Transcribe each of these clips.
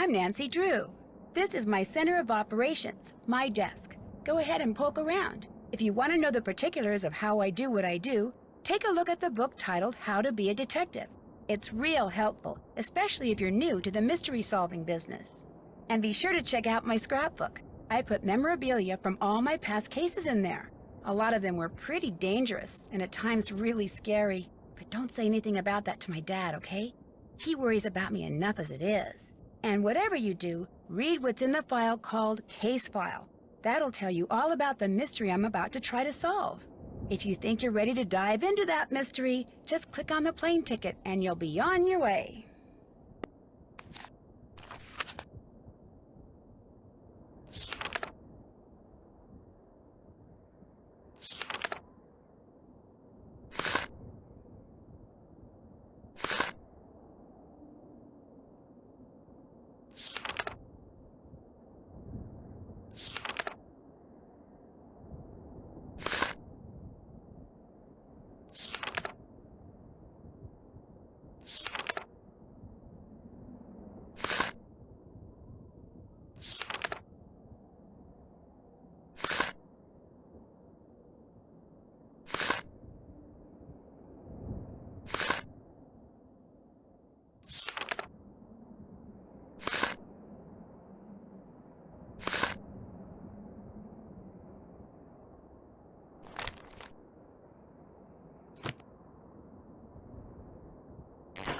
I'm Nancy Drew. This is my center of operations, my desk. Go ahead and poke around. If you want to know the particulars of how I do what I do, take a look at the book titled How to Be a Detective. It's real helpful, especially if you're new to the mystery-solving business. And be sure to check out my scrapbook. I put memorabilia from all my past cases in there. A lot of them were pretty dangerous and at times really scary. But don't say anything about that to my dad, okay? He worries about me enough as it is. And whatever you do, read what's in the file called Case File. That'll tell you all about the mystery I'm about to try to solve. If you think you're ready to dive into that mystery, just click on the plane ticket and you'll be on your way.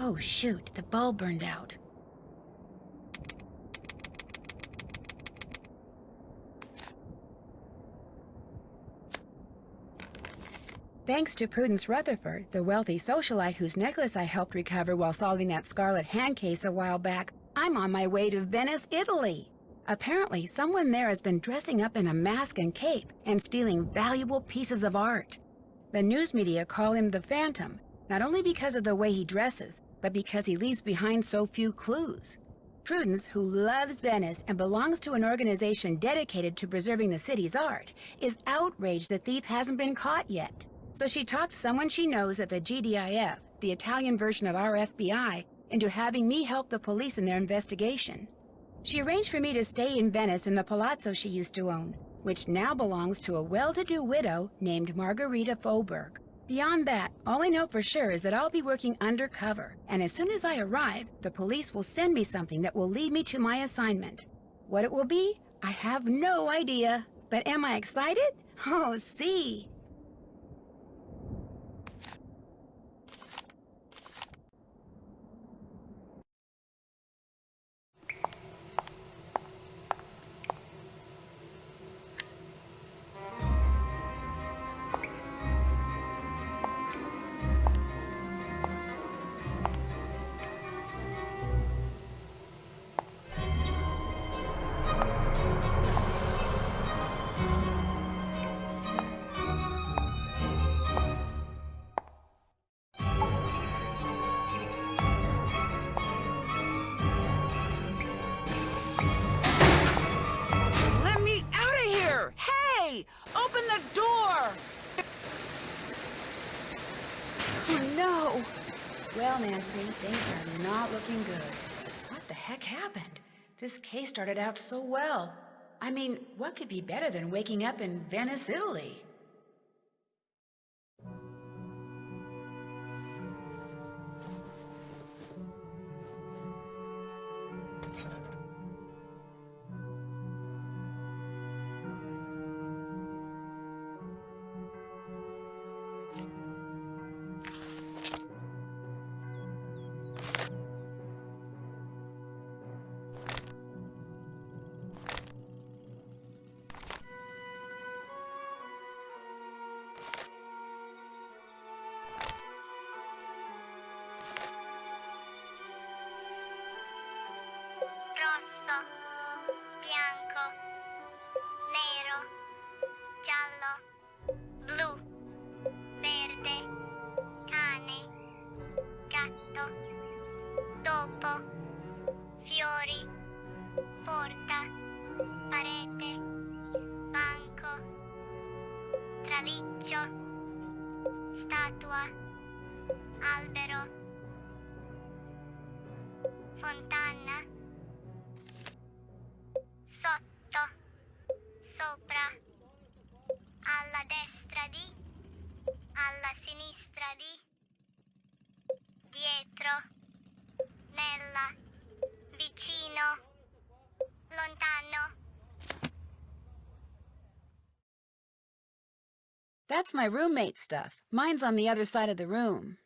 Oh shoot, the bulb burned out. Thanks to Prudence Rutherford, the wealthy socialite whose necklace I helped recover while solving that scarlet hand case a while back, I'm on my way to Venice, Italy. Apparently, someone there has been dressing up in a mask and cape and stealing valuable pieces of art. The news media call him the Phantom, not only because of the way he dresses, but because he leaves behind so few clues. Prudence, who loves Venice and belongs to an organization dedicated to preserving the city's art, is outraged the thief hasn't been caught yet. So she talked someone she knows at the GDIF, the Italian version of our FBI, into having me help the police in their investigation. She arranged for me to stay in Venice in the palazzo she used to own, which now belongs to a well-to-do widow named Margherita Faubourg. Beyond that, all I know for sure is that I'll be working undercover, and as soon as I arrive, the police will send me something that will lead me to my assignment. What it will be, I have no idea. But am I excited? Oh, see! Open the door! Oh, no! Well, Nancy, things are not looking good. What the heck happened? This case started out so well. I mean, what could be better than waking up in Venice, Italy? Rosso, bianco, nero, giallo, blu, verde, cane, gatto, topo, fiori, porta, parete, banco, traliccio, statua, albero, fontana, sopra, alla destra di, alla sinistra di, dietro, nella, vicino, lontano. That's my roommate's stuff. Mine's on the other side of the room.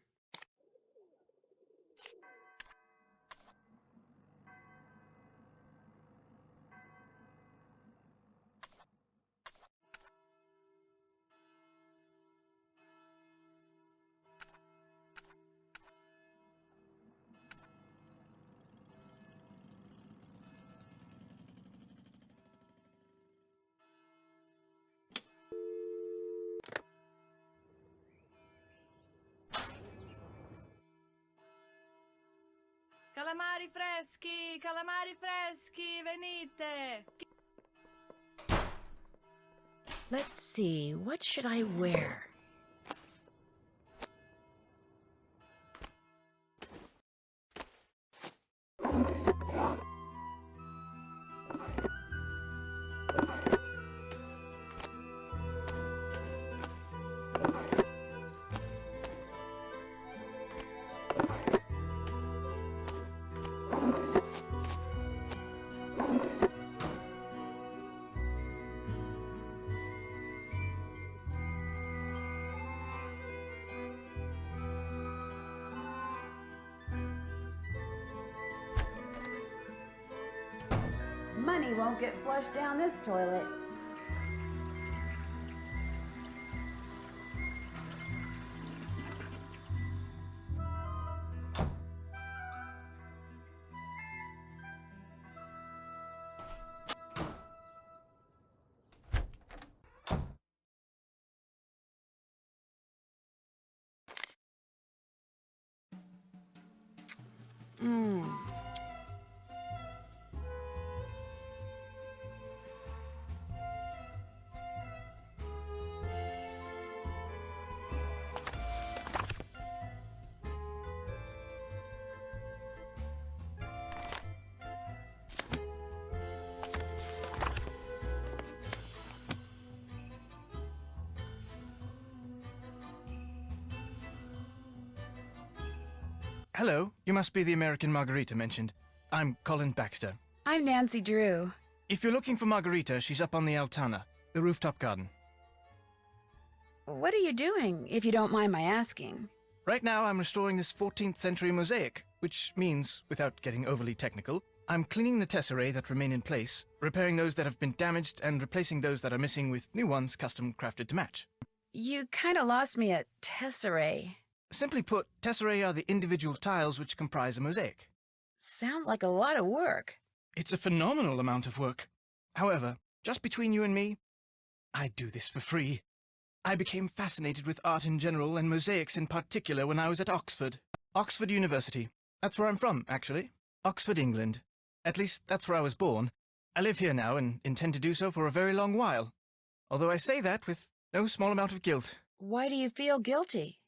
Calamari freschi, venite! Let's see, what should I wear? Money won't get flushed down this toilet. Hello, you must be the American Margarita mentioned. I'm Colin Baxter. I'm Nancy Drew. If you're looking for Margarita, she's up on the Altana, the rooftop garden. What are you doing, if you don't mind my asking? Right now, I'm restoring this 14th century mosaic, which means, without getting overly technical, I'm cleaning the tesserae that remain in place, repairing those that have been damaged, and replacing those that are missing with new ones custom crafted to match. You kind of lost me at tesserae. Simply put, tesserae are the individual tiles which comprise a mosaic. Sounds like a lot of work. It's a phenomenal amount of work. However, just between you and me, I do this for free. I became fascinated with art in general and mosaics in particular when I was at Oxford. Oxford University. That's where I'm from, actually. Oxford, England. At least, that's where I was born. I live here now and intend to do so for a very long while. Although I say that with no small amount of guilt. Why do you feel guilty?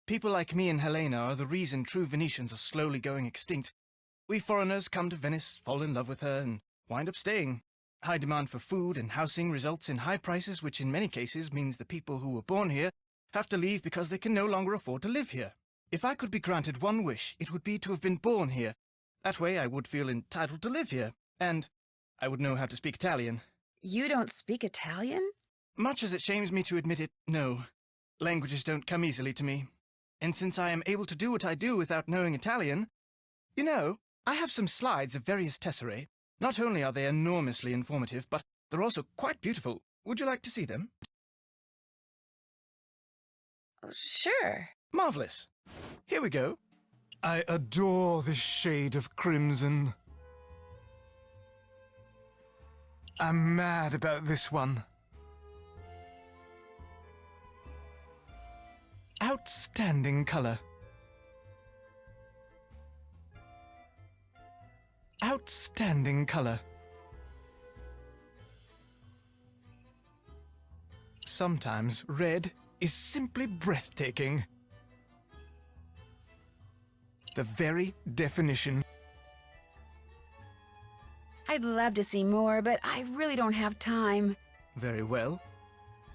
People like me and Helena are the reason true Venetians are slowly going extinct. We foreigners come to Venice, fall in love with her, and wind up staying. High demand for food and housing results in high prices, which in many cases means the people who were born here have to leave because they can no longer afford to live here. If I could be granted one wish, it would be to have been born here. That way I would feel entitled to live here, and I would know how to speak Italian. You don't speak Italian? Much as it shames me to admit it, no. Languages don't come easily to me. And since I am able to do what I do without knowing Italian, you know, I have some slides of various tesserae. Not only are they enormously informative, but they're also quite beautiful. Would you like to see them? Sure. Marvelous. Here we go. I adore this shade of crimson. I'm mad about this one. Outstanding color. Outstanding color. Sometimes red is simply breathtaking. The very definition. I'd love to see more, but I really don't have time. Very well.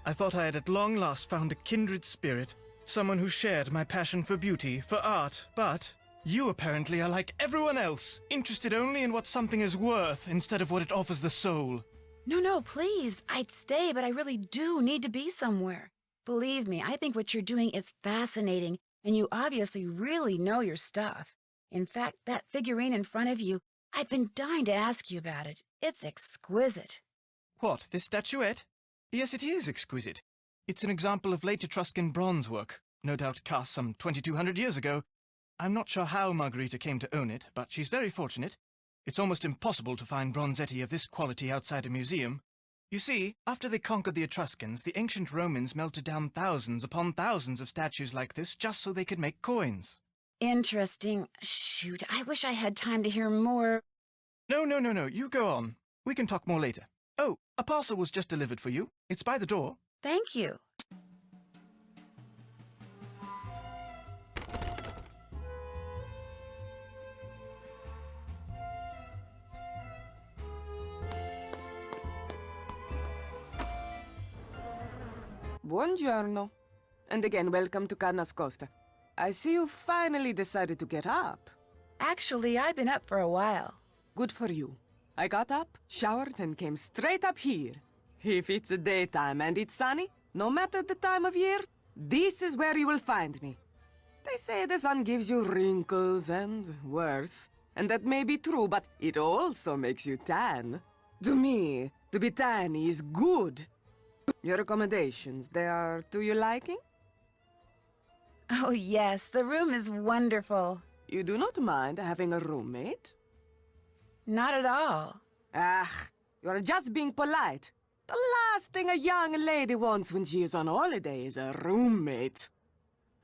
I thought I had at long last found a kindred spirit, someone who shared my passion for beauty, for art, but you apparently are like everyone else, interested only in what something is worth instead of what it offers the soul. No, please. I'd stay, but I really do need to be somewhere. Believe me, I think what you're doing is fascinating, and you obviously really know your stuff. In fact, that figurine in front of you, I've been dying to ask you about it. It's exquisite. What, this statuette? Yes, it is exquisite. It's an example of late Etruscan bronze work, no doubt cast some 2,200 years ago. I'm not sure how Margherita came to own it, but she's very fortunate. It's almost impossible to find bronzetti of this quality outside a museum. You see, after they conquered the Etruscans, the ancient Romans melted down thousands upon thousands of statues like this just so they could make coins. Interesting. Shoot, I wish I had time to hear more. No, you go on. We can talk more later. Oh, a parcel was just delivered for you. It's by the door. Thank you. Buongiorno. And again, welcome to Carnas Costa. I see you finally decided to get up. Actually, I've been up for a while. Good for you. I got up, showered, and came straight up here. If it's the daytime and it's sunny, no matter the time of year, this is where you will find me. They say the sun gives you wrinkles and worse, and that may be true, but it also makes you tan. To me, to be tan is good. Your accommodations, they are to your liking? Oh, yes, the room is wonderful. You do not mind having a roommate? Not at all. Ah, you are just being polite. The last thing a young lady wants when she is on holiday is a roommate.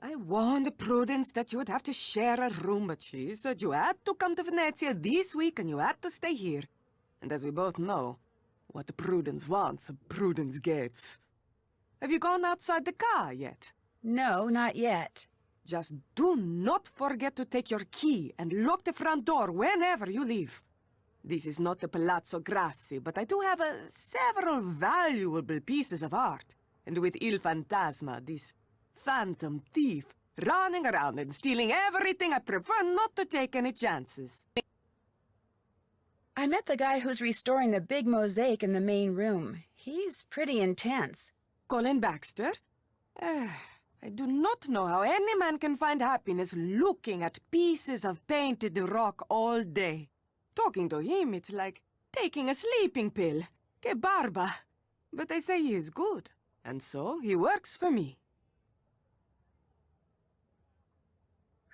I warned Prudence that you would have to share a room, but she said you had to come to Venezia this week and you had to stay here. And as we both know, what Prudence wants, Prudence gets. Have you gone outside the car yet? No, not yet. Just do not forget to take your key and lock the front door whenever you leave. This is not the Palazzo Grassi, but I do have several valuable pieces of art. And with Il Fantasma, this phantom thief, running around and stealing everything, I prefer not to take any chances. I met the guy who's restoring the big mosaic in the main room. He's pretty intense. Colin Baxter? I do not know how any man can find happiness looking at pieces of painted rock all day. Talking to him, it's like taking a sleeping pill. Que barba. But they say he is good, and so he works for me.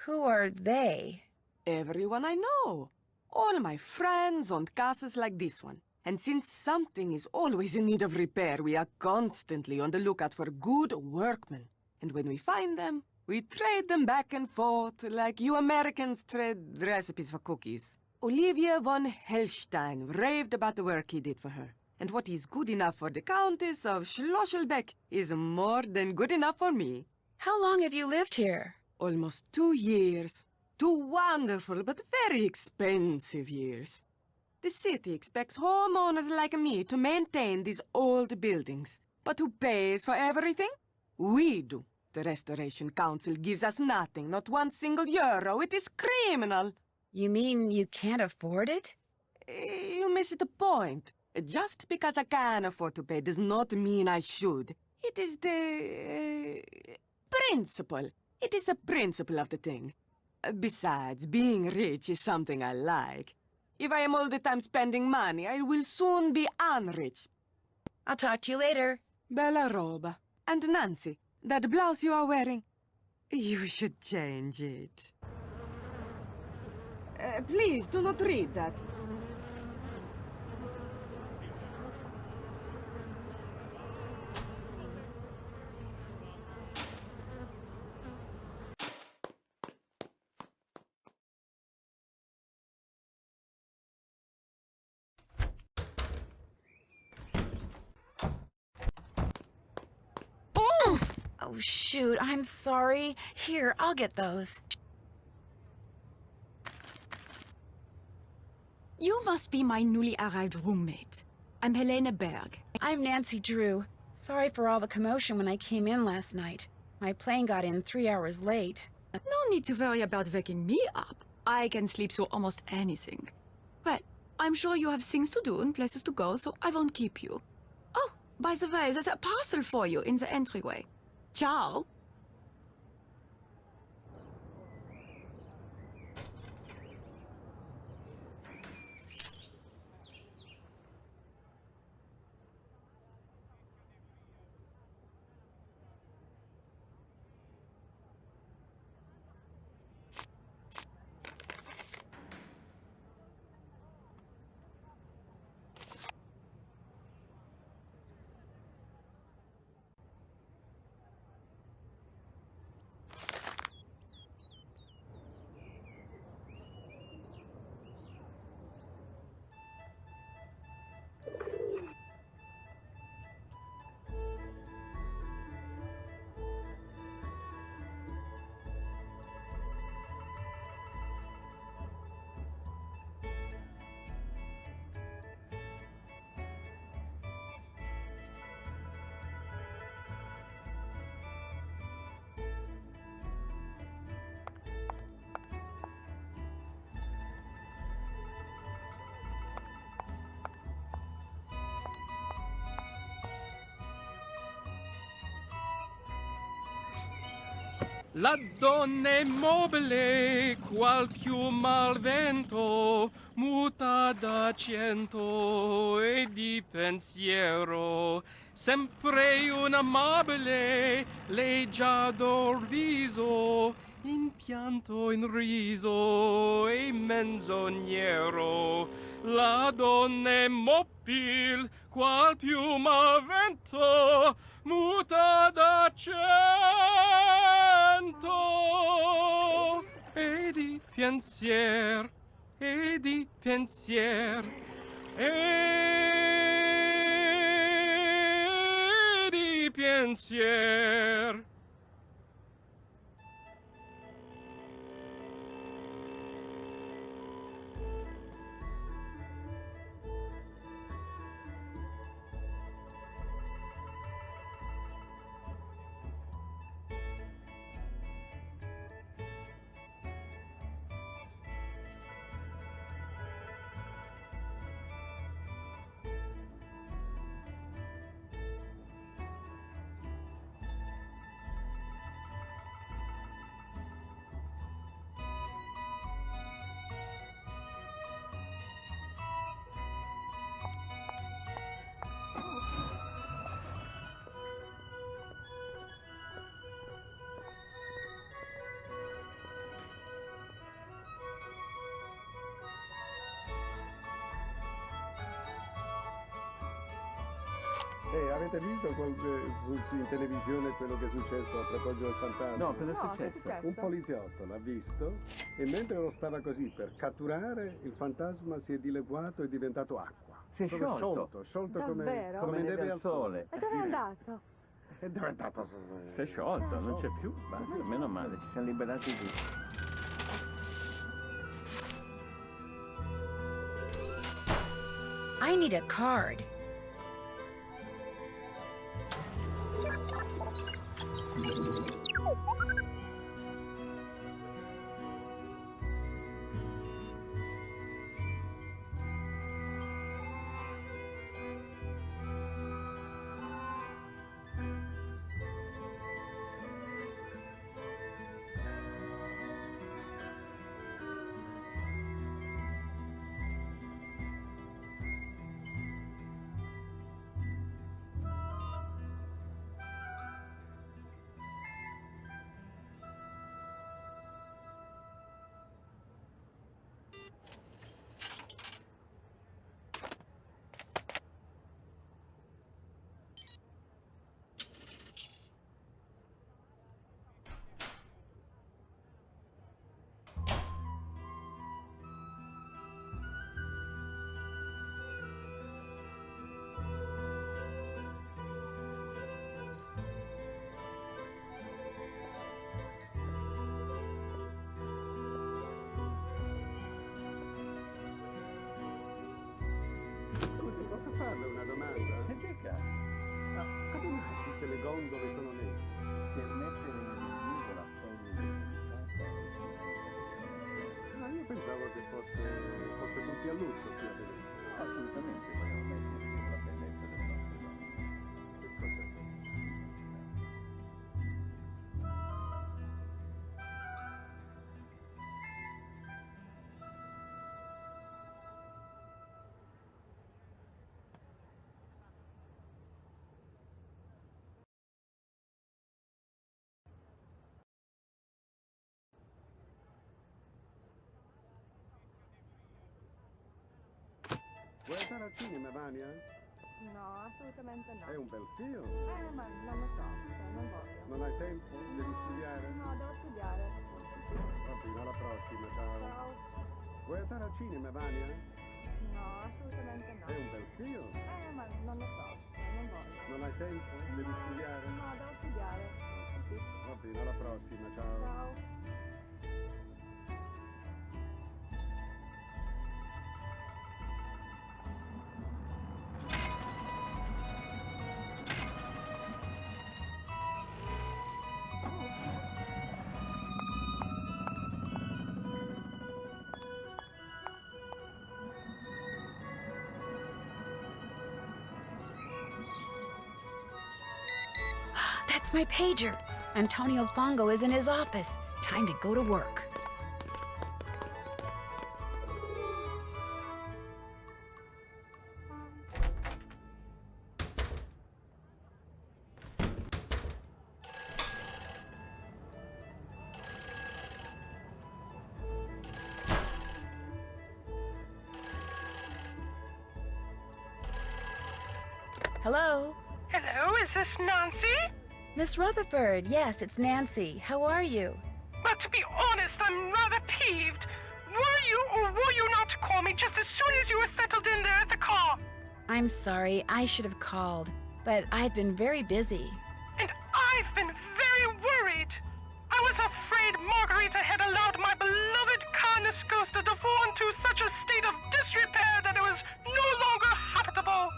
Who are they? Everyone I know. All my friends own castles like this one. And since something is always in need of repair, we are constantly on the lookout for good workmen. And when we find them, we trade them back and forth like you Americans trade recipes for cookies. Olivia von Hellstein raved about the work he did for her. And what is good enough for the Countess of Schlosselbeck is more than good enough for me. How long have you lived here? Almost 2 years. 2 wonderful but very expensive years. The city expects homeowners like me to maintain these old buildings. But who pays for everything? We do. The Restoration Council gives us nothing, not one single euro. It is criminal. You mean you can't afford it? You miss the point. Just because I can afford to pay does not mean I should. It is the principle. It is the principle of the thing. Besides, being rich is something I like. If I am all the time spending money, I will soon be unrich. I'll talk to you later. Bella roba. And Nancy, that blouse you are wearing, you should change it. Please, do not read that. Oh, shoot, I'm sorry. Here, I'll get those. You must be my newly arrived roommate. I'm Helene Berg. I'm Nancy Drew. Sorry for all the commotion when I came in last night. My plane got in 3 hours late. No need to worry about waking me up. I can sleep through almost anything. Well, I'm sure you have things to do and places to go, so I won't keep you. Oh, by the way, there's a parcel for you in the entryway. Ciao. La donna è mobile, qual piuma al vento, muta d'accento e di pensiero. Sempre un amabile, leggiador viso, in pianto, in riso e menzognero. La donna è mobil, qual piuma al vento, muta d'accento e di pensier, e di pensier, e di pensier. Avete visto in televisione quello che è successo a proposito del fantasma? No, cosa è successo? Un poliziotto l'ha visto e mentre lo stava così per catturare, il fantasma si è dileguato e è diventato acqua. Si è sciolto. Sciolto Davvero? come neve al sole. E dove è andato? È diventato... Si è sciolto, non c'è più. Basta, meno male, ci siamo liberati tutti. I need a card. tutte le gondole sono nere. Per mettere in vivo la folla Ma io pensavo che fosse tutti a lutto qui a Venezia. assolutamente vogliamo mettere in vivo la bellezza delle nostre donne. Che cos'è? Vuoi andare al cinema, Vania? No, assolutamente no. È un bel film. Ma non lo so, non voglio. Non hai tempo? Devi studiare? No, devo studiare. Va bene, alla prossima, ciao. Ciao. Vuoi andare al cinema, Vania? No, assolutamente no. È un bel film. Ma non lo so, non voglio. Non hai tempo? Devi studiare? No, devo studiare. Va bene, alla prossima, ciao. Ciao. That's my pager. Antonio Fongo is in his office. Time to go to work. Hello? Hello, is this Nancy? Miss Rutherford, yes, it's Nancy. How are you? But to be honest, I'm rather peeved. Were you or were you not to call me just as soon as you were settled in there at the car? I'm sorry, I should have called, but I've been very busy. And I've been very worried. I was afraid Margarita had allowed my beloved kindness ghost to fall into such a state of disrepair that it was no longer habitable.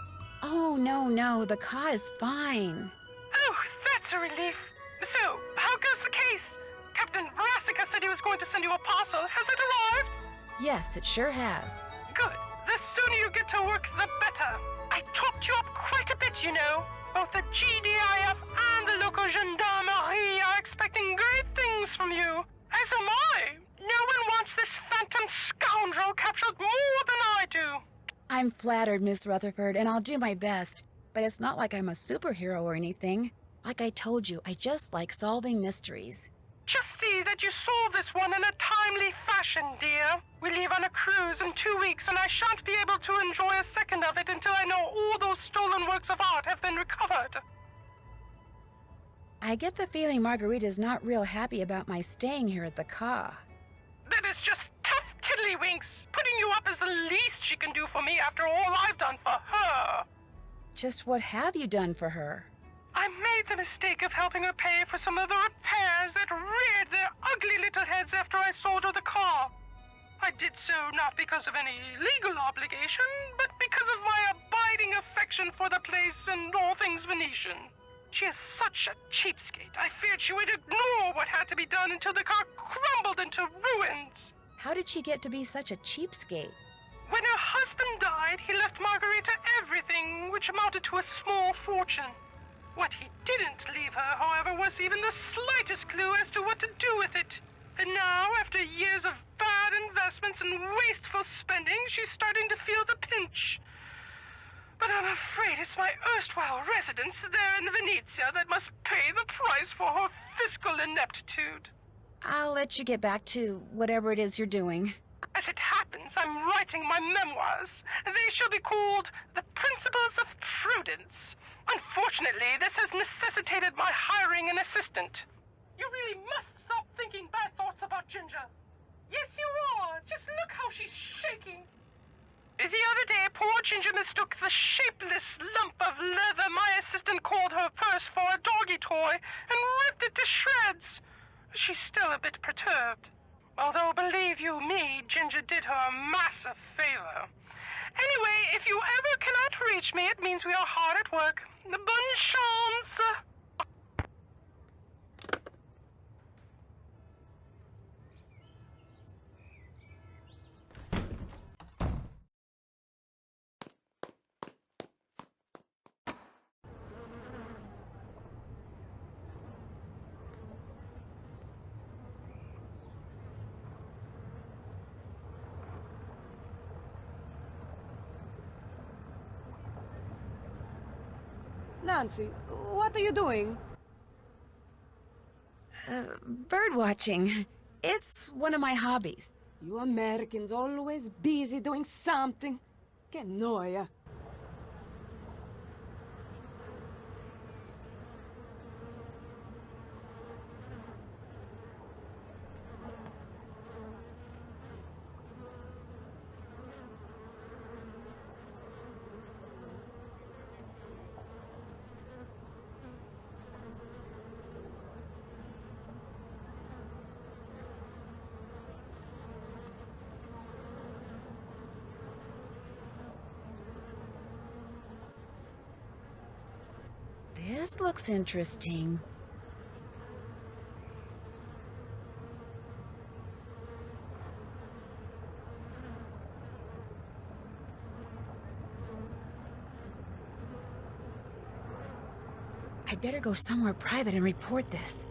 Oh, no, the car is fine. Oh, that's a relief. So, how goes the case? Captain Brassica said he was going to send you a parcel. Has it arrived? Yes, it sure has. Good. The sooner you get to work, the better. I talked you up quite a bit, you know. Both the GDIF and the local gendarmerie are expecting great things from you. As am I. No one wants this phantom scoundrel captured more than I do. I'm flattered, Miss Rutherford, and I'll do my best. But it's not like I'm a superhero or anything. Like I told you, I just like solving mysteries. Just see that you solve this one in a timely fashion, dear. We leave on a cruise in 2 weeks, and I shan't be able to enjoy a second of it until I know all those stolen works of art have been recovered. I get the feeling Margarita's not real happy about my staying here at the car. That is just tough tiddlywinks. Putting you up is the least she can do for me after all I've done for her. Just what have you done for her? I made the mistake of helping her pay for some of the repairs that reared their ugly little heads after I sold her the car. I did so not because of any legal obligation, but because of my abiding affection for the place and all things Venetian. She is such a cheapskate. I feared she would ignore what had to be done until the car crumbled into ruins. How did she get to be such a cheapskate? When her husband died, he left Margarita everything, which amounted to a small fortune. What he didn't leave her, however, was even the slightest clue as to what to do with it. And now, after years of bad investments and wasteful spending, she's starting to feel the pinch. But I'm afraid it's my erstwhile residence there in Venezia that must pay the price for her fiscal ineptitude. I'll let you get back to whatever it is you're doing. As it happens, I'm writing my memoirs. They shall be called The Principles of Prudence. Unfortunately, this has necessitated my hiring an assistant. You really must stop thinking bad thoughts about Ginger. Yes, you are. Just look how she's shaking. The other day, poor Ginger mistook the shapeless lump of leather my assistant called her purse for a doggy toy and ripped it to shreds. She's still a bit perturbed. Although, believe you me, Ginger did her a massive favor. Anyway, if you ever cannot reach me, it means we are hard at work. Bonne chance! Nancy, what are you doing? Bird watching. It's one of my hobbies. You Americans always busy doing something. Que noia. This looks interesting. I'd better go somewhere private and report this.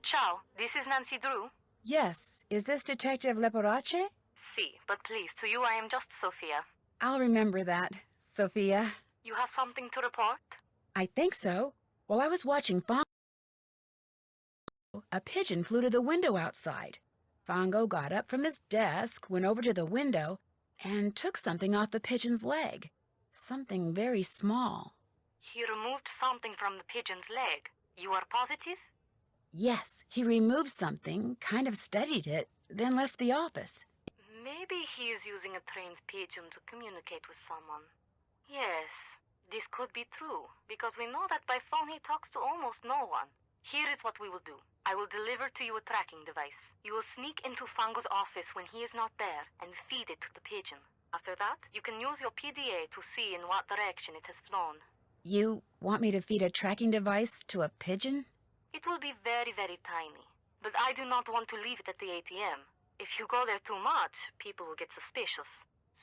Ciao, this is Nancy Drew. Yes, is this Detective Leporace? Si, but please, to you I am just Sophia. I'll remember that, Sophia. You have something to report? I think so. While I was watching Fongo, a pigeon flew to the window outside. Fongo got up from his desk, went over to the window, and took something off the pigeon's leg. Something very small. He removed something from the pigeon's leg. You are positive? Yes, he removed something, kind of studied it, then left the office. Maybe he is using a trained pigeon to communicate with someone. Yes, this could be true, because we know that by phone he talks to almost no one. Here is what we will do. I will deliver to you a tracking device. You will sneak into Fango's office when he is not there and feed it to the pigeon. After that, you can use your PDA to see in what direction it has flown. You want me to feed a tracking device to a pigeon? It will be very, very tiny. But I do not want to leave it at the ATM. If you go there too much, people will get suspicious.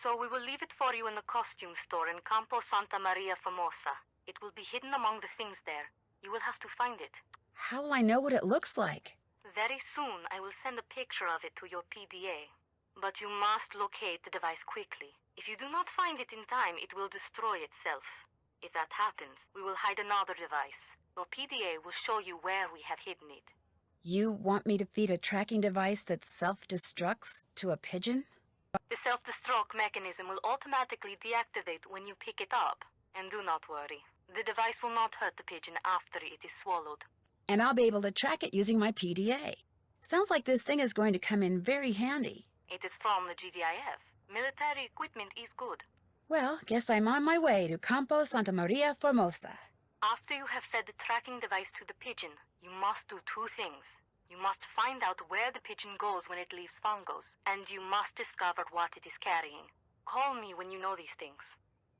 So we will leave it for you in the costume store in Campo Santa Maria Formosa. It will be hidden among the things there. You will have to find it. How will I know what it looks like? Very soon, I will send a picture of it to your PDA. But you must locate the device quickly. If you do not find it in time, it will destroy itself. If that happens, we will hide another device. Your PDA will show you where we have hidden it. You want me to feed a tracking device that self-destructs to a pigeon? The self-destruct mechanism will automatically deactivate when you pick it up. And do not worry. The device will not hurt the pigeon after it is swallowed. And I'll be able to track it using my PDA. Sounds like this thing is going to come in very handy. It is from the GDIF. Military equipment is good. Well, guess I'm on my way to Campo Santa Maria Formosa. After you have fed the tracking device to the pigeon, you must do two things. You must find out where the pigeon goes when it leaves Fongo's, and you must discover what it is carrying. Call me when you know these things.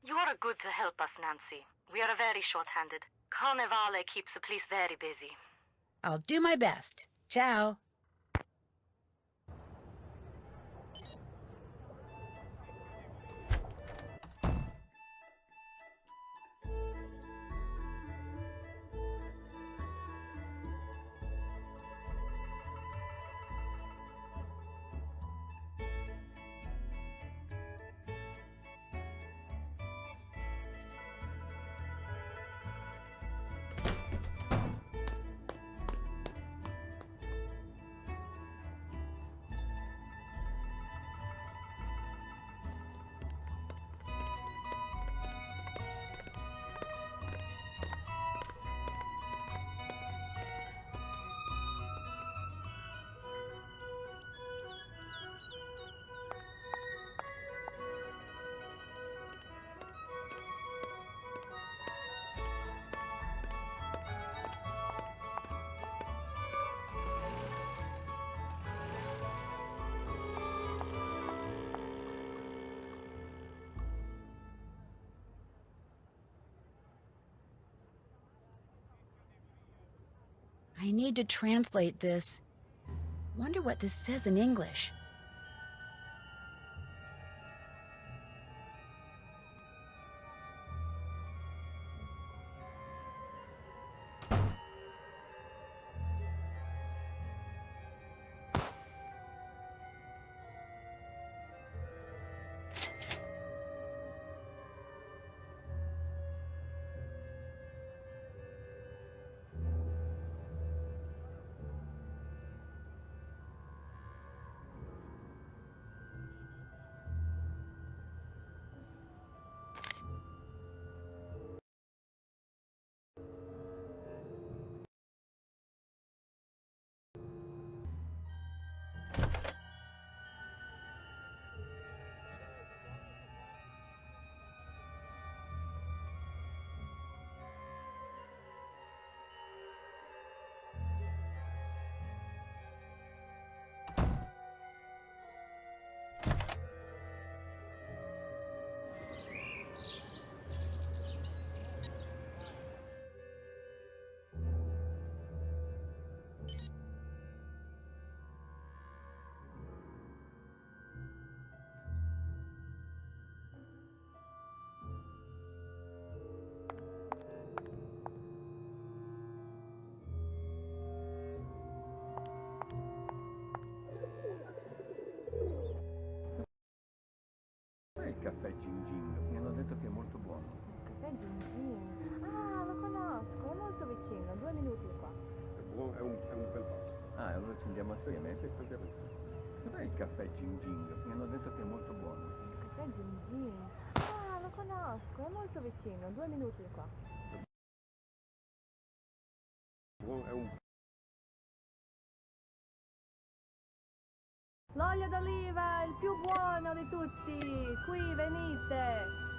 You are good to help us, Nancy. We are very short-handed. Carnevale keeps the police very busy. I'll do my best. Ciao. I need to translate this. Wonder what this says in English. Ah, allora ci andiamo assieme, questo che dov'è il caffè Gin Gin? Mi hanno detto che è molto buono. Caffè Gin Gin. Ah, lo conosco, è molto vicino, 2 minuti di qua. È un L'olio d'oliva, il più buono di tutti! Qui, venite!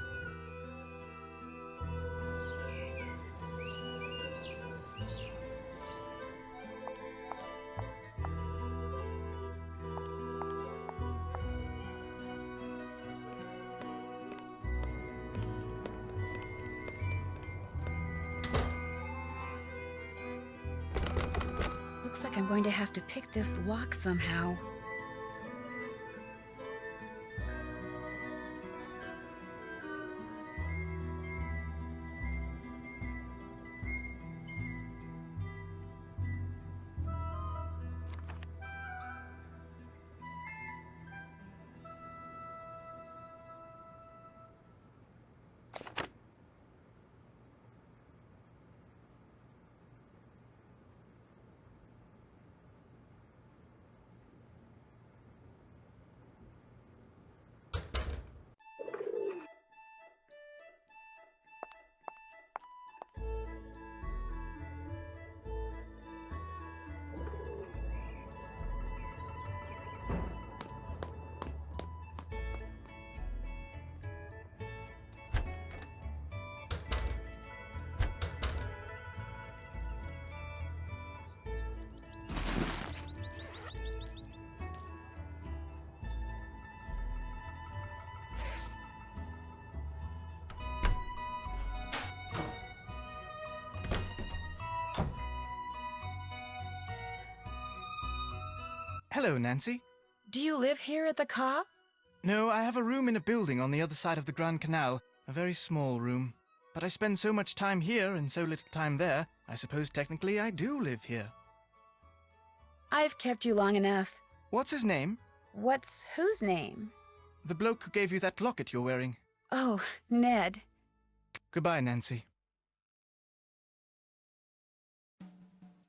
Looks like I'm going to have to pick this lock somehow. Hello, Nancy. Do you live here at the Ca? No, I have a room in a building on the other side of the Grand Canal. A very small room. But I spend so much time here and so little time there, I suppose technically I do live here. I've kept you long enough. What's his name? What's whose name? The bloke who gave you that locket you're wearing. Oh, Ned. Goodbye, Nancy.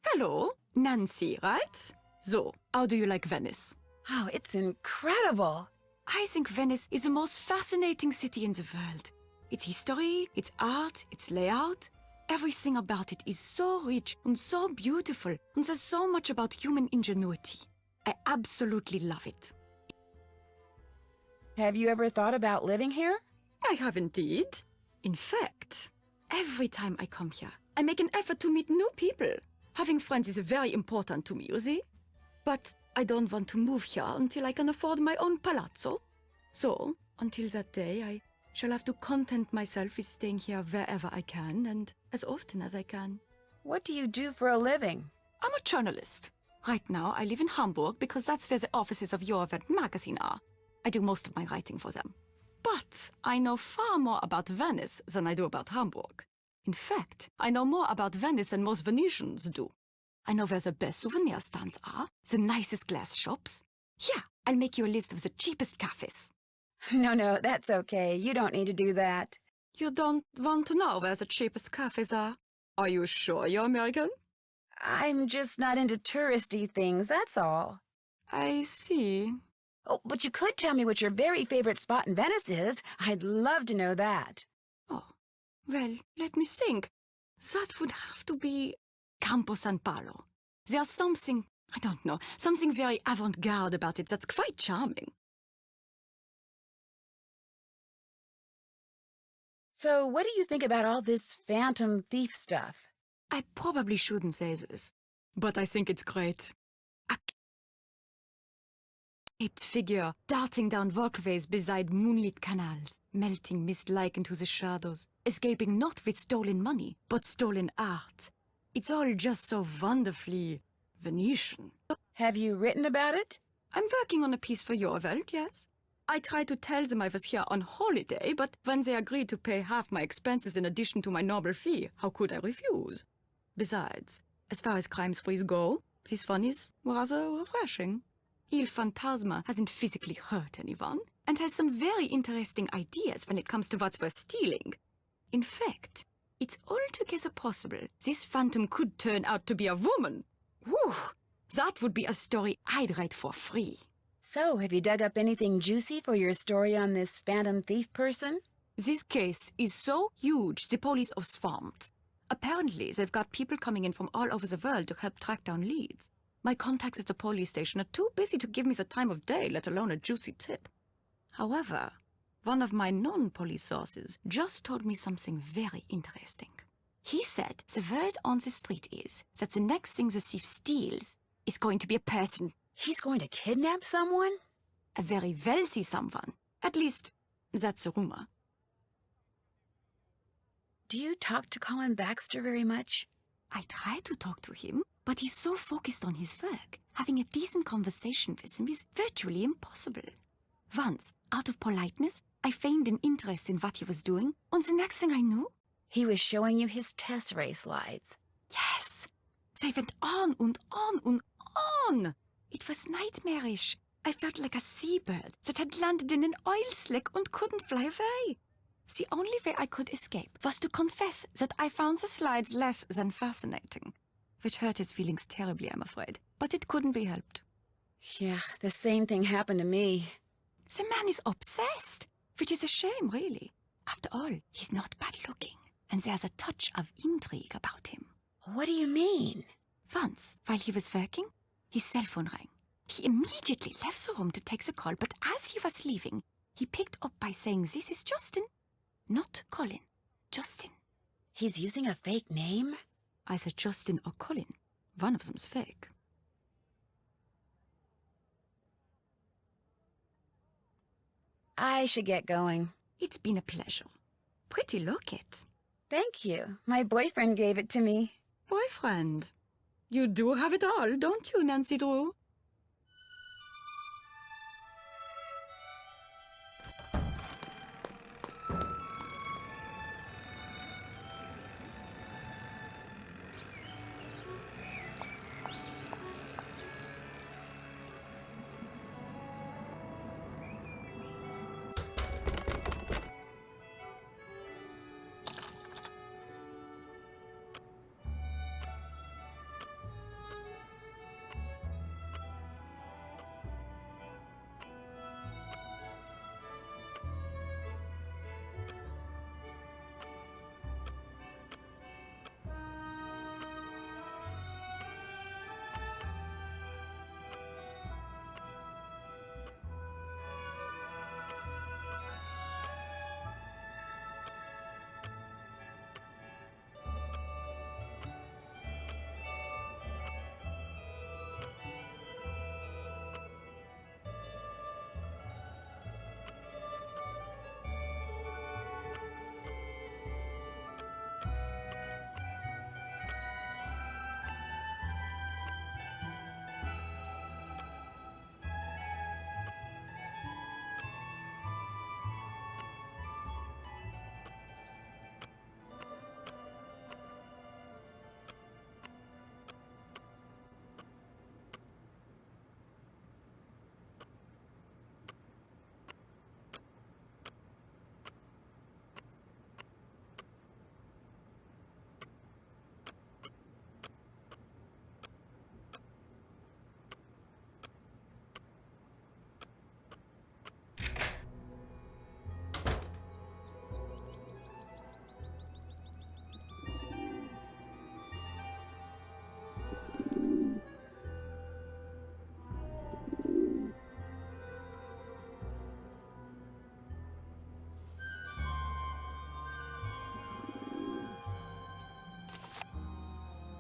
Hello, Nancy, right? So, how do you like Venice? Oh, it's incredible. I think Venice is the most fascinating city in the world. Its history, its art, its layout, everything about it is so rich and so beautiful, and there's so much about human ingenuity. I absolutely love it. Have you ever thought about living here? I have indeed. In fact, every time I come here, I make an effort to meet new people. Having friends is very important to me, you see? But I don't want to move here until I can afford my own palazzo. So, until that day, I shall have to content myself with staying here wherever I can and as often as I can. What do you do for a living? I'm a journalist. Right now, I live in Hamburg because that's where the offices of Eurovent magazine are. I do most of my writing for them. But I know far more about Venice than I do about Hamburg. In fact, I know more about Venice than most Venetians do. I know where the best souvenir stands are, the nicest glass shops. Here, I'll make you a list of the cheapest cafes. No, that's okay. You don't need to do that. You don't want to know where the cheapest cafes are? Are you sure you're American? I'm just not into touristy things, that's all. I see. Oh, but you could tell me what your very favorite spot in Venice is. I'd love to know that. Oh, well, let me think. That would have to be Campo San Paolo. There's something, I don't know, something very avant-garde about it that's quite charming. So what do you think about all this phantom thief stuff? I probably shouldn't say this, but I think it's great. A caped figure darting down walkways beside moonlit canals, melting mist-like into the shadows, escaping not with stolen money, but stolen art. It's all just so wonderfully Venetian. Have you written about it? I'm working on a piece for Eurovelt, yes. I tried to tell them I was here on holiday, but when they agreed to pay half my expenses in addition to my normal fee, how could I refuse? Besides, as far as crime sprees go, this one is rather refreshing. Il Fantasma hasn't physically hurt anyone, and has some very interesting ideas when it comes to what's worth stealing. In fact, it's altogether possible this phantom could turn out to be a woman. Whew! That would be a story I'd write for free. So, have you dug up anything juicy for your story on this phantom thief person? This case is so huge, the police are swamped. Apparently, they've got people coming in from all over the world to help track down leads. My contacts at the police station are too busy to give me the time of day, let alone a juicy tip. However, one of my non-police sources just told me something very interesting. He said the word on the street is that the next thing the thief steals is going to be a person. He's going to kidnap someone? A very wealthy someone. At least, that's a rumor. Do you talk to Colin Baxter very much? I try to talk to him, but he's so focused on his work. Having a decent conversation with him is virtually impossible. Once, out of politeness, I feigned an interest in what he was doing, and the next thing I knew... He was showing you his test ray slides. Yes! They went on and on and on! It was nightmarish. I felt like a seabird that had landed in an oil slick and couldn't fly away. The only way I could escape was to confess that I found the slides less than fascinating, which hurt his feelings terribly, I'm afraid, but it couldn't be helped. Yeah, the same thing happened to me. The man is obsessed, which is a shame, really. After all, he's not bad-looking, and there's a touch of intrigue about him. What do you mean? Once, while he was working, his cell phone rang. He immediately left the room to take the call, but as he was leaving, he picked up by saying, "This is Justin." Not Colin. Justin. He's using a fake name? Either Justin or Colin. One of them's fake. I should get going. It's been a pleasure. Pretty locket. Thank you. My boyfriend gave it to me. Boyfriend? You do have it all, don't you, Nancy Drew?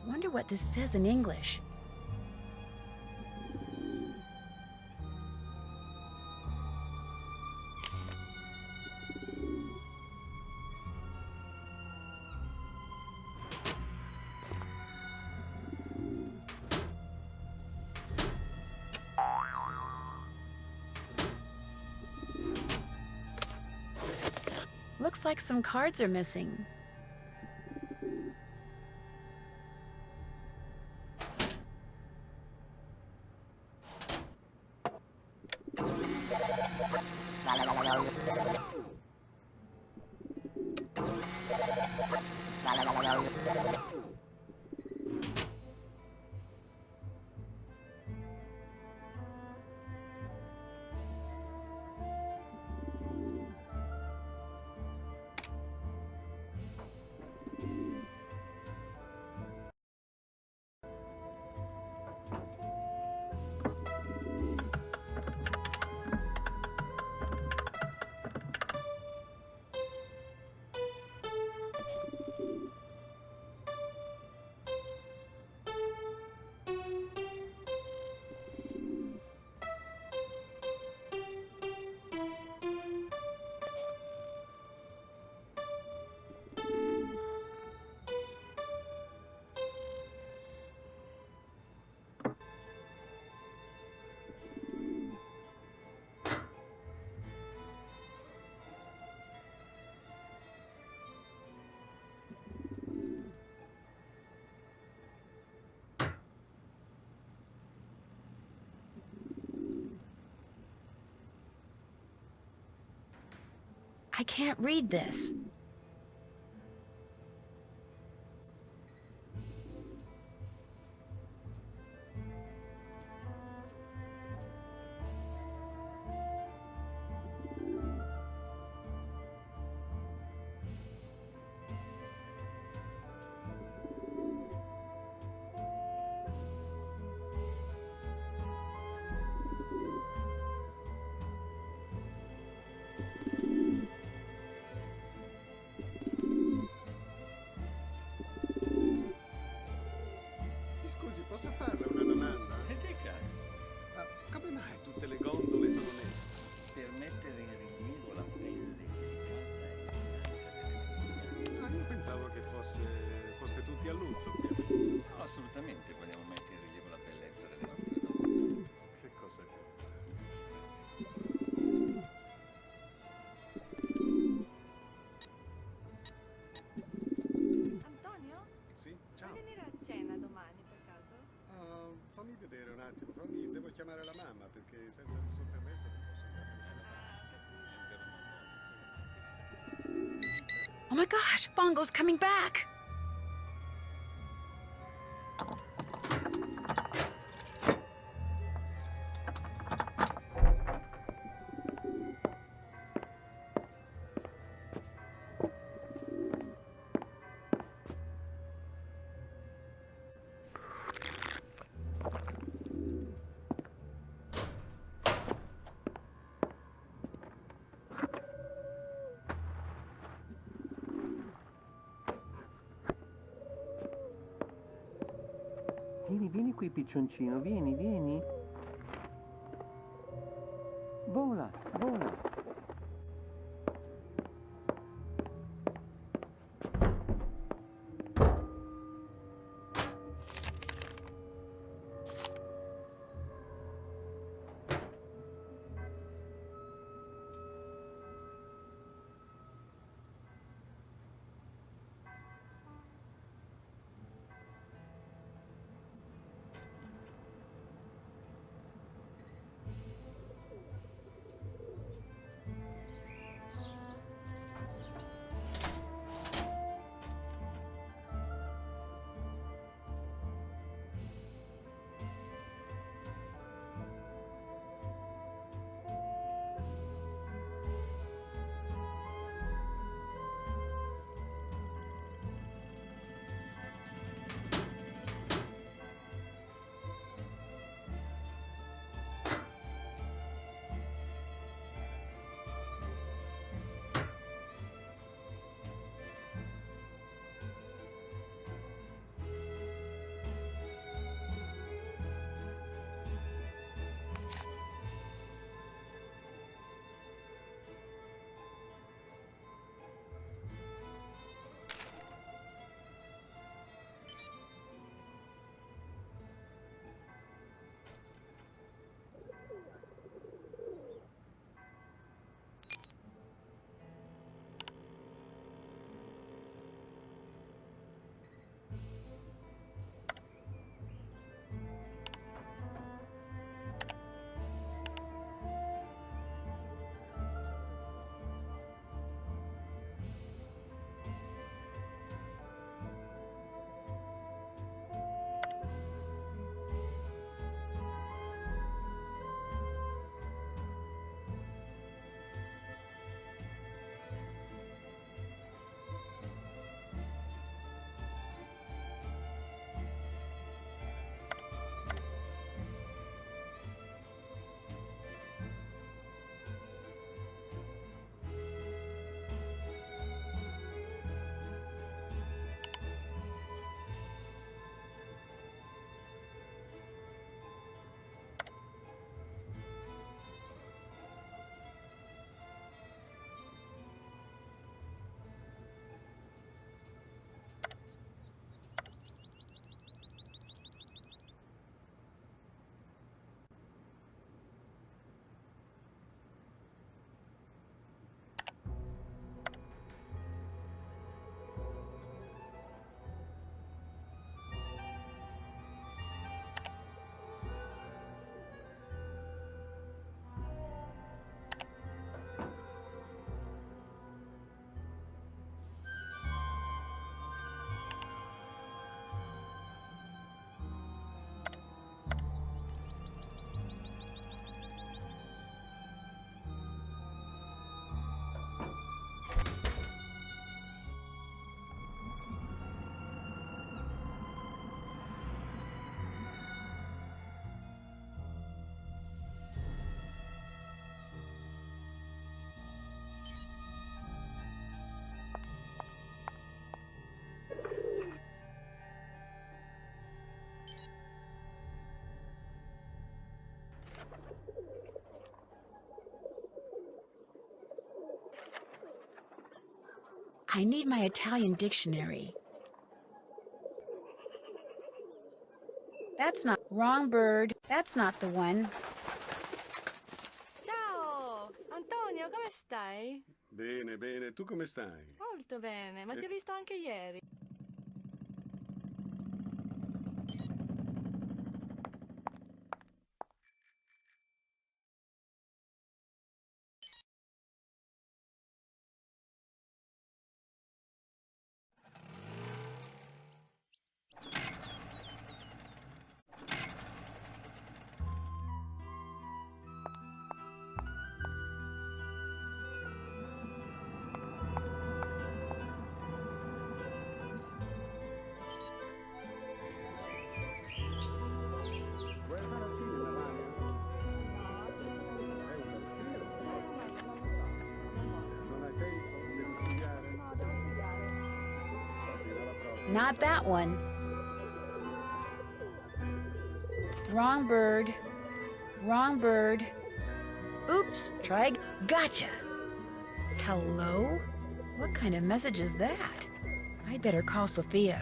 Wonder what this says in English. Looks like some cards are missing. I can't read this. Scusi, posso farle una domanda? E dica, Ma come mai tutte le gondole sono nere? per mettere in rilievo la pelle delicata e bianca delle Ah, io pensavo che foste tutti a lutto qui a Venezia. No, assolutamente, vogliamo mettere in rilievo la bellezza delle nostre donne. Che cosa che... Antonio? Sì? Ciao. Vuoi venire a cena domani per caso? Ah, fammi vedere un attimo, devo chiamare la mamma perché senza il suo permesso non posso andare da nessuna parte. Oh my gosh, Bongo's coming back! Vieni qui, piccioncino, vieni. Vola. I need my Italian dictionary. That's not... Wrong bird. That's not the one. Ciao! Antonio, come stai? Bene, bene. Tu come stai? Molto bene, ma ti ho visto anche ieri. Vuoi andare al cinema, Vania? È un bel film. Non hai tempo? Devi studiare? No, devo studiare. Fino alla prossima. Not that one. Wrong bird. Wrong bird. Oops, gotcha. Hello? What kind of message is that? I'd better call Sophia.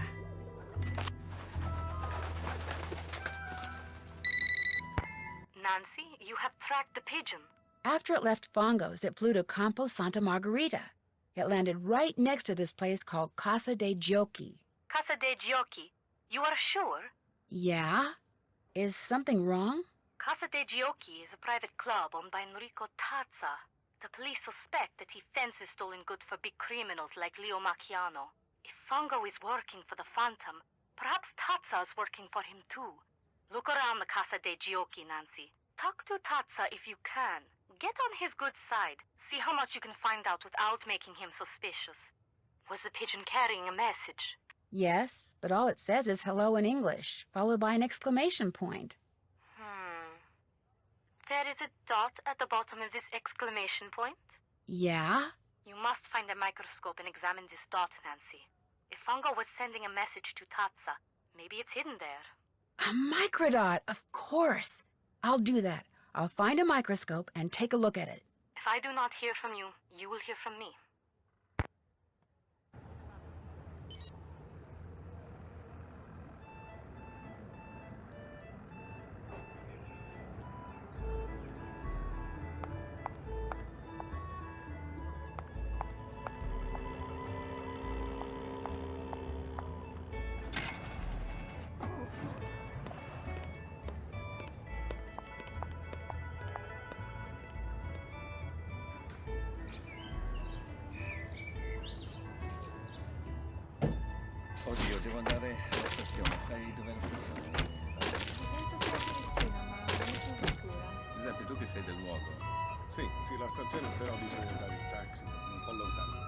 Nancy, you have tracked the pigeon. After it left Fongo's, it flew to Campo Santa Margherita. It landed right next to this place called Casa dei Giochi. Casa dei Giochi. You are sure? Yeah? Is something wrong? Casa dei Giochi is a private club owned by Enrico Tazza. The police suspect that he fences stolen goods for big criminals like Leo Macchiano. If Fongo is working for the Phantom, perhaps Tazza is working for him too. Look around the Casa dei Giochi, Nancy. Talk to Tazza if you can. Get on his good side. See how much you can find out without making him suspicious. Was the pigeon carrying a message? Yes, but all it says is hello in English, followed by an exclamation point. There is a dot at the bottom of this exclamation point. Yeah? You must find a microscope and examine this dot, Nancy. If Fongo was sending a message to Tazza, maybe it's hidden there. A microdot, of course. I'll do that. I'll find a microscope and take a look at it. If I do not hear from you, you will hear from me. Oddio, devo andare alla stazione. Sai dove è la stazione? Penso sia qui vicino, ma non sono sicura. Giuseppe, tu che sei del luogo. Sì, la stazione, però bisogna andare in taxi, un po' lontano.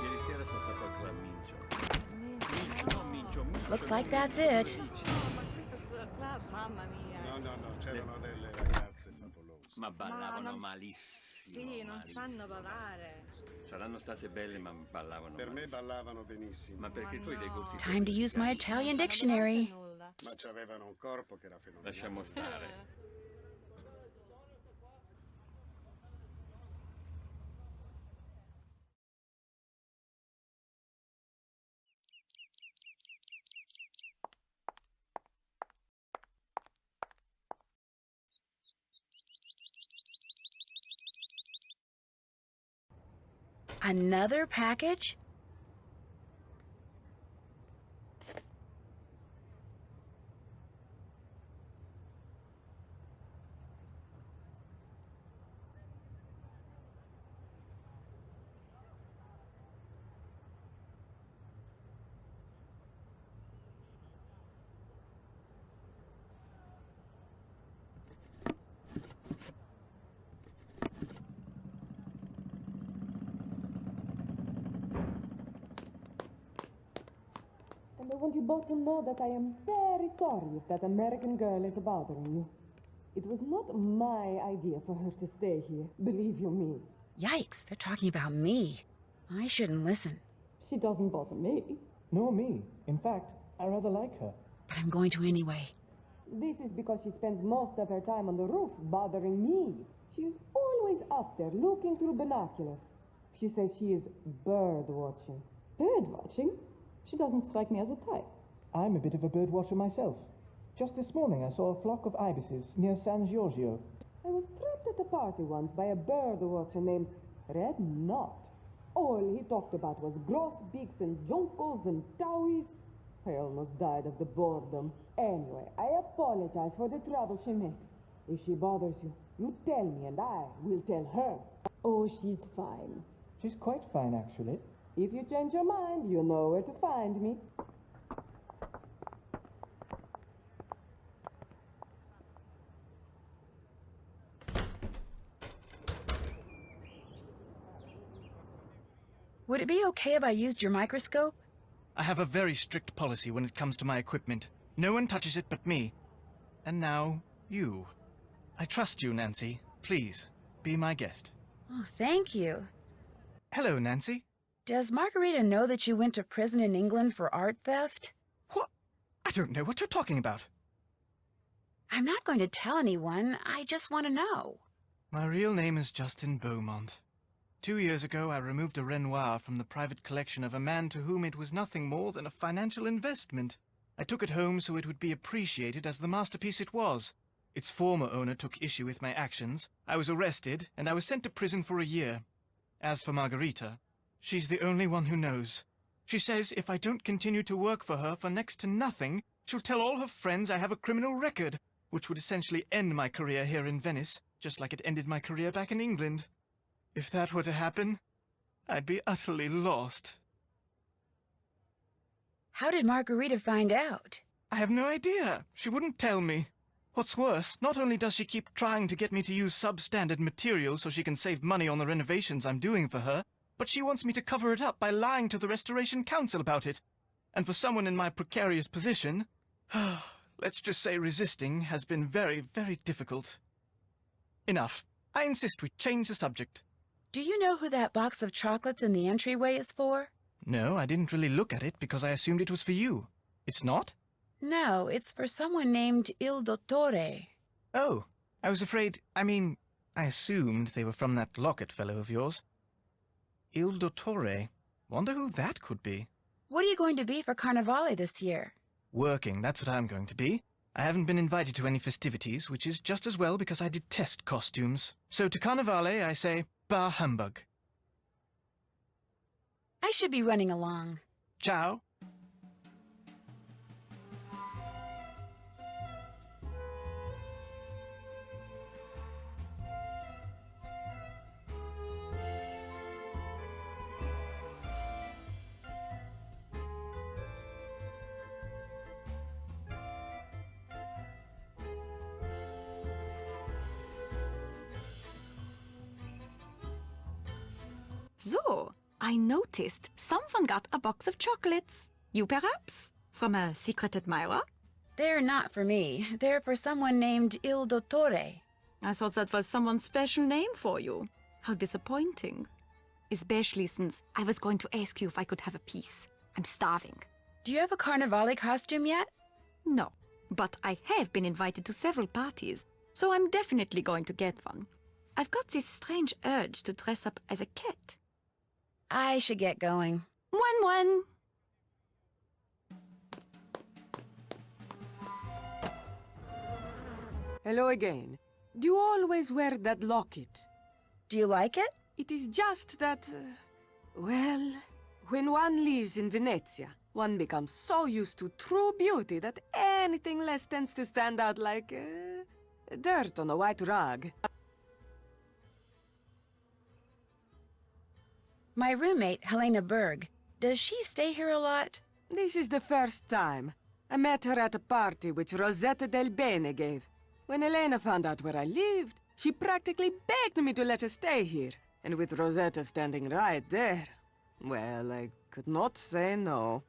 Ieri sera sono stato al club Mincio. Looks like that's it. No, ma questo club, mamma mia. No, c'erano delle ragazze favolose. Ma ballavano non- malissimo. Sì, non malissimo. sanno ballare. Saranno state belle, ma ballavano Per me malissimo. ballavano benissimo. Ma perché tu hai dei gusti Time to use my Italian dictionary. Nulla. Ma c'avevano un corpo che era fenomenale. Lasciamo stare. Another package? And I want you both to know that I am very sorry if that American girl is bothering you. It was not my idea for her to stay here, believe you me. Yikes, they're talking about me. I shouldn't listen. She doesn't bother me. Nor me. In fact, I rather like her. But I'm going to anyway. This is because she spends most of her time on the roof bothering me. She is always up there looking through binoculars. She says she is bird watching. Bird watching? She doesn't strike me as a type. I'm a bit of a bird watcher myself. Just this morning I saw a flock of ibises near San Giorgio. I was trapped at a party once by a bird watcher named Red Knot. All he talked about was grosbeaks and jonkos and towies. I almost died of the boredom. Anyway, I apologize for the trouble she makes. If she bothers you, you tell me and I will tell her. Oh, she's fine. She's quite fine, actually. If you change your mind, you know where to find me. Would it be okay if I used your microscope? I have a very strict policy when it comes to my equipment. No one touches it but me. And now, you. I trust you, Nancy. Please, be my guest. Oh, thank you. Hello, Nancy. Does Margarita know that you went to prison in England for art theft? What? I don't know what you're talking about. I'm not going to tell anyone. I just want to know. My real name is Justin Beaumont. 2 years ago, I removed a Renoir from the private collection of a man to whom it was nothing more than a financial investment. I took it home so it would be appreciated as the masterpiece it was. Its former owner took issue with my actions. I was arrested, and I was sent to prison for a year. As for Margarita, she's the only one who knows. She says if I don't continue to work for her for next to nothing, she'll tell all her friends I have a criminal record, which would essentially end my career here in Venice, just like it ended my career back in England. If that were to happen, I'd be utterly lost. How did Margarita find out? I have no idea. She wouldn't tell me. What's worse, not only does she keep trying to get me to use substandard materials so she can save money on the renovations I'm doing for her, but she wants me to cover it up by lying to the Restoration Council about it. And for someone in my precarious position, let's just say resisting has been very, very difficult. Enough. I insist we change the subject. Do you know who that box of chocolates in the entryway is for? No, I didn't really look at it because I assumed it was for you. It's not? No, it's for someone named Il Dottore. Oh, I was afraid, I assumed they were from that Locket fellow of yours. Il Dottore. Wonder who that could be. What are you going to be for Carnevale this year? Working, that's what I'm going to be. I haven't been invited to any festivities, which is just as well because I detest costumes. So to Carnevale, I say, bah humbug. I should be running along. Ciao. So, I noticed someone got a box of chocolates. You perhaps? From a secret admirer? They're not for me. They're for someone named Il Dottore. I thought that was someone's special name for you. How disappointing. Especially since I was going to ask you if I could have a piece. I'm starving. Do you have a Carnevale costume yet? No, but I have been invited to several parties, so I'm definitely going to get one. I've got this strange urge to dress up as a cat. I should get going. 1-1. Hello again. Do you always wear that locket? Do you like it? It is just that, well, when one lives in Venezia, one becomes so used to true beauty that anything less tends to stand out like dirt on a white rug. My roommate, Helena Berg, does she stay here a lot? This is the first time. I met her at a party which Rosetta Del Bene gave. When Helena found out where I lived, she practically begged me to let her stay here. And with Rosetta standing right there, well, I could not say no.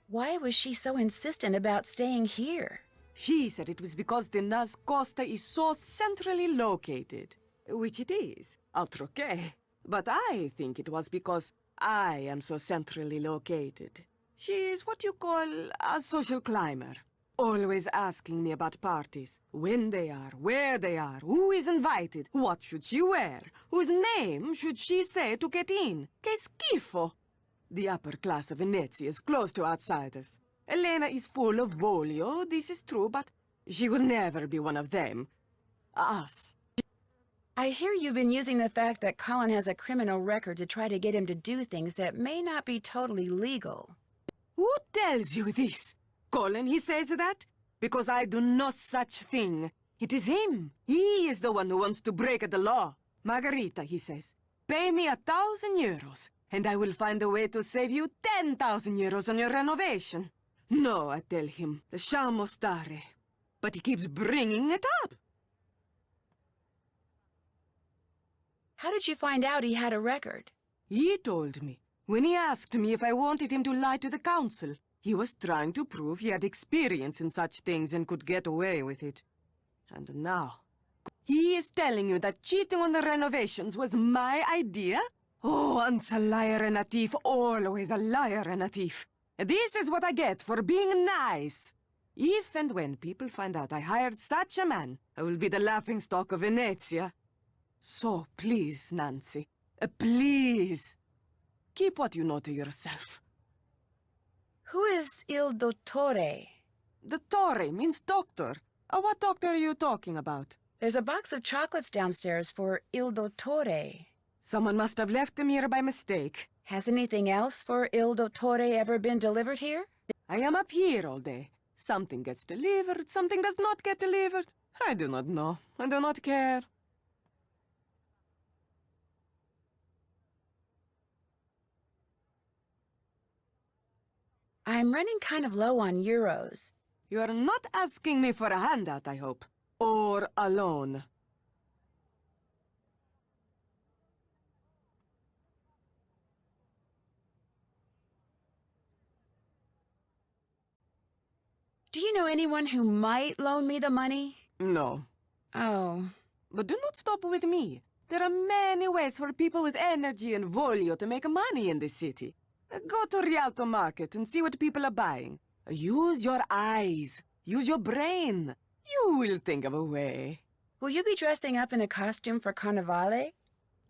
Why was she so insistent about staying here? She said it was because the Nascosta is so centrally located. Which it is, altro che. But I think it was because I am so centrally located. She's what you call a social climber. Always asking me about parties. When they are, where they are, who is invited, what should she wear, whose name should she say to get in. Che schifo! The upper class of Venezia is closed to outsiders. Elena is full of voglio, this is true, but she will never be one of them. Us. I hear you've been using the fact that Colin has a criminal record to try to get him to do things that may not be totally legal. Who tells you this? Colin, he says that? Because I do no such thing. It is him. He is the one who wants to break the law. Margarita, he says, pay me 1,000 euros, and I will find a way to save you 10,000 euros on your renovation. No, I tell him, lasciamo stare. But he keeps bringing it up. How did you find out he had a record? He told me. When he asked me if I wanted him to lie to the council, he was trying to prove he had experience in such things and could get away with it. And now, he is telling you that cheating on the renovations was my idea? Oh, once a liar and a thief, always a liar and a thief. This is what I get for being nice. If and when people find out I hired such a man, I will be the laughingstock of Venezia. So, please, Nancy, please, keep what you know to yourself. Who is Il Dottore? Dottore means doctor. What doctor are you talking about? There's a box of chocolates downstairs for Il Dottore. Someone must have left them here by mistake. Has anything else for Il Dottore ever been delivered here? I am up here all day. Something gets delivered, something does not get delivered. I do not know. I do not care. I'm running kind of low on euros. You are not asking me for a handout, I hope. Or a loan. Do you know anyone who might loan me the money? No. Oh. But do not stop with me. There are many ways for people with energy and voglio to make money in this city. Go to Rialto Market and see what people are buying. Use your eyes. Use your brain. You will think of a way. Will you be dressing up in a costume for Carnevale?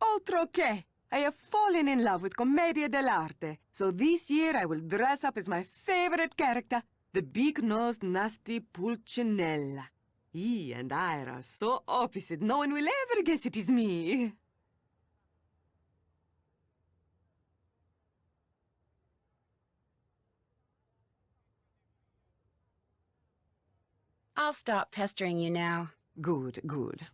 Altro che! I have fallen in love with Commedia dell'arte. So this year I will dress up as my favorite character, the big-nosed, nasty Pulcinella. He and I are so opposite, no one will ever guess it is me. I'll stop pestering you now. Good, good.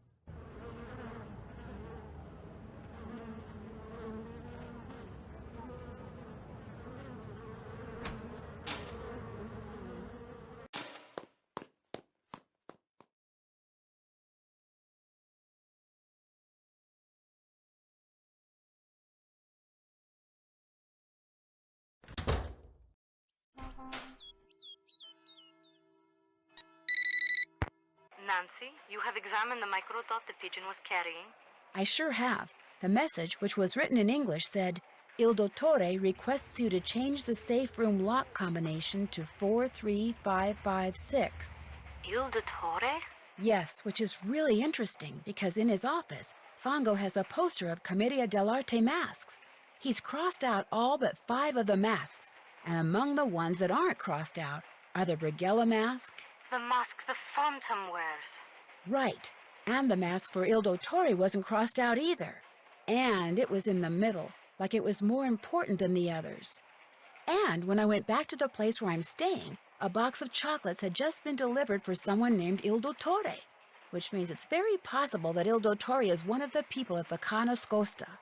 Nancy, you have examined the microdot the pigeon was carrying? I sure have. The message, which was written in English, said, Il Dottore requests you to change the safe room lock combination to 43556. Il Dottore? Yes, which is really interesting because in his office, Fango has a poster of Commedia dell'arte masks. He's crossed out all but 5 of the masks, and among the ones that aren't crossed out are the Brighella mask. The mask the Phantom wears. Right, and the mask for Il Dottore wasn't crossed out either. And it was in the middle, like it was more important than the others. And when I went back to the place where I'm staying, a box of chocolates had just been delivered for someone named Il Dottore, which means it's very possible that Il Dottore is one of the people at the Ca' Nascosta.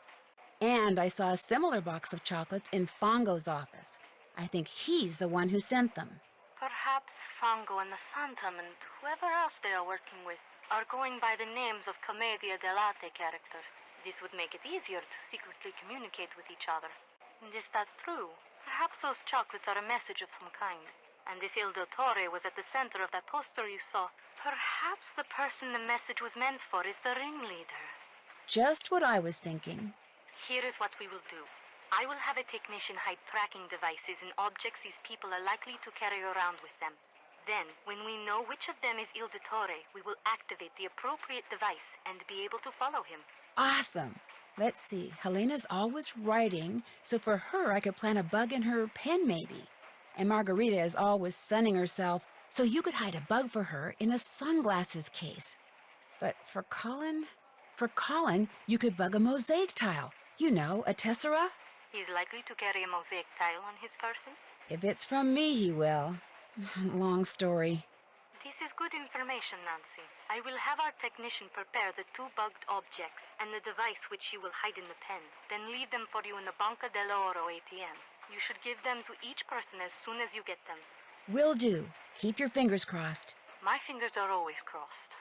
And I saw a similar box of chocolates in Fango's office. I think he's the one who sent them. Perhaps Fango and the Phantom and whoever else they are working with are going by the names of Commedia dell'arte characters. This would make it easier to secretly communicate with each other. And if that's true, perhaps those chocolates are a message of some kind. And if Il Dottore was at the center of that poster you saw, perhaps the person the message was meant for is the ringleader. Just what I was thinking. Here is what we will do. I will have a technician hide tracking devices in objects these people are likely to carry around with them. Then, when we know which of them is Il Dottore, we will activate the appropriate device and be able to follow him. Awesome. Let's see. Helena's always writing, so for her I could plant a bug in her pen maybe. And Margarita is always sunning herself, so you could hide a bug for her in a sunglasses case. But for Colin, you could bug a mosaic tile. You know, a tessera. He's likely to carry a mosaic tile on his person. If it's from me, he will. Long story. This is good information, Nancy. I will have our technician prepare the two bugged objects and the device which she will hide in the pen, then leave them for you in the Banca dell'Oro ATM. You should give them to each person as soon as you get them. Will do. Keep your fingers crossed. My fingers are always crossed.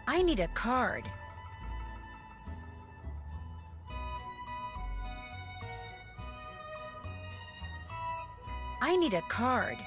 I need a card. I need a card.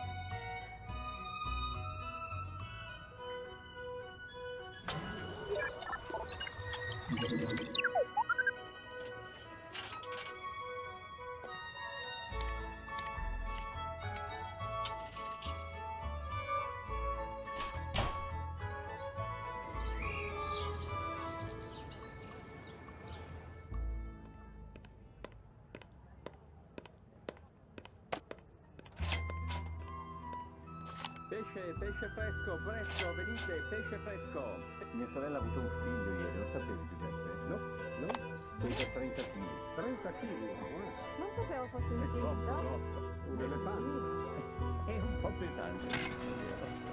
Pesce fresco, presto, venite, pesce fresco. Mia sorella ha avuto un figlio ieri, lo sapevi Giuseppe? No, no, pesa 30 kg. 30 kg, Non sapevo fosse un Troppo, gelo. troppo. un elefante. È un po' pesante.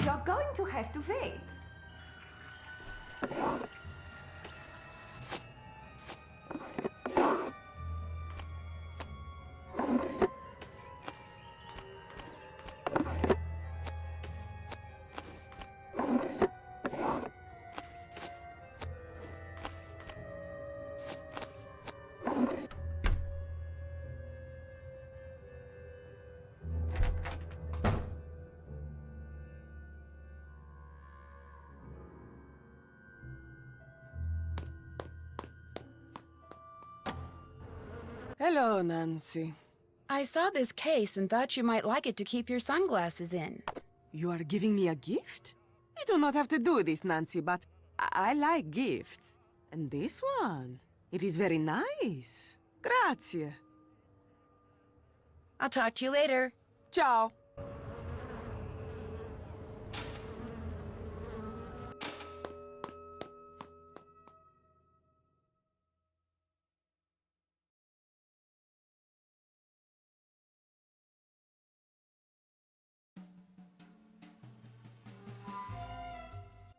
You're going to have to wait. Hello, Nancy. I saw this case and thought you might like it to keep your sunglasses in. You are giving me a gift? You do not have to do this, Nancy, but I like gifts. And this one, it is very nice. Grazie. I'll talk to you later. Ciao.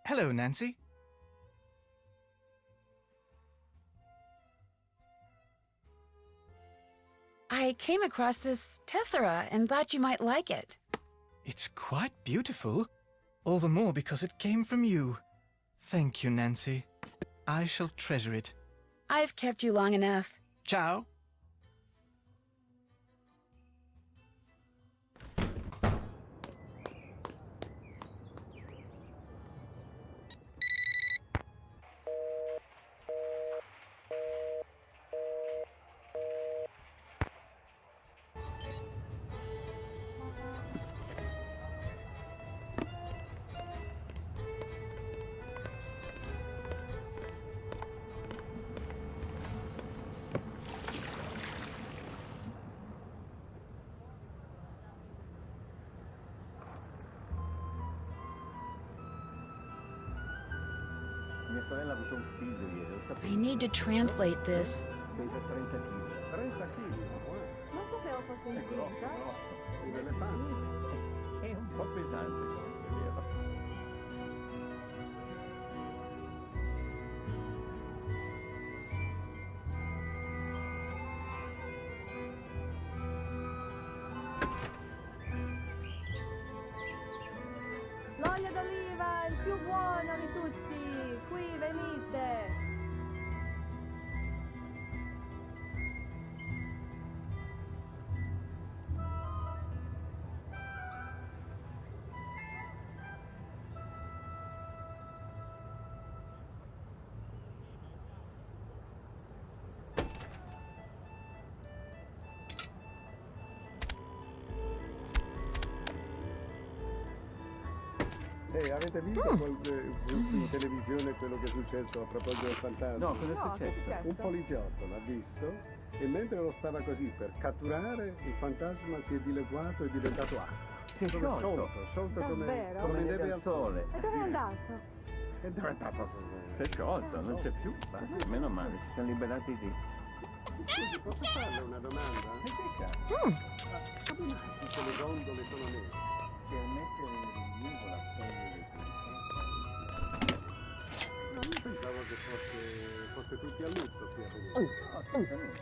Hello, Nancy. I came across this tessera and thought you might like it. It's quite beautiful. All the more because it came from you. Thank you, Nancy. I shall treasure it. I've kept you long enough. Ciao. Mia sorella ha avuto un figlio ieri, lo sapevo. I need to translate this. Pesa 30 kg. 30 kg? Non sapevo fosse un È grosso, pizza. grosso. Un elefante? È un po' pesante, è vero. L'olio d'oliva, il più buono di tutti. Qui venite. Avete visto in televisione quello che è successo a proposito del fantasma? No, cosa è successo? Un poliziotto l'ha visto e mentre lo stava così per catturare, il fantasma si è dileguato e è diventato acqua. Si è sciolto. Sciolto Davvero? come neve al sole. E dove è andato? È diventato... Si è sciolto, non c'è più. Meno male, ci siamo liberati di... Posso farle una domanda? Come mai tutte le gondole sono nere? Per mettere in rilievo la storia dei No, io pensavo che fosse tutti a lutto qui a Venezia. Assolutamente.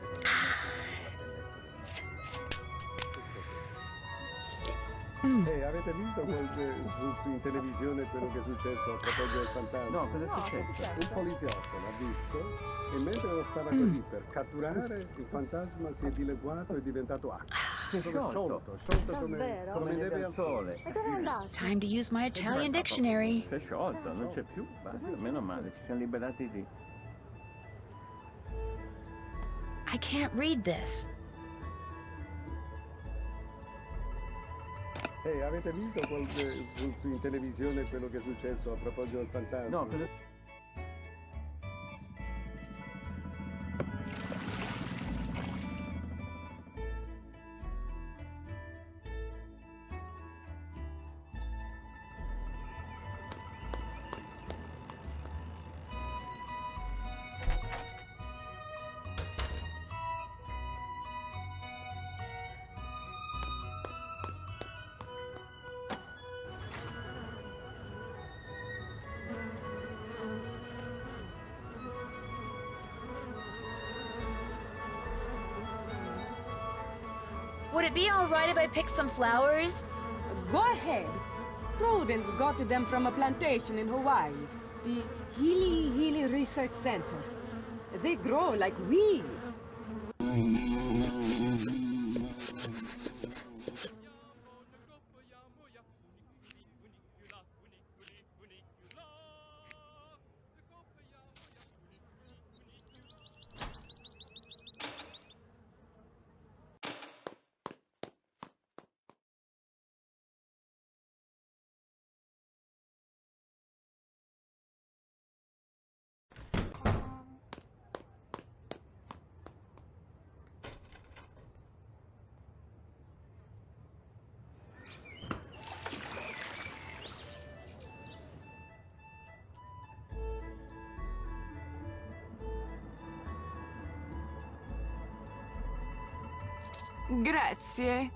Avete visto in televisione quello che è successo a proposito del fantasma? No, cosa è successo? Un poliziotto l'ha visto e mentre lo stava così per catturare, il fantasma si è dileguato e è diventato acqua. Si è sciolto come neve al sole. E dove è andato? Time to use my Italian dictionary. Si è sciolto, non c'è più. Meno male, ci siamo liberati di... I can't read this. Avete visto in televisione quello che è successo a proposito del fantasma? No, cosa... Would it be all right if I picked some flowers? Go ahead. Prudence got them from a plantation in Hawaii, the Healy Research Center. They grow like weeds. Grazie.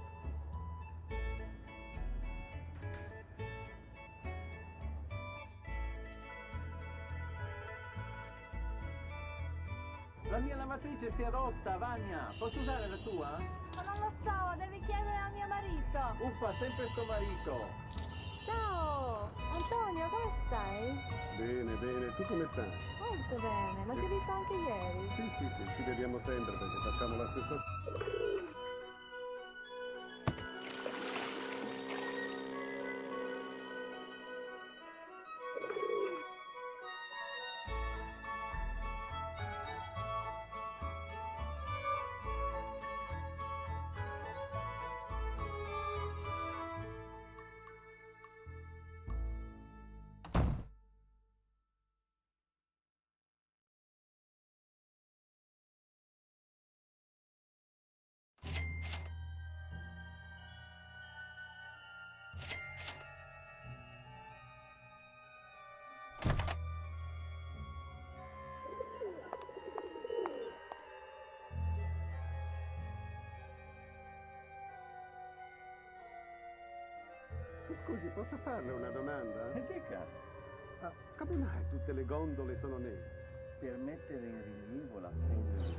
La mia lavatrice si è rotta, Vania. Posso usare la tua? Ma non lo so, devi chiedere a mio marito. Uffa, sempre sto marito. Ciao, Antonio, come stai? Bene, bene. Tu come stai? Molto bene, ma ti ho visto anche ieri. Sì, sì, sì, ci vediamo sempre perché facciamo la stessa... Scusi, posso farle una domanda? E dica, Ah, come mai tutte le gondole sono nere? per mettere in rilievo la pelle di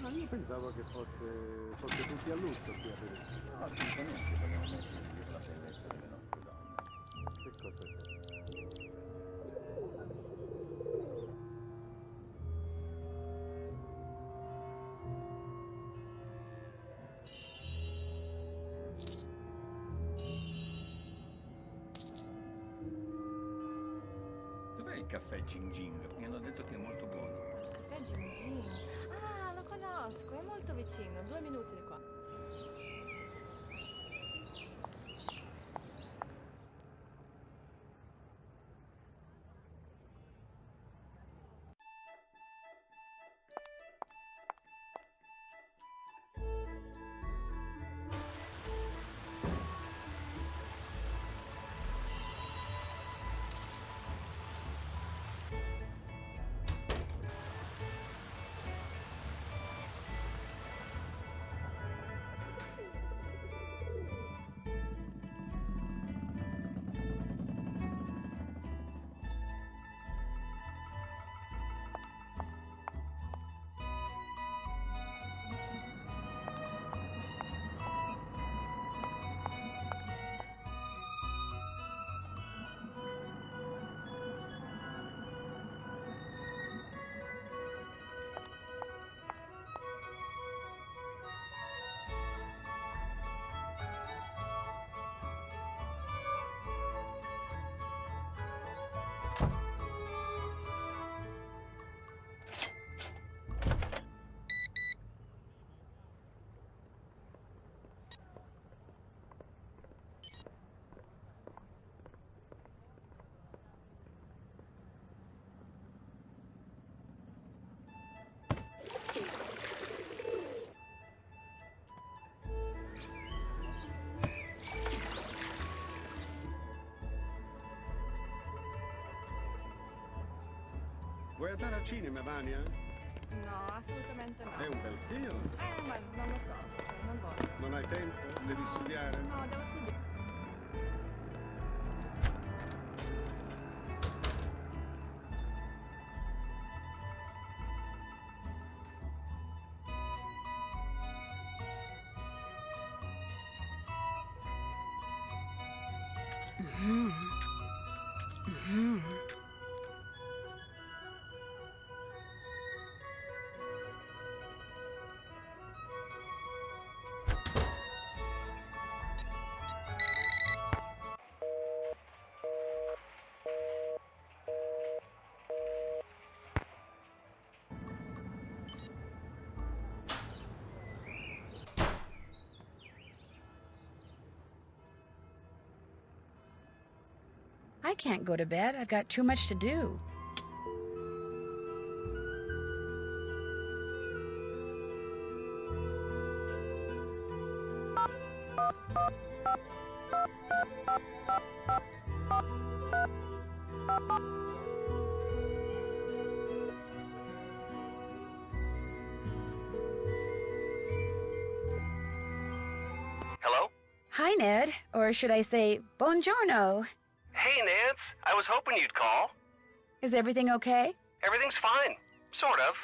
Ma io pensavo che fosse tutti a lutto qui a Venezia. No, assolutamente vogliamo mettere in rilievo la bellezza delle nostre donne. Che cos'è? Dov'è il caffè Ging Ging? Mi hanno detto che è molto buono. Caffè Gin Gin. Ah, lo conosco, è molto vicino, 2 minuti di qua. Vuoi andare al cinema, Vania? No, assolutamente no. È un bel film. Ma non lo so, cioè, non voglio. Non hai tempo? Devi studiare? No, devo studiare. I can't go to bed. I've got too much to do. Hello? Hi, Ned. Or should I say, buongiorno. Hey, Nance. I was hoping you'd call. Is everything okay? Everything's fine. Sort of.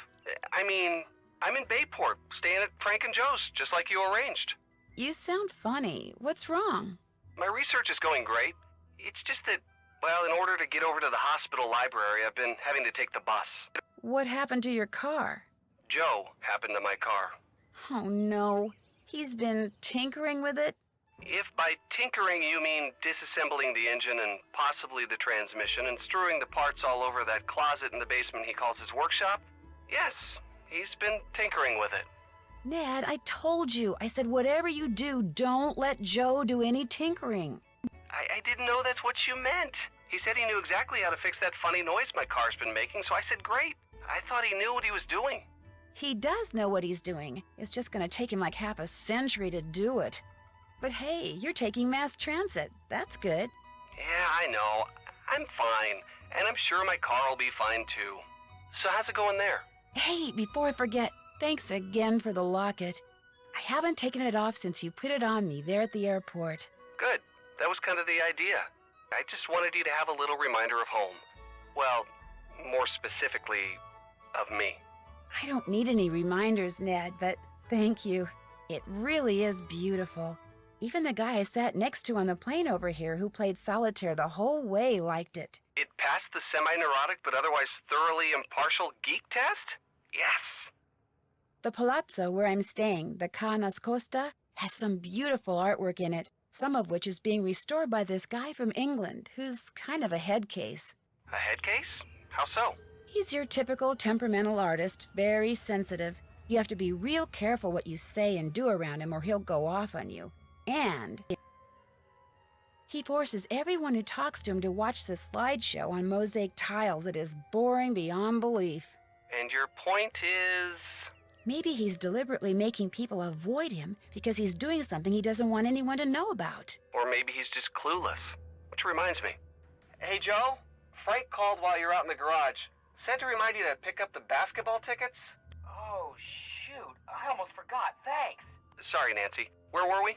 I mean, I'm in Bayport, staying at Frank and Joe's, just like you arranged. You sound funny. What's wrong? My research is going great. It's just that, well, in order to get over to the hospital library, I've been having to take the bus. What happened to your car? Joe happened to my car. Oh, no. He's been tinkering with it? If by tinkering you mean disassembling the engine and possibly the transmission and strewing the parts all over that closet in the basement he calls his workshop, yes, he's been tinkering with it. Ned, I told you. I said whatever you do, don't let Joe do any tinkering. I didn't know that's what you meant. He said he knew exactly how to fix that funny noise my car's been making, so I said great. I thought he knew what he was doing. He does know what he's doing. It's just going to take him like half a century to do it. But hey, you're taking mass transit. That's good. Yeah, I know. I'm fine. And I'm sure my car will be fine too. So how's it going there? Hey, before I forget, thanks again for the locket. I haven't taken it off since you put it on me there at the airport. Good. That was kind of the idea. I just wanted you to have a little reminder of home. Well, more specifically, of me. I don't need any reminders, Ned, but thank you. It really is beautiful. Even the guy I sat next to on the plane over here who played solitaire the whole way liked it. It passed the semi-neurotic but otherwise thoroughly impartial geek test? Yes. The palazzo where I'm staying, the Ca Nascosta, has some beautiful artwork in it, some of which is being restored by this guy from England, who's kind of a head case. A head case? How so? He's your typical temperamental artist, very sensitive. You have to be real careful what you say and do around him or he'll go off on you. And he forces everyone who talks to him to watch the slideshow on mosaic tiles that is boring beyond belief. And your point is? Maybe he's deliberately making people avoid him because he's doing something he doesn't want anyone to know about. Or maybe he's just clueless. Which reminds me. Hey, Joe? Frank called while you're out in the garage. Said to remind you to pick up the basketball tickets. Oh, shoot. I almost forgot. Thanks. Sorry, Nancy. Where were we?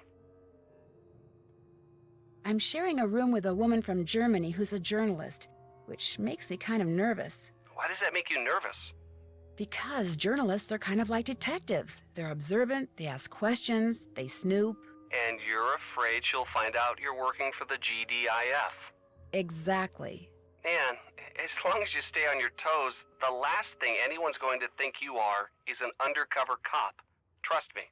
I'm sharing a room with a woman from Germany who's a journalist, which makes me kind of nervous. Why does that make you nervous? Because journalists are kind of like detectives. They're observant, they ask questions, they snoop. And you're afraid she'll find out you're working for the GDIF. Exactly. Man, as long as you stay on your toes, the last thing anyone's going to think you are is an undercover cop. Trust me.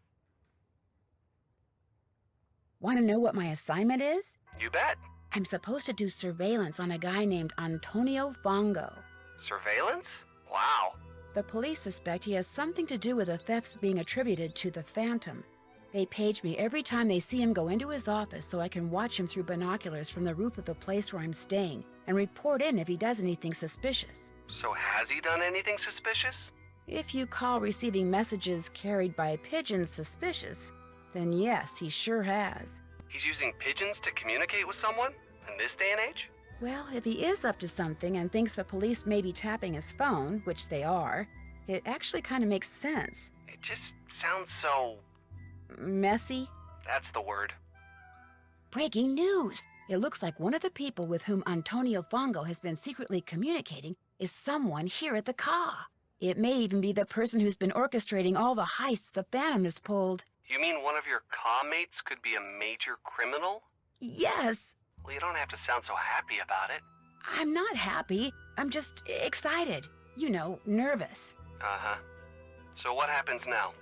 Want to know what my assignment is? You bet. I'm supposed to do surveillance on a guy named Antonio Fongo. Surveillance? Wow. The police suspect he has something to do with the thefts being attributed to the Phantom. They page me every time they see him go into his office so I can watch him through binoculars from the roof of the place where I'm staying and report in if he does anything suspicious. So has he done anything suspicious? If you call receiving messages carried by pigeons suspicious, then yes, he sure has. He's using pigeons to communicate with someone? In this day and age? Well, if he is up to something and thinks the police may be tapping his phone, which they are, it actually kind of makes sense. It just sounds so... messy? That's the word. Breaking news! It looks like one of the people with whom Antonio Fongo has been secretly communicating is someone here at the Ca. It may even be the person who's been orchestrating all the heists the Phantom has pulled. You mean one of your Ca mates could be a major criminal? Yes! Well, you don't have to sound so happy about it. I'm not happy. I'm just excited. You know, nervous. Uh-huh. So what happens now?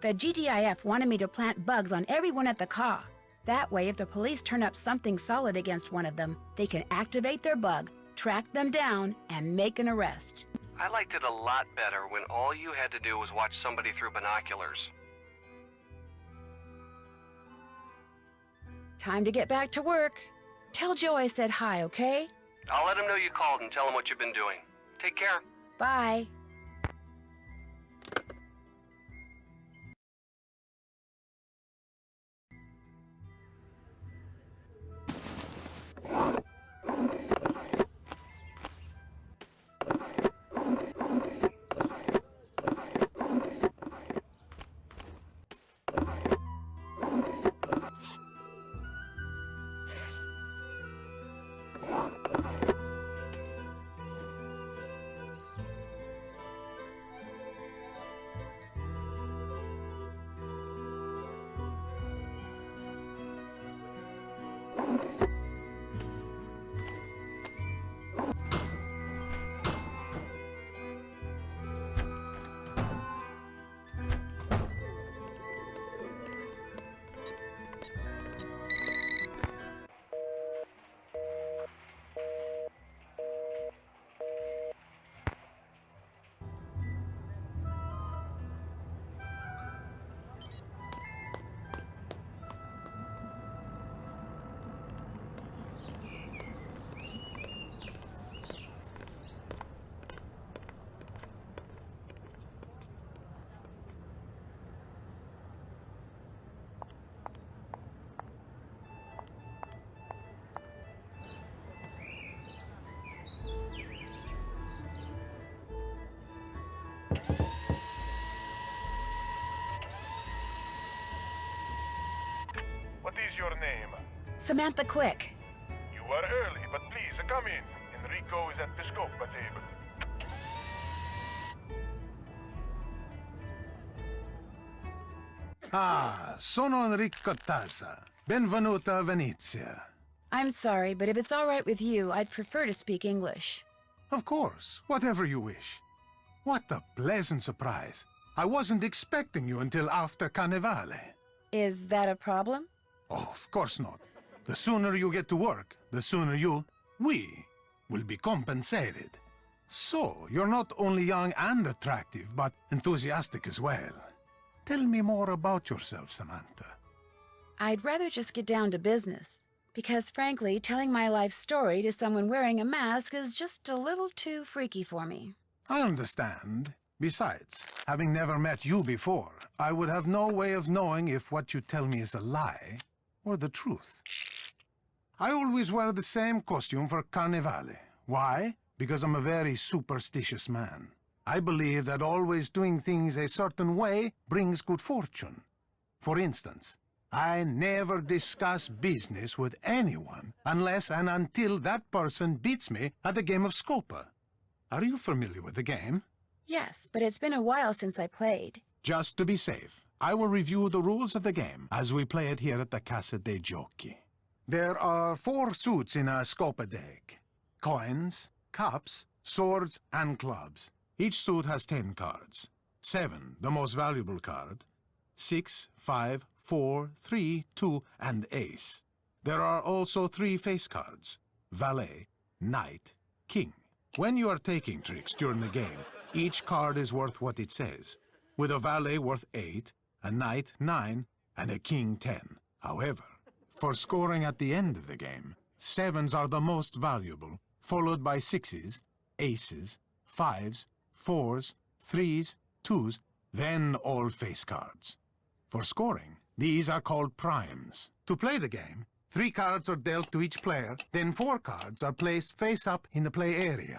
The GDIF wanted me to plant bugs on everyone at the car. That way, if the police turn up something solid against one of them, they can activate their bug, track them down, and make an arrest. I liked it a lot better when all you had to do was watch somebody through binoculars. Time to get back to work. Tell Joe I said hi, okay? I'll let him know you called and tell him what you've been doing. Take care. Bye. What is your name? Samantha Quick. You are early, but please come in. Enrico is at the scopa table. Ah, sono Enrico Tazza. Benvenuta a Venezia. I'm sorry, but if it's all right with you, I'd prefer to speak English. Of course, whatever you wish. What a pleasant surprise. I wasn't expecting you until after Carnevale. Is that a problem? Oh, of course not. The sooner you get to work, the sooner we will be compensated. So, you're not only young and attractive, but enthusiastic as well. Tell me more about yourself, Samantha. I'd rather just get down to business. Because frankly, telling my life story to someone wearing a mask is just a little too freaky for me. I understand. Besides, having never met you before, I would have no way of knowing if what you tell me is a lie or the truth. I always wear the same costume for Carnevale. Why? Because I'm a very superstitious man. I believe that always doing things a certain way brings good fortune. For instance, I never discuss business with anyone unless and until that person beats me at the game of Scopa. Are you familiar with the game? Yes, but it's been a while since I played. Just to be safe, I will review the rules of the game as we play it here at the Casa dei Giochi. There are 4 suits in a Scopa deck. Coins, cups, swords, and clubs. Each suit has 10 cards. 7, the most valuable card. 6, 5, 4, 3, 2, and ace. There are also 3 face cards. Valet, knight, king. When you are taking tricks during the game, each card is worth what it says, with a valet worth 8, a knight 9, and a king 10. However, for scoring at the end of the game, 7s are the most valuable, followed by 6s, aces, 5s, 4s, 3s, 2s, then all face cards. For scoring, these are called primes. To play the game, 3 cards are dealt to each player, then 4 cards are placed face up in the play area.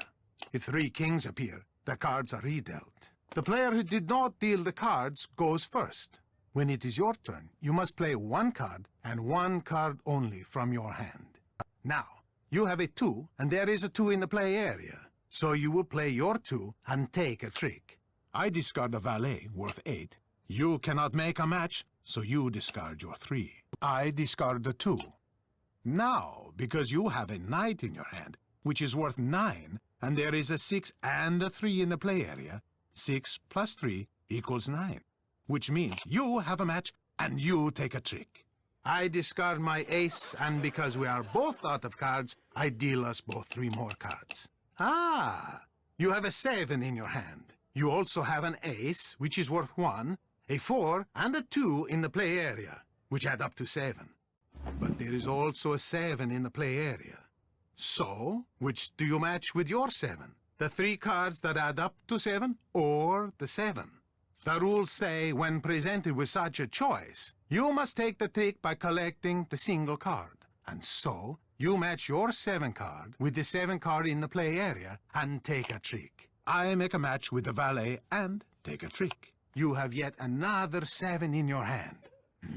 If 3 kings appear, the cards are redealt. The player who did not deal the cards goes first. When it is your turn, you must play 1 card and 1 card only from your hand. Now, you have a 2, and there is a 2 in the play area. So you will play your 2 and take a trick. I discard a valet worth 8. You cannot make a match, so you discard your 3. I discard the 2. Now, because you have a knight in your hand, which is worth 9, and there is a 6 and a 3 in the play area, 6 plus 3 equals 9, which means you have a match and you take a trick. I discard my ace, and because we are both out of cards, I deal us both 3 more cards. Ah, you have a 7 in your hand. You also have an ace, which is worth 1, a 4, and a 2 in the play area, which add up to 7. But there is also a 7 in the play area. So, which do you match with your 7? The 3 cards that add up to 7, or the 7? The rules say when presented with such a choice, you must take the trick by collecting the single card. And so, you match your 7 card with the 7 card in the play area and take a trick. I make a match with the valet and take a trick. You have yet another 7 in your hand.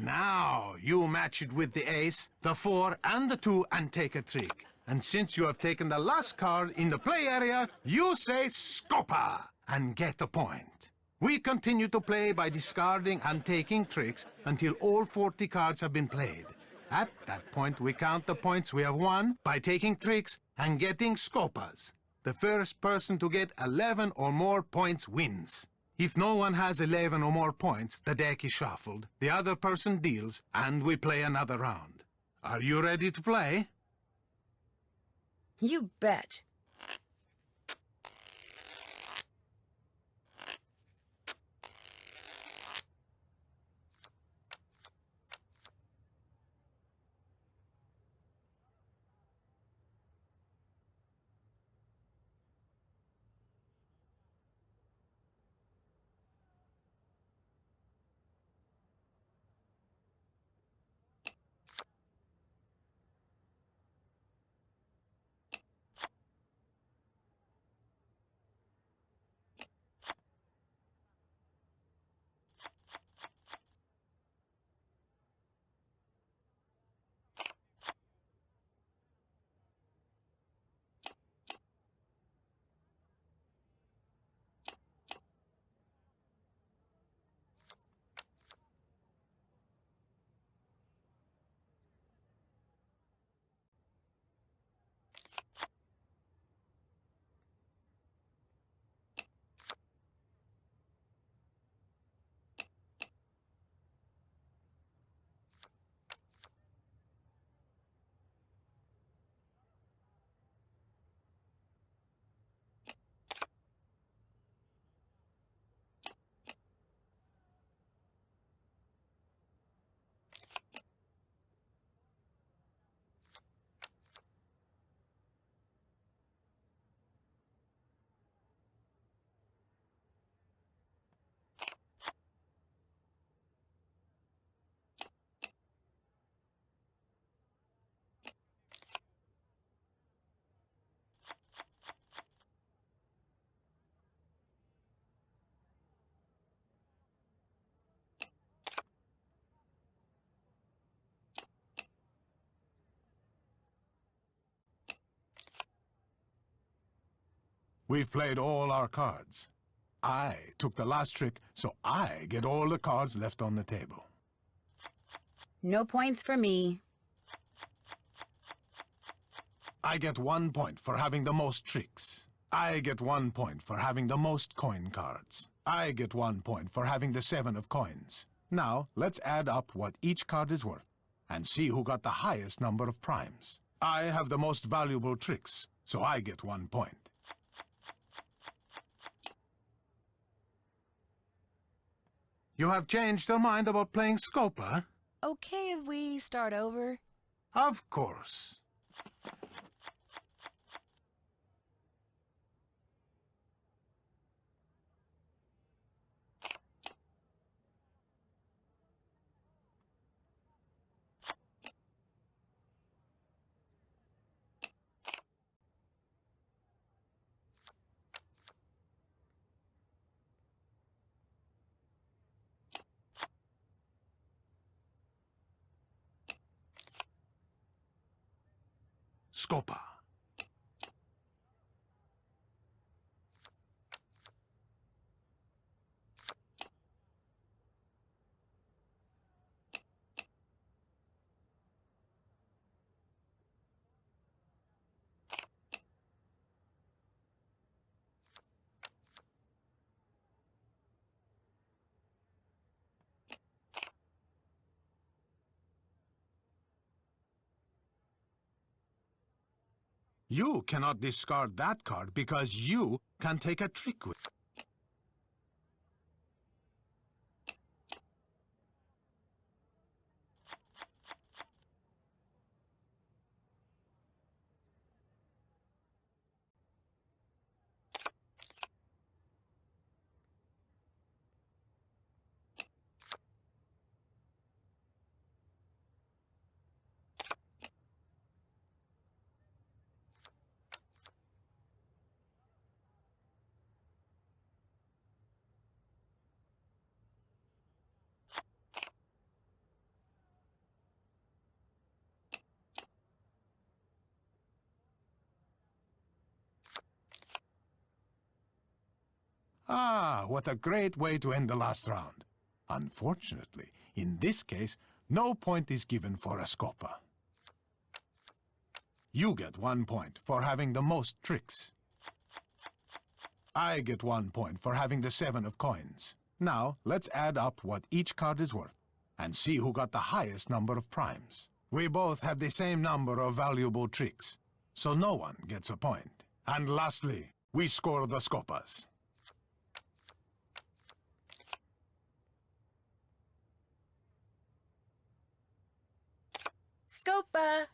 Now you match it with the ace, the 4, and the 2 and take a trick. And since you have taken the last card in the play area, you say Scopa and get a point. We continue to play by discarding and taking tricks until all 40 cards have been played. At that point, we count the points we have won by taking tricks and getting Scopas. The first person to get 11 or more points wins. If no one has 11 or more points, the deck is shuffled, the other person deals, and we play another round. Are you ready to play? You bet. We've played all our cards. I took the last trick, so I get all the cards left on the table. No points for me. I get 1 point for having the most tricks. I get 1 point for having the most coin cards. I get 1 point for having the 7 of coins. Now, let's add up what each card is worth and see who got the highest number of primes. I have the most valuable tricks, so I get 1 point. You have changed your mind about playing Scopa? Okay if we start over? Of course. Scopa. You cannot discard that card because you can take a trick with it. Ah, what a great way to end the last round. Unfortunately, in this case, no point is given for a scopa. You get 1 point for having the most tricks. I get 1 point for having the 7 of coins. Now, let's add up what each card is worth and see who got the highest number of primes. We both have the same number of valuable tricks, so no one gets a point. And lastly, we score the scopas. Scopa!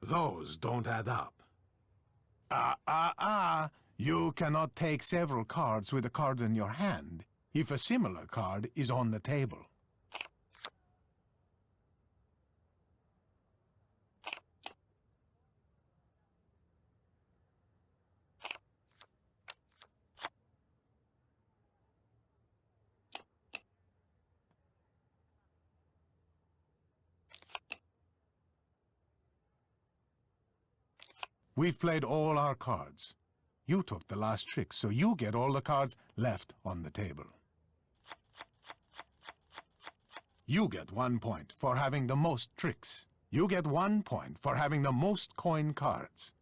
Those don't add up. You cannot take several cards with a card in your hand if a similar card is on the table. We've played all our cards. You took the last trick, so you get all the cards left on the table. You get 1 point for having the most tricks. You get 1 point for having the most coin cards.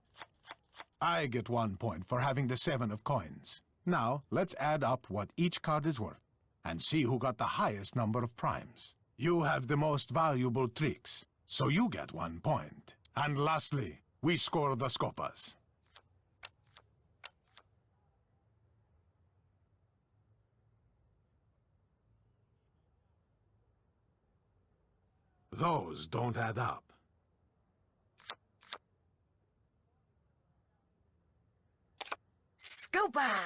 I get 1 point for having the 7 of coins. Now, let's add up what each card is worth and see who got the highest number of primes. You have the most valuable tricks, so you get 1 point. And lastly, we score the scopas. Those don't add up. Scopa!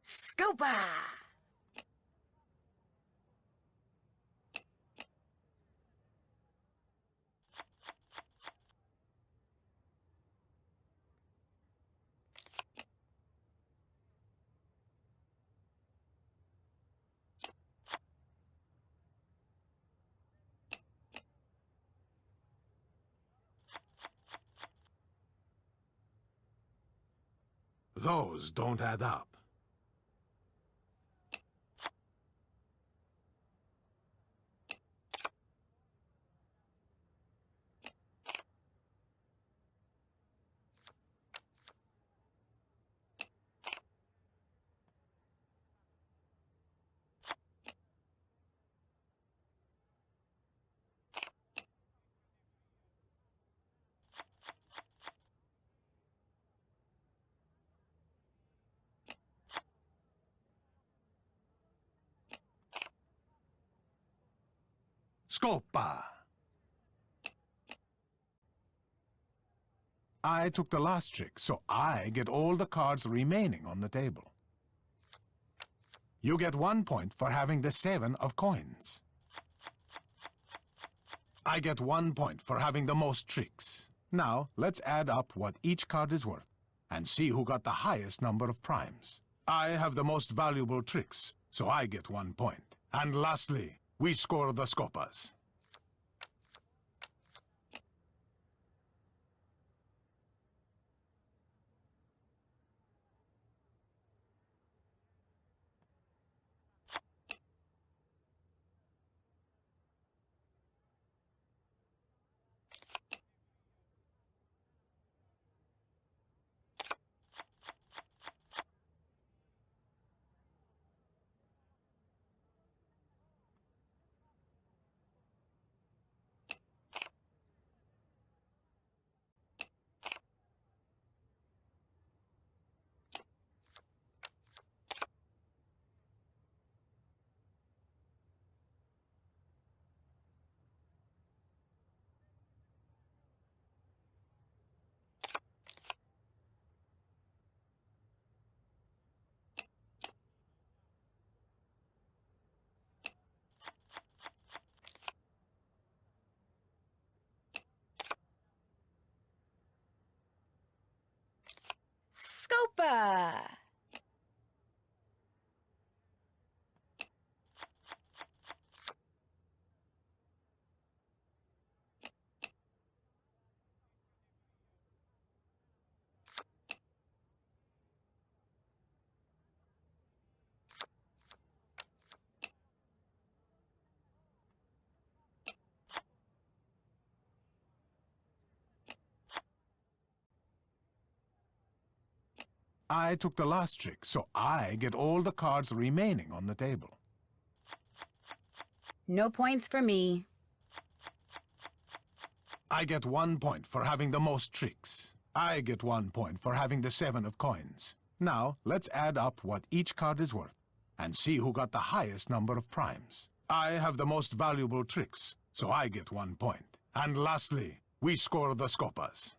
Scopa! Those don't add up. Scopa! I took the last trick, so I get all the cards remaining on the table. You get 1 point for having the 7 of coins. I get 1 point for having the most tricks. Now, let's add up what each card is worth and see who got the highest number of primes. I have the most valuable tricks, so I get 1 point. And lastly, we score the scopas. Scopa! I took the last trick, so I get all the cards remaining on the table. No points for me. I get 1 point for having the most tricks. I get 1 point for having the 7 of coins. Now, let's add up what each card is worth and see who got the highest number of primes. I have the most valuable tricks, so I get 1 point. And lastly, we score the scopas.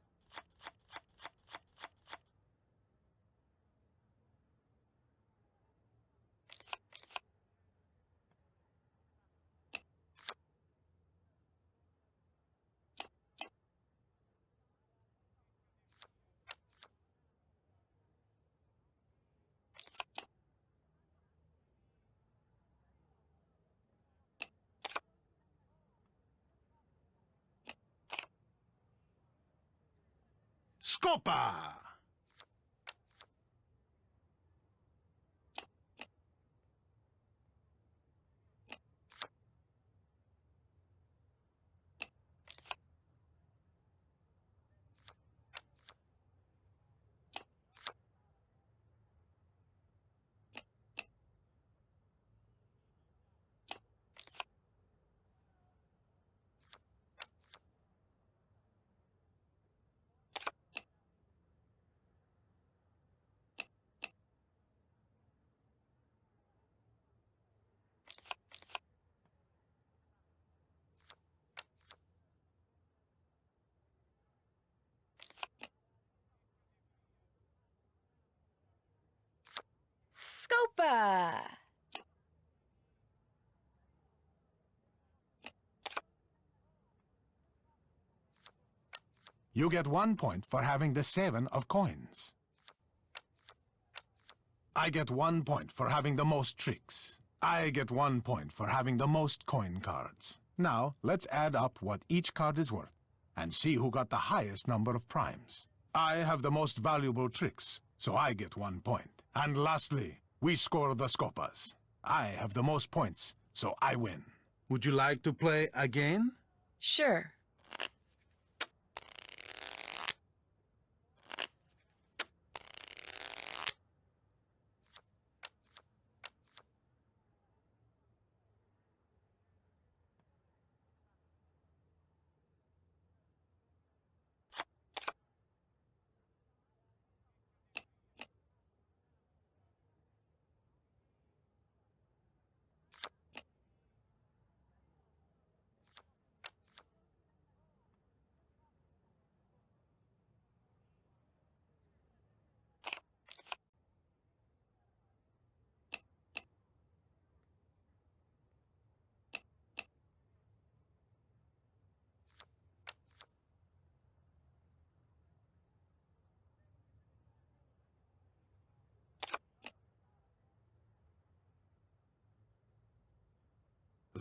Scopa! Scopa! You get 1 point for having the 7 of coins. I get 1 point for having the most tricks. I get 1 point for having the most coin cards. Now, let's add up what each card is worth and see who got the highest number of primes. I have the most valuable tricks, so I get 1 point. And lastly, we score the scopas. I have the most points, so I win. Would you like to play again? Sure.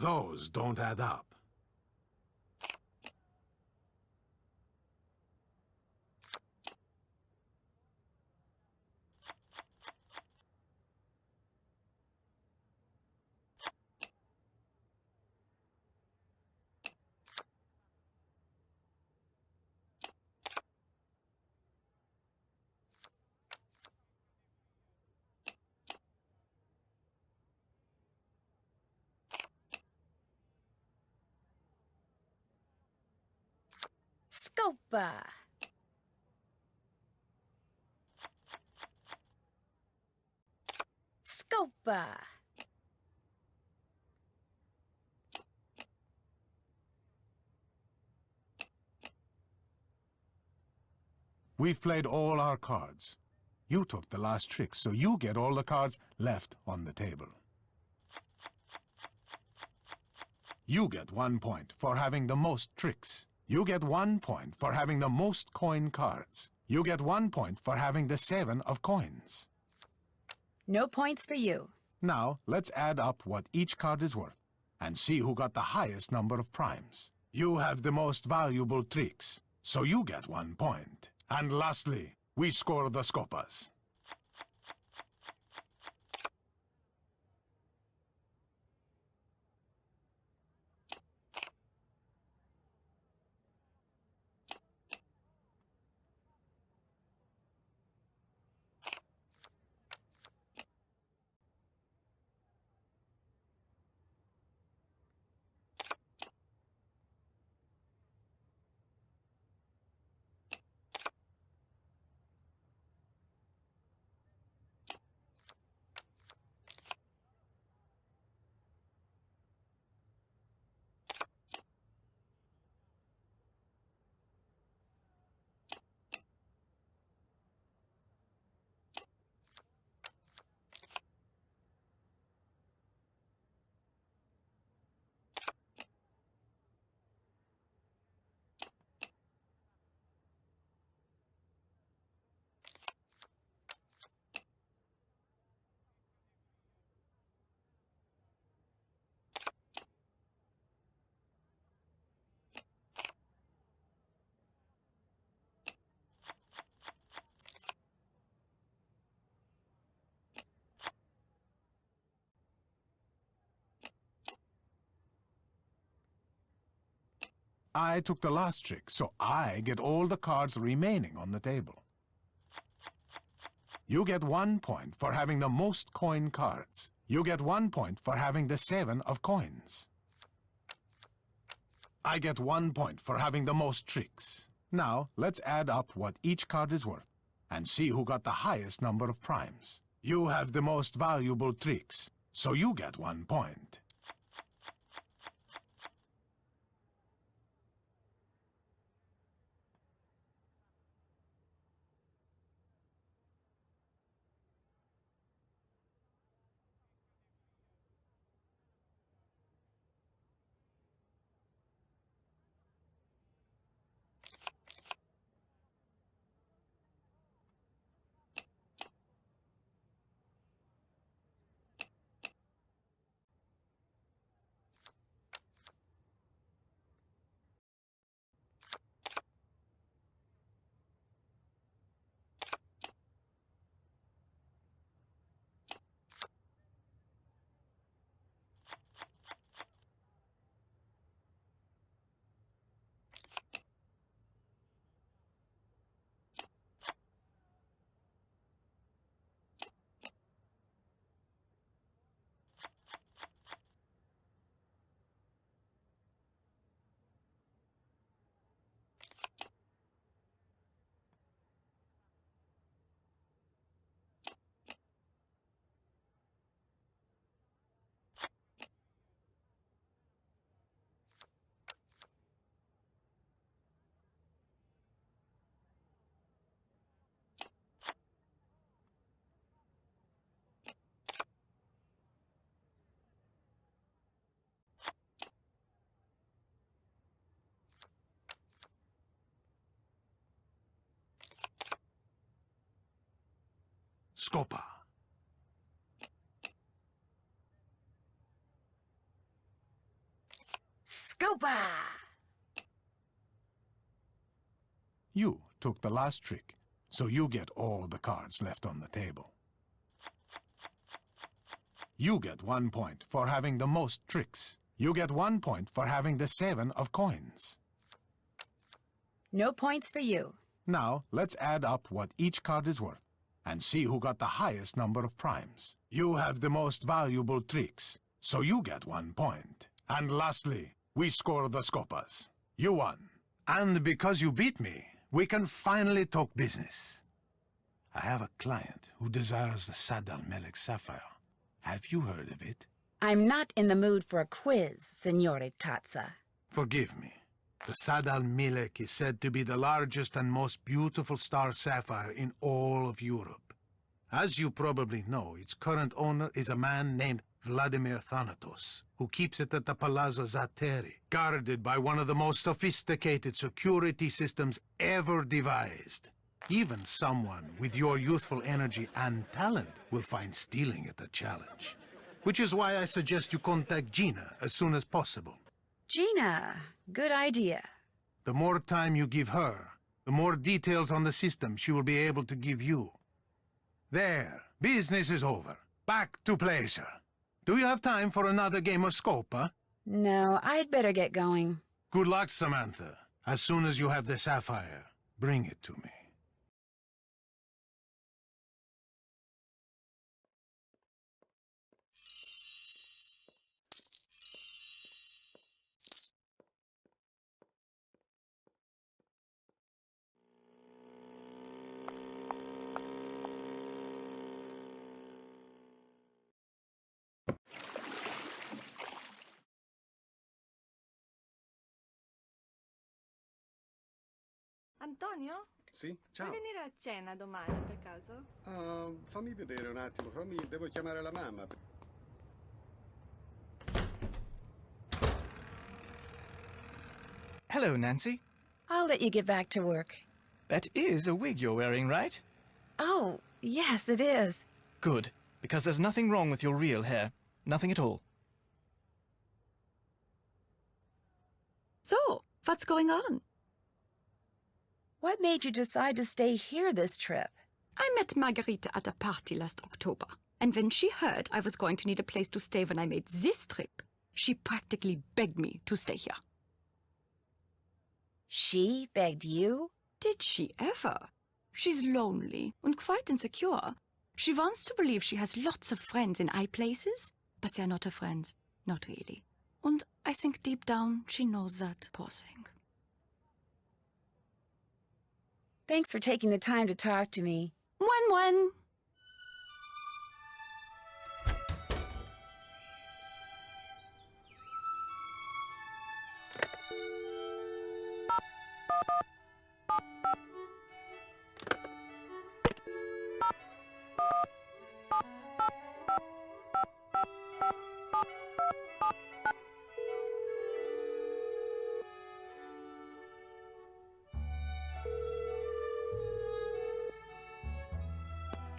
Those don't add up. Scopa. Scopa. We've played all our cards. You took the last trick, so you get all the cards left on the table. You get 1 point for having the most tricks. You get 1 point for having the most coin cards. You get 1 point for having the 7 of coins. No points for you. Now, let's add up what each card is worth and see who got the highest number of primes. You have the most valuable tricks, so you get 1 point. And lastly, we score the scopas. I took the last trick, so I get all the cards remaining on the table. You get 1 point for having the most coin cards. You get 1 point for having the 7 of coins. I get 1 point for having the most tricks. Now, let's add up what each card is worth and see who got the highest number of primes. You have the most valuable tricks, so you get 1 point. Scopa. Scopa! You took the last trick, so you get all the cards left on the table. You get 1 point for having the most tricks. You get 1 point for having the 7 of coins. No points for you. Now, let's add up what each card is worth and see who got the highest number of primes. You have the most valuable tricks, so you get 1 point. And lastly, we score the scopas. You won. And because you beat me, we can finally talk business. I have a client who desires the Sadal Melek Sapphire. Have you heard of it? I'm not in the mood for a quiz, Signore Tazza. Forgive me. The Sadal Melek is said to be the largest and most beautiful star sapphire in all of Europe. As you probably know, its current owner is a man named Vladimir Thanatos, who keeps it at the Palazzo Zateri, guarded by one of the most sophisticated security systems ever devised. Even someone with your youthful energy and talent will find stealing it a challenge. Which is why I suggest you contact Gina as soon as possible. Gina, good idea. The more time you give her, the more details on the system she will be able to give you. There, business is over. Back to pleasure. Do you have time for another game of Scopa? No, I'd better get going. Good luck, Samantha. As soon as you have the sapphire, bring it to me. Antonio? Sì, ciao. Vuoi venire a cena domani, per caso? Fammi vedere un attimo, devo chiamare la mamma. Hello, Nancy. I'll let you get back to work. That is a wig you're wearing, right? Oh, yes, it is. Good, because there's nothing wrong with your real hair. Nothing at all. So, what's going on? What made you decide to stay here this trip? I met Margarita at a party last October, and when she heard I was going to need a place to stay when I made this trip, she practically begged me to stay here. She begged you? Did she ever? She's lonely and quite insecure. She wants to believe she has lots of friends in high places, but they're not her friends. Not really. And I think deep down she knows that, poor thing. Thanks for taking the time to talk to me. One.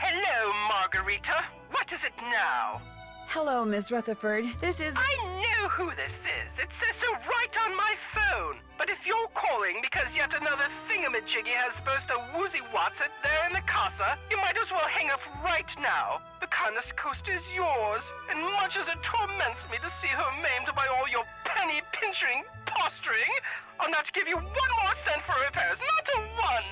Hello, Margarita. What is it now? Hello, Miss Rutherford. This is... I know who this is. It says so right on my phone. But if you're calling because yet another thingamajiggy has supposed to woozy-wats it there in the casa, you might as well hang up right now. The Canis coast is yours, and much as it torments me to see her maimed by all your penny-pinching posturing, I'll not give you 1 more cent for repairs, not a one!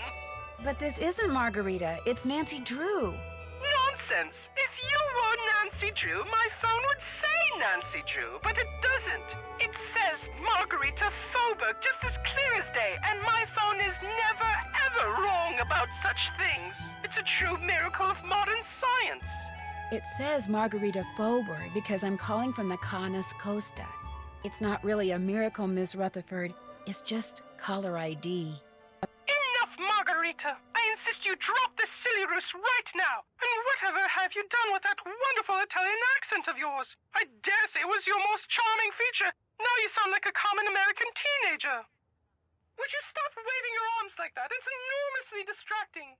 But this isn't Margarita. It's Nancy Drew. Nonsense! If you were Nancy Drew, my phone would say Nancy Drew, but it doesn't. It says Margarita Faubourg just as clear as day, and my phone is never, ever wrong about such things. It's a true miracle of modern science. It says Margarita Faubourg because I'm calling from the Canis Costa. It's not really a miracle, Miss Rutherford. It's just caller ID. Enough, Margarita! I insist you drop this silly ruse right now! And whatever have you done with that wonderful Italian accent of yours? I dare say it was your most charming feature. Now you sound like a common American teenager. Would you stop waving your arms like that? It's enormously distracting.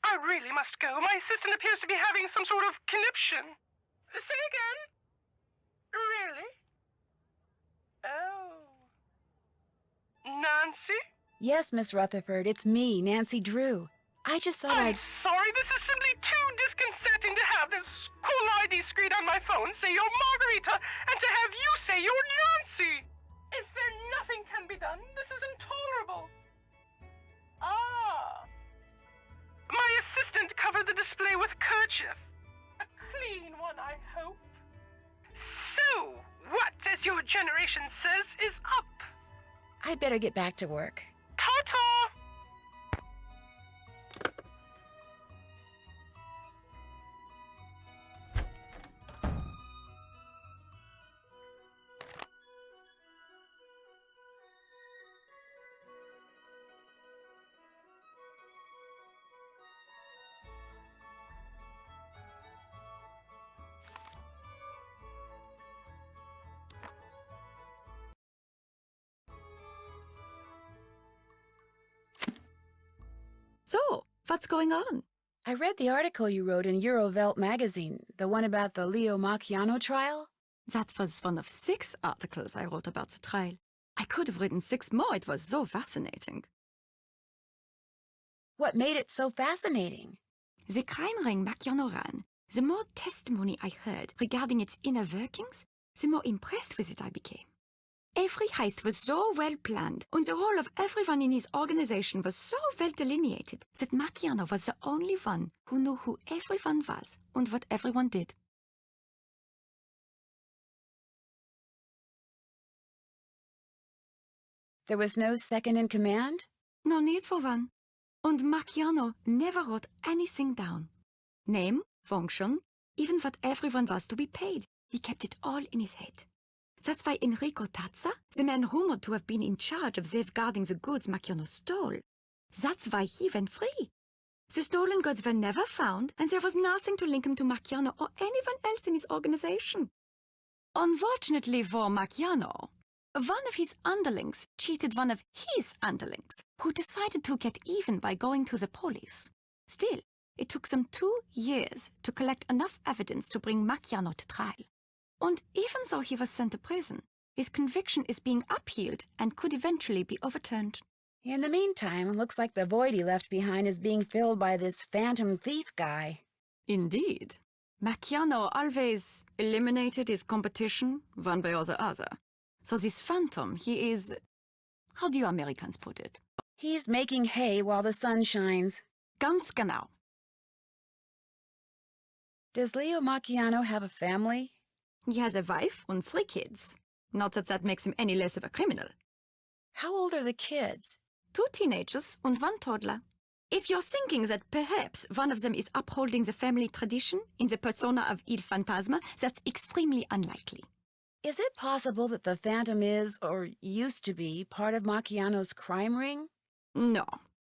I really must go. My assistant appears to be having some sort of conniption. Say again? Really? Oh. Yes, Miss Rutherford, it's me, Nancy Drew. I just thought I'm sorry, this is simply too disconcerting to have this cool ID screen on my phone say you're Margarita, and to have you say you're Nancy! Is there nothing can be done? This is intolerable. Ah. My assistant covered the display with kerchief. A clean one, I hope. So, what, as your generation says, is up? I'd better get back to work. Ta-ta! So, what's going on? I read the article you wrote in Eurovelt magazine, the one about the Leo Macchiano trial. That was one of 6 articles I wrote about the trial. I could have written 6 more, it was so fascinating. What made it so fascinating? The crime ring Macchiano ran, the more testimony I heard regarding its inner workings, the more impressed with it I became. Every heist was so well planned, and the role of everyone in his organization was so well delineated that Macchiano was the only one who knew who everyone was and what everyone did. There was no second in command? No need for one. And Macchiano never wrote anything down. Name, function, even what everyone was to be paid. He kept it all in his head. That's why Enrico Tazza, the man rumored to have been in charge of safeguarding the goods Macchiano stole, that's why he went free. The stolen goods were never found, and there was nothing to link him to Macchiano or anyone else in his organization. Unfortunately for Macchiano, one of his underlings cheated one of his underlings, who decided to get even by going to the police. Still, it took them 2 years to collect enough evidence to bring Macchiano to trial. And even though he was sent to prison, his conviction is being appealed and could eventually be overturned. In the meantime, it looks like the void he left behind is being filled by this phantom thief guy. Indeed. Macchiano always eliminated his competition one way or the other. So this phantom, he is... How do you Americans put it? He's making hay while the sun shines. Ganz genau. Does Leo Macchiano have a family? He has a wife and 3 kids. Not that that makes him any less of a criminal. How old are the kids? 2 teenagers and 1 toddler. If you're thinking that perhaps one of them is upholding the family tradition in the persona of Il Fantasma, that's extremely unlikely. Is it possible that the Phantom is, or used to be, part of Macchiano's crime ring? No.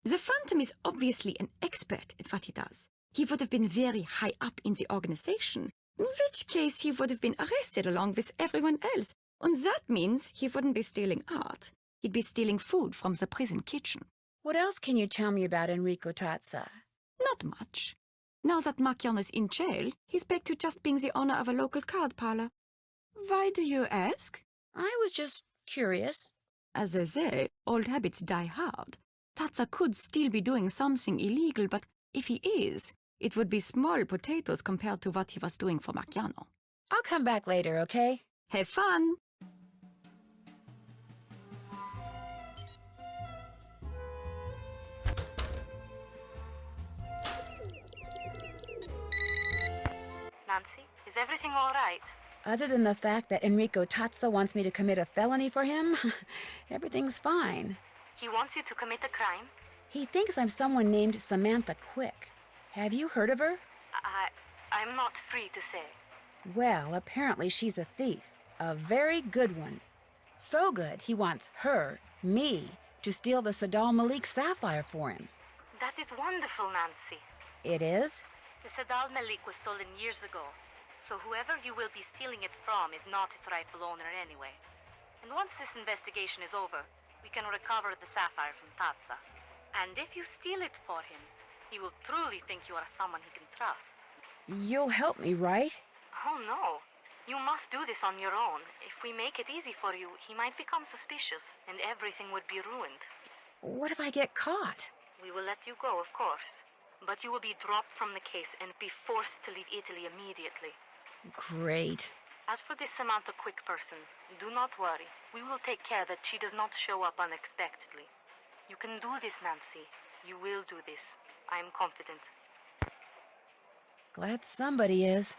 The Phantom is obviously an expert at what he does. He would have been very high up in the organization, in which case he would have been arrested along with everyone else, and that means he wouldn't be stealing art. He'd be stealing food from the prison kitchen. What else can you tell me about Enrico Tazza? Not much. Now that Macchiano is in jail, he's back to just being the owner of a local card parlor. Why do you ask? I was just curious. As they say, old habits die hard. Tazza could still be doing something illegal, but if he is, it would be small potatoes compared to what he was doing for Macchiano. I'll come back later, okay? Have fun! Nancy, is everything all right? Other than the fact that Enrico Tazza wants me to commit a felony for him, everything's fine. He wants you to commit a crime? He thinks I'm someone named Samantha Quick. Have you heard of her? I'm not free to say. Well, apparently she's a thief. A very good one. So good, he wants her, me, to steal the Sadal Melek Sapphire for him. That is wonderful, Nancy. It is? The Sadal Melek was stolen years ago, so whoever you will be stealing it from is not its rightful owner anyway. And once this investigation is over, we can recover the sapphire from Tazza. And if you steal it for him, he will truly think you are someone he can trust. You'll help me, right? Oh, no. You must do this on your own. If we make it easy for you, he might become suspicious, and everything would be ruined. What if I get caught? We will let you go, of course. But you will be dropped from the case and be forced to leave Italy immediately. Great. As for this Samantha Quick person, do not worry. We will take care that she does not show up unexpectedly. You can do this, Nancy. You will do this. I am confident. Glad somebody is.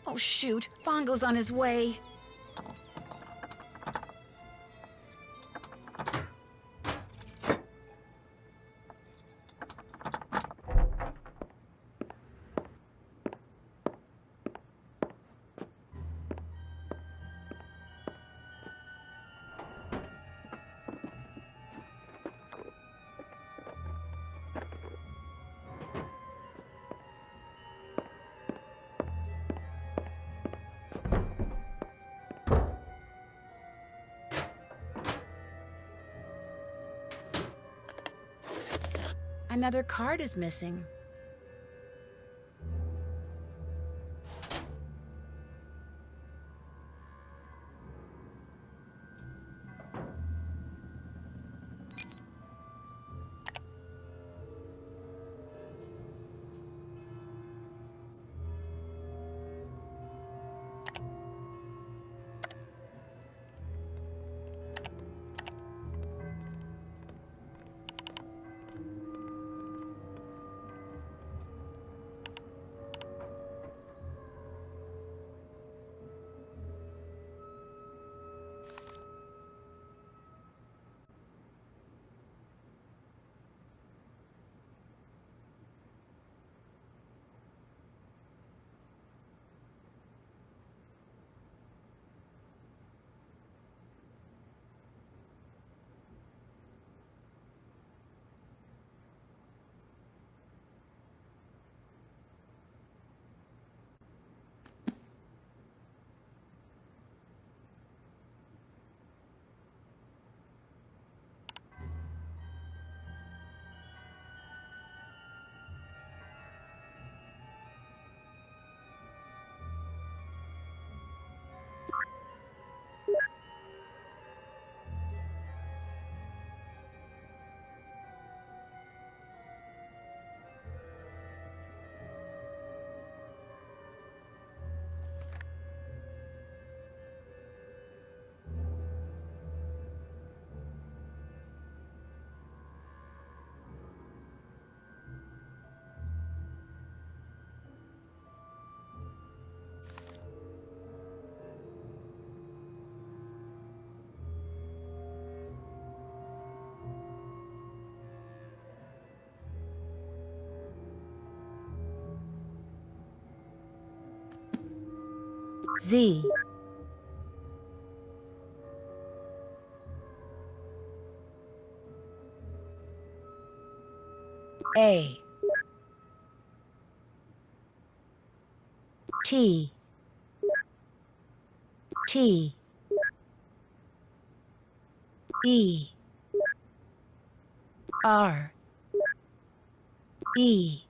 Oh, shoot. Fongo's on his way. Another card is missing. Z. A. T. T. E. R. E.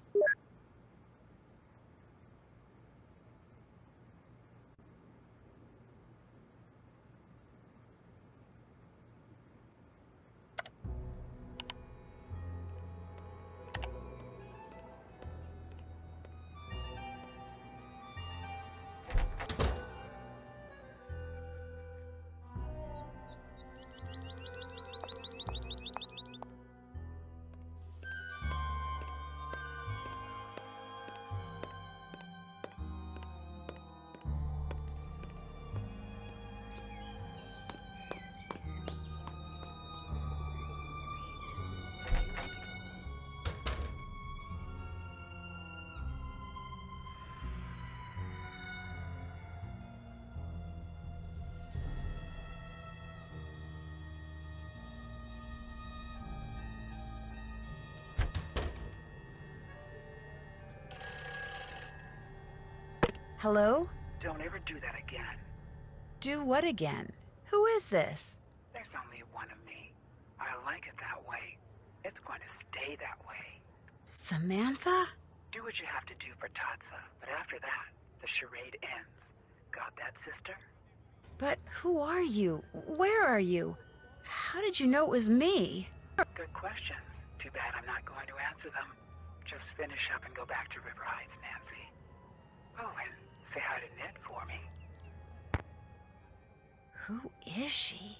Hello? Don't ever do that again. Do what again? Who is this? There's only one of me. I like it that way. It's going to stay that way. Samantha? Do what you have to do for Tatsa, but after that, the charade ends. Got that, sister? But who are you? Where are you? How did you know it was me? Good questions. Too bad I'm not going to answer them. Just finish up and go back to River Heights, Nancy. Oh, and say hi to Ned for me. Who is she?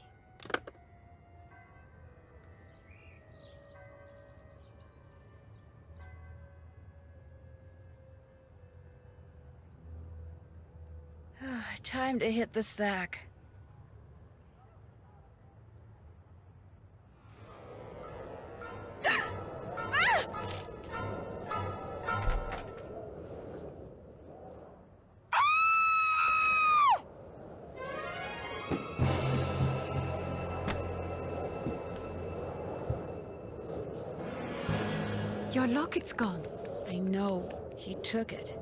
Time to hit the sack. Your locket's gone. I know. He took it.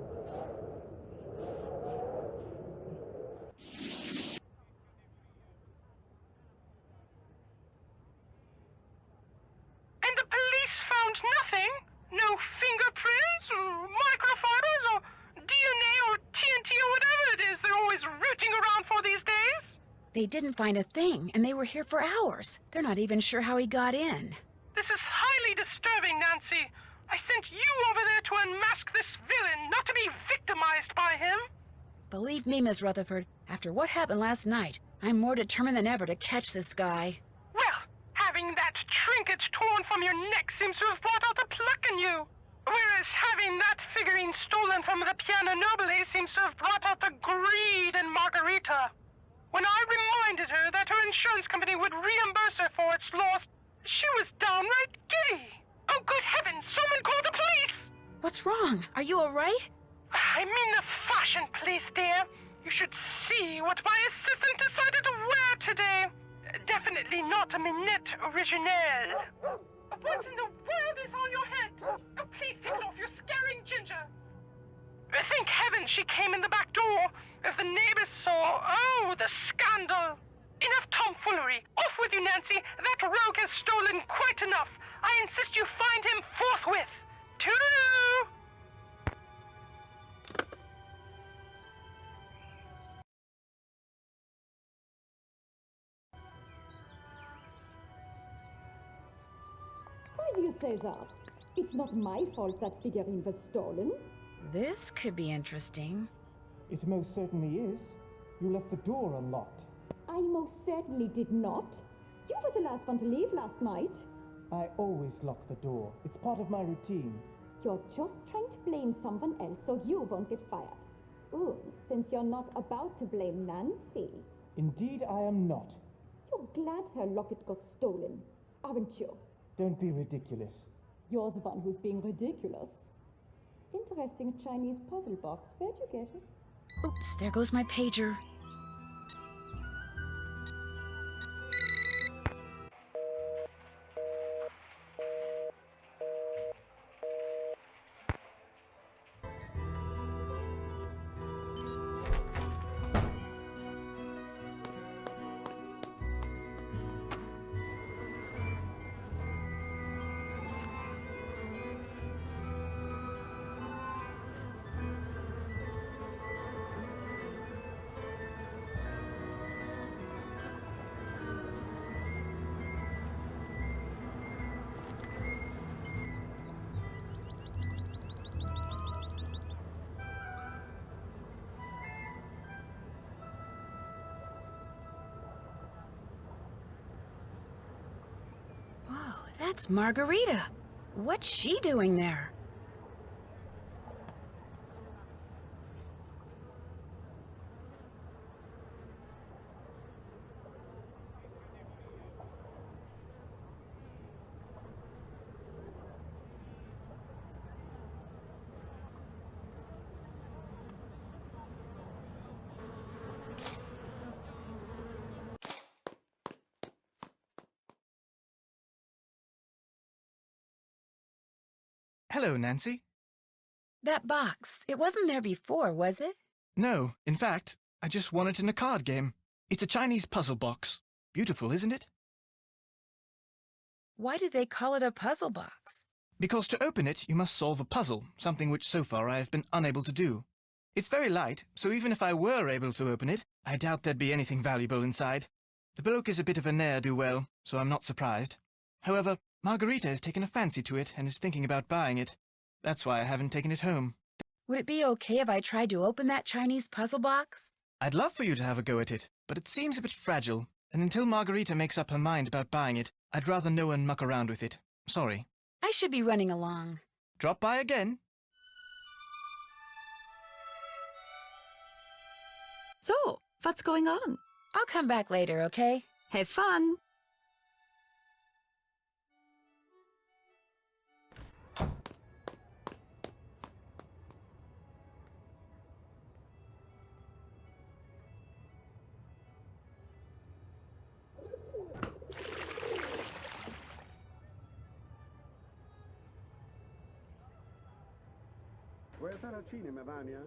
And the police found nothing? No fingerprints, or microfibers, or DNA, or TNT, or whatever it is they're always rooting around for these days? They didn't find a thing, and they were here for hours. They're not even sure how he got in. This is highly disturbing, Nancy. I sent you over there to unmask this villain, not to be victimized by him. Believe me, Miss Rutherford, after what happened last night, I'm more determined than ever to catch this guy. Well, having that trinket torn from your neck seems to have brought out the pluck in you. Whereas having that figurine stolen from the Piano Nobile seems to have brought out the greed in Margarita. When I reminded her that her insurance company would reimburse her for its loss, she was downright giddy. Oh, good heavens, someone call the police! What's wrong? Are you all right? I mean the fashion police, dear. You should see what my assistant decided to wear today. Definitely not a minette originelle. What in the world is on your head? Oh, please take it off, you're scaring Ginger. Thank heaven she came in the back door. If the neighbors saw, oh, the scandal. Enough tomfoolery. Off with you, Nancy. That rogue has stolen quite enough. I insist you find him forthwith. Toodaloo! Why do you say that? It's not my fault that figurine was stolen. This could be interesting. It most certainly is. You left the door unlocked. I most certainly did not. You were the last one to leave last night. I always lock the door. It's part of my routine. You're just trying to blame someone else so you won't get fired. Oh, since you're not about to blame Nancy. Indeed, I am not. You're glad her locket got stolen, aren't you? Don't be ridiculous. You're the one who's being ridiculous. Interesting Chinese puzzle box. Where'd you get it? Oops, there goes my pager. That's Margarita. What's she doing there? Hello, Nancy. That box. It wasn't there before, was it? No, in fact, I just won it in a card game. It's a Chinese puzzle box. Beautiful, isn't it? Why do they call it a puzzle box? Because to open it, you must solve a puzzle, something which so far I have been unable to do. It's very light, so even if I were able to open it, I doubt there'd be anything valuable inside. The bloke is a bit of a ne'er-do-well, so I'm not surprised. However, Margarita has taken a fancy to it and is thinking about buying it. That's why I haven't taken it home. Would it be okay if I tried to open that Chinese puzzle box? I'd love for you to have a go at it, but it seems a bit fragile, and until Margarita makes up her mind about buying it, I'd rather no one muck around with it. Sorry. I should be running along. Drop by again. So, what's going on? I'll come back later, okay? Have fun! Vuoi andare al cinema, Vania?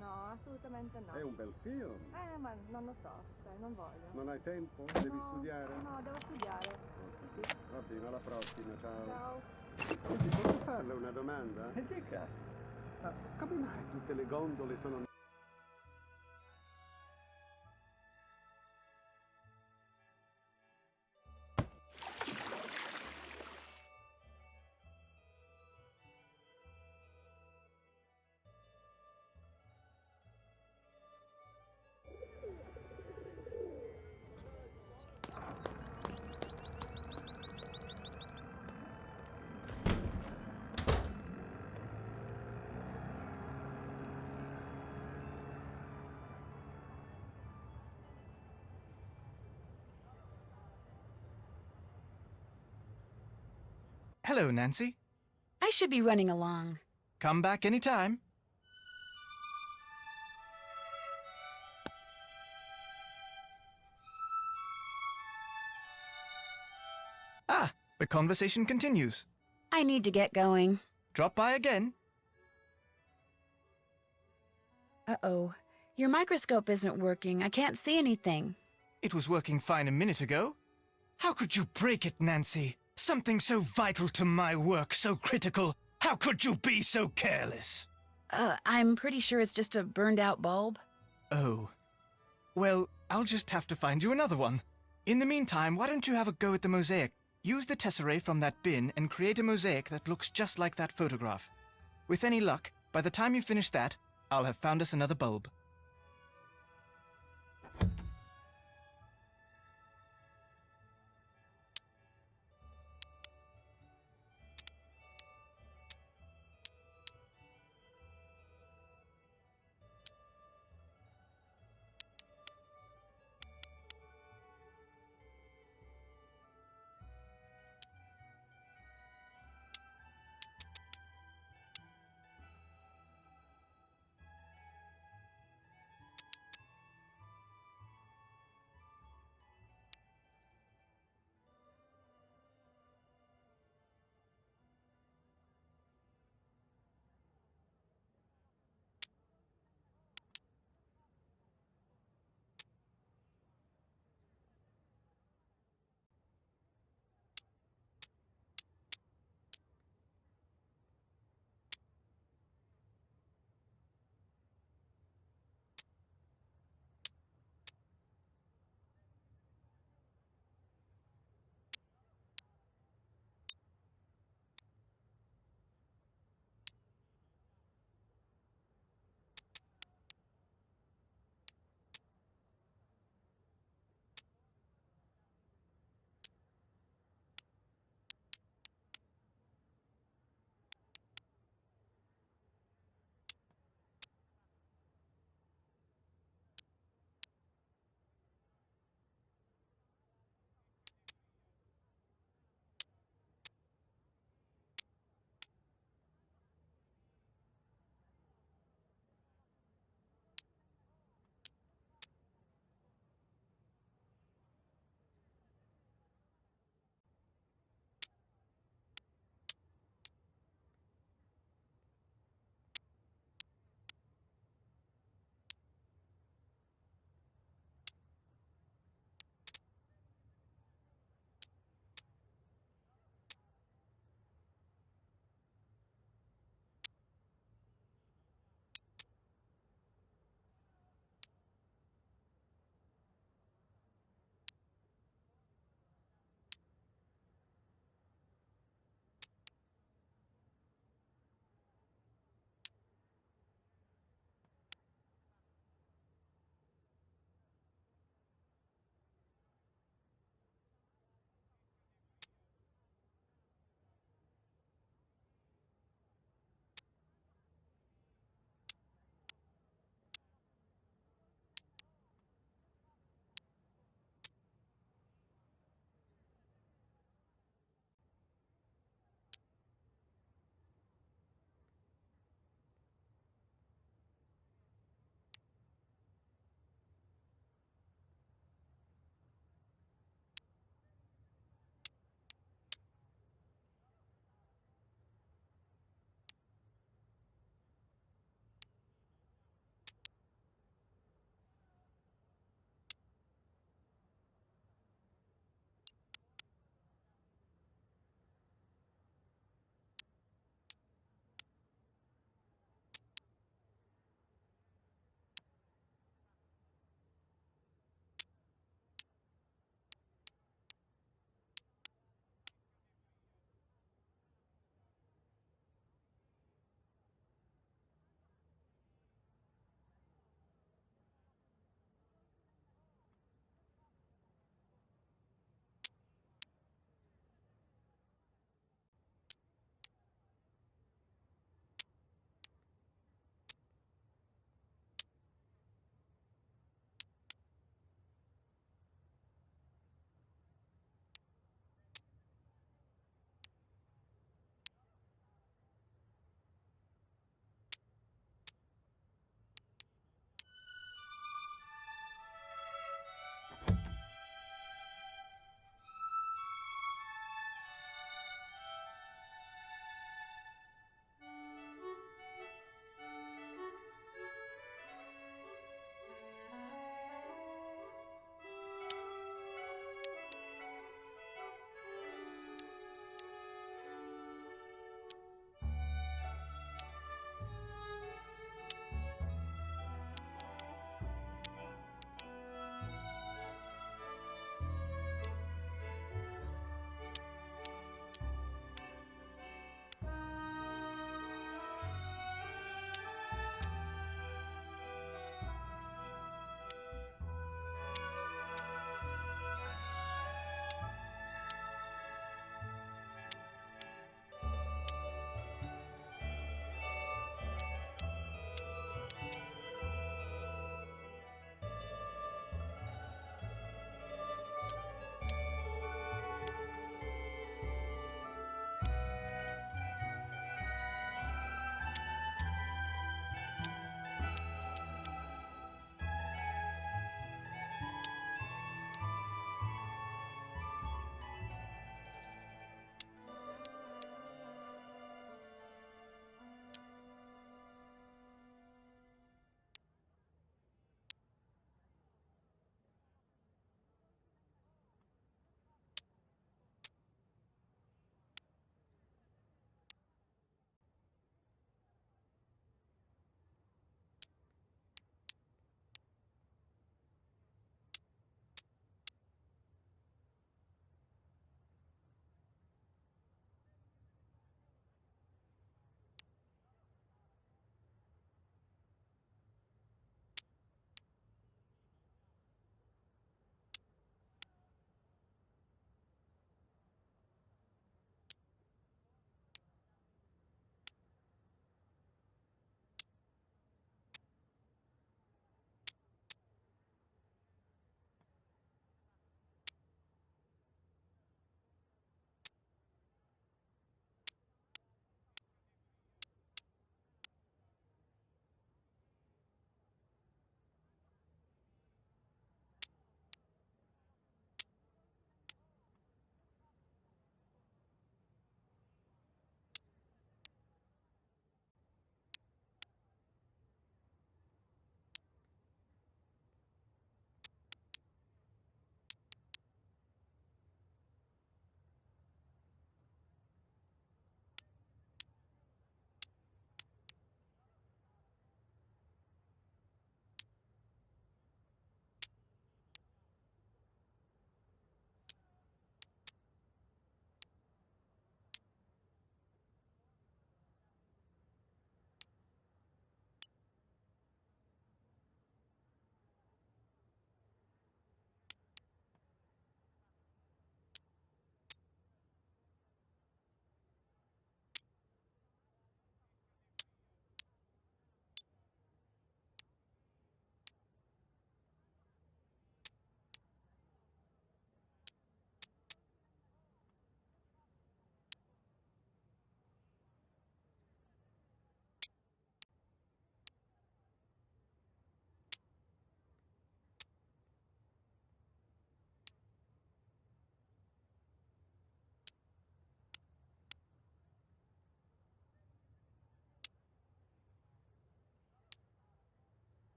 No, assolutamente no. È un bel film. Ma non lo so, cioè, non voglio. Non hai tempo? Devi studiare? No, devo studiare. Sì. Va bene, alla prossima, ciao. Ciao. Scusi, posso farle una domanda? Dica. Come mai tutte le gondole sono... Hello, Nancy. I should be running along. Come back anytime. Ah, the conversation continues. I need to get going. Drop by again. Uh-oh. Your microscope isn't working. I can't see anything. It was working fine a minute ago. How could you break it, Nancy? Something so vital to my work, so critical. How could you be so careless? I'm pretty sure it's just a burned-out bulb. Oh. Well, I'll just have to find you another one. In the meantime, why don't you have a go at the mosaic? Use the tesserae from that bin and create a mosaic that looks just like that photograph. With any luck, by the time you finish that, I'll have found us another bulb.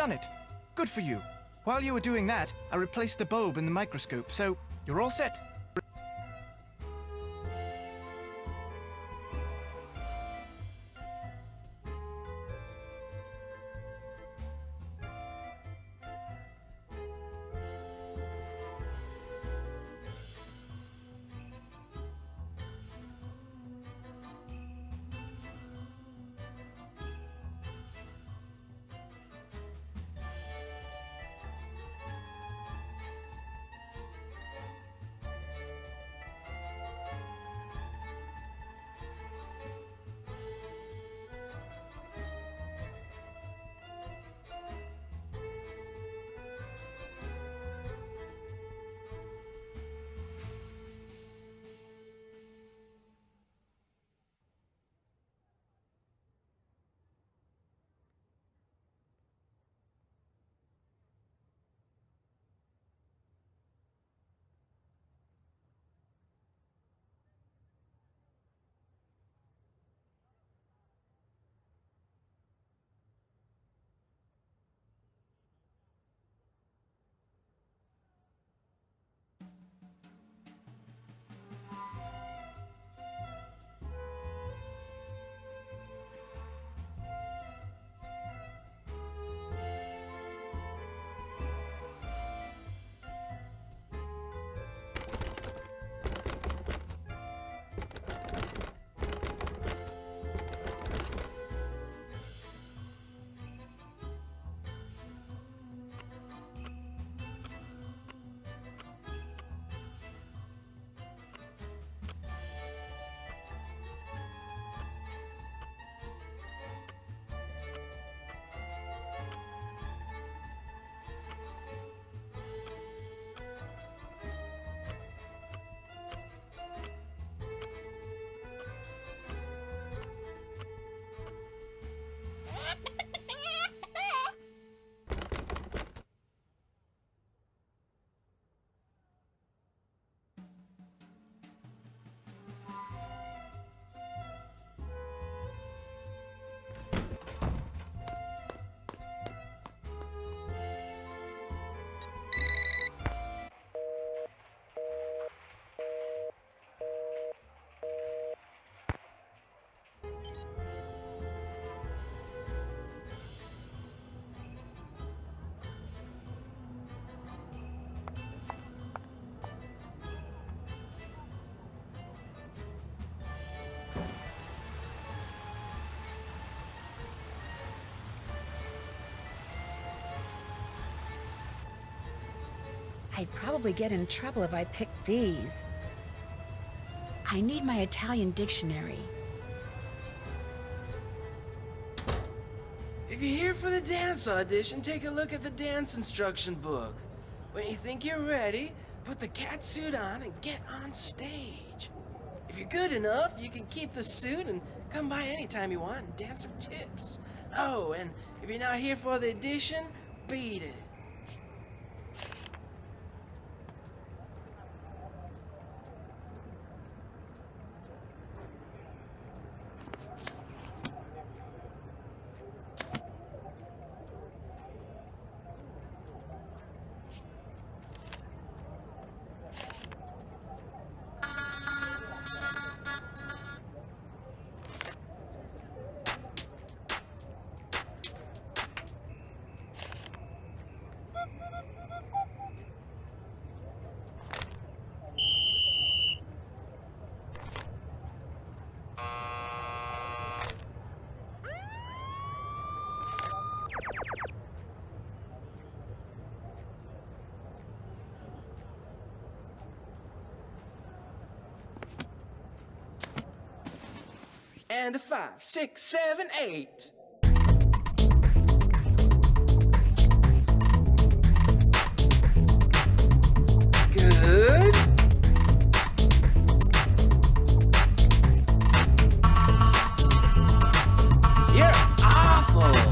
done it. Good for you. While you were doing that, I replaced the bulb in the microscope, so you're all set. I'd probably get in trouble if I picked these. I need my Italian dictionary. If you're here for the dance audition, take a look at the dance instruction book. When you think you're ready, put the cat suit on and get on stage. If you're good enough, you can keep the suit and come by anytime you want and dance for tips. Oh, and if you're not here for the audition, beat it. And a 5, 6, 7, 8. Good. You're awful.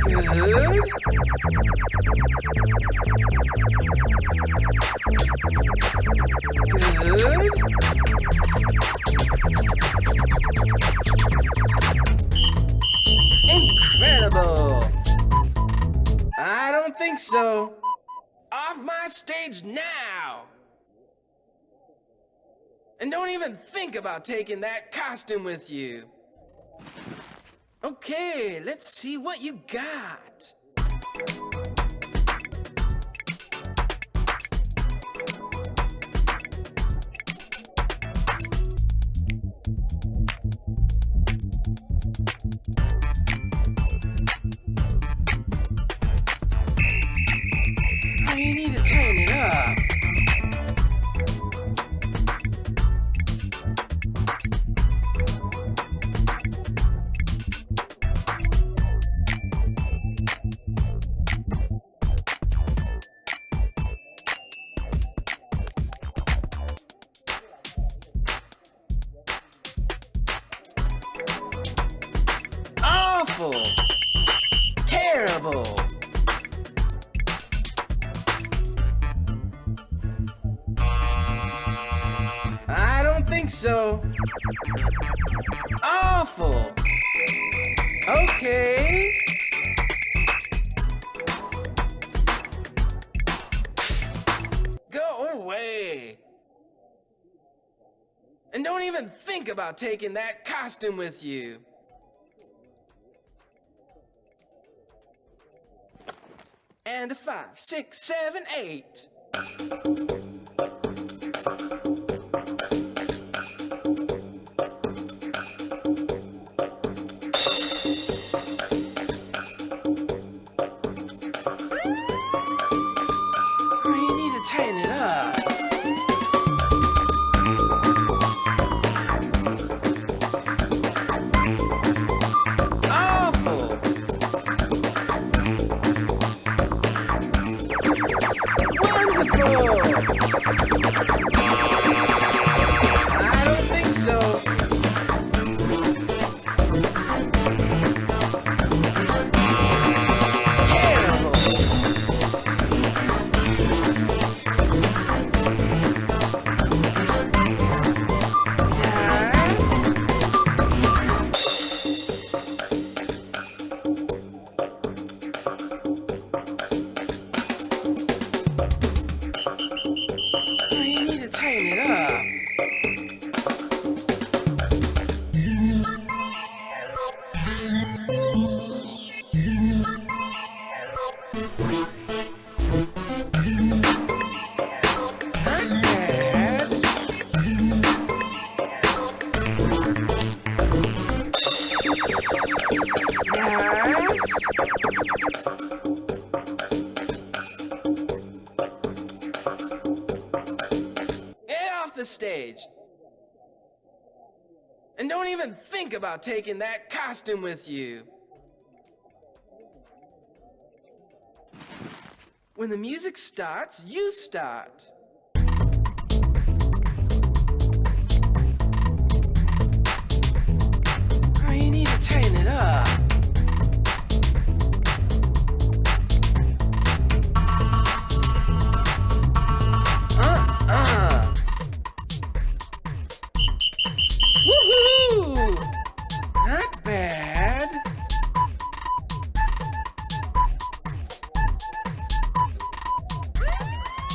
Good. Good. Incredible. I don't think so. Off my stage now. And don't even think about taking that costume with you. Okay, let's see what you got. Oh, you need to tighten it up. Awful. Terrible. I don't think so. Awful. Okay. Go away. And don't even think about taking that costume with you. And a 5, 6, 7, 8. Oh, you need to tighten it up. Awful. I don't think so. Terrible. Oh, you need to tighten it up. Not bad. Nice. Get off the stage. And don't even think about taking that costume with you. When the music starts, you start. Oh, you need to tighten it up. Woohoo! Not bad.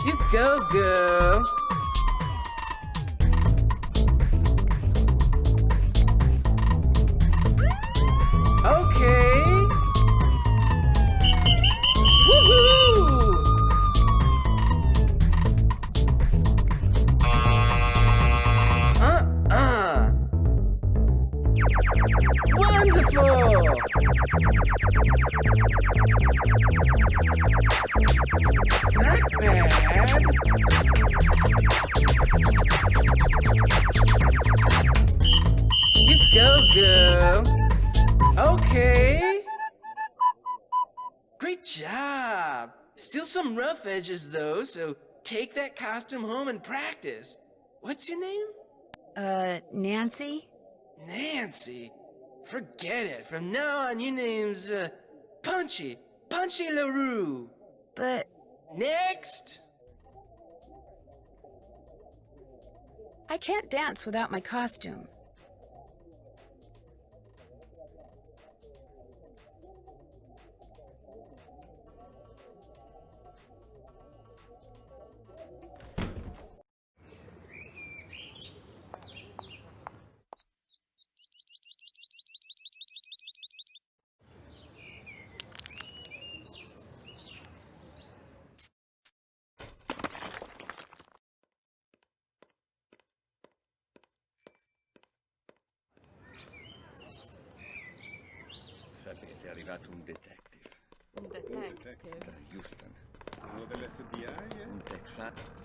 You go, girl. Okay. Woohoo! Wonderful! Not bad. You go, girl. Okay. Great job. Still some rough edges, though, so take that costume home and practice. What's your name? Nancy? Nancy? Forget it. From now on, your name's, Punchy. Punchy LaRue. But... Next! I can't dance without my costume. Sapete, è arrivato un detective. Un detective? Da Houston. Uno dell'FBI, eh? Un texano.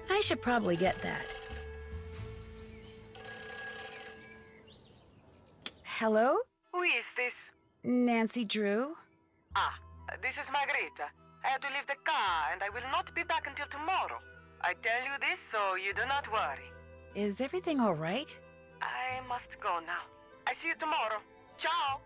I should probably get that. Hello? Who is this? Nancy Drew? Ah, this is Margarita. I had to leave the car, and I will not be back until tomorrow. I tell you this so you do not worry. Is everything all right? I must go now. I see you tomorrow. Ciao!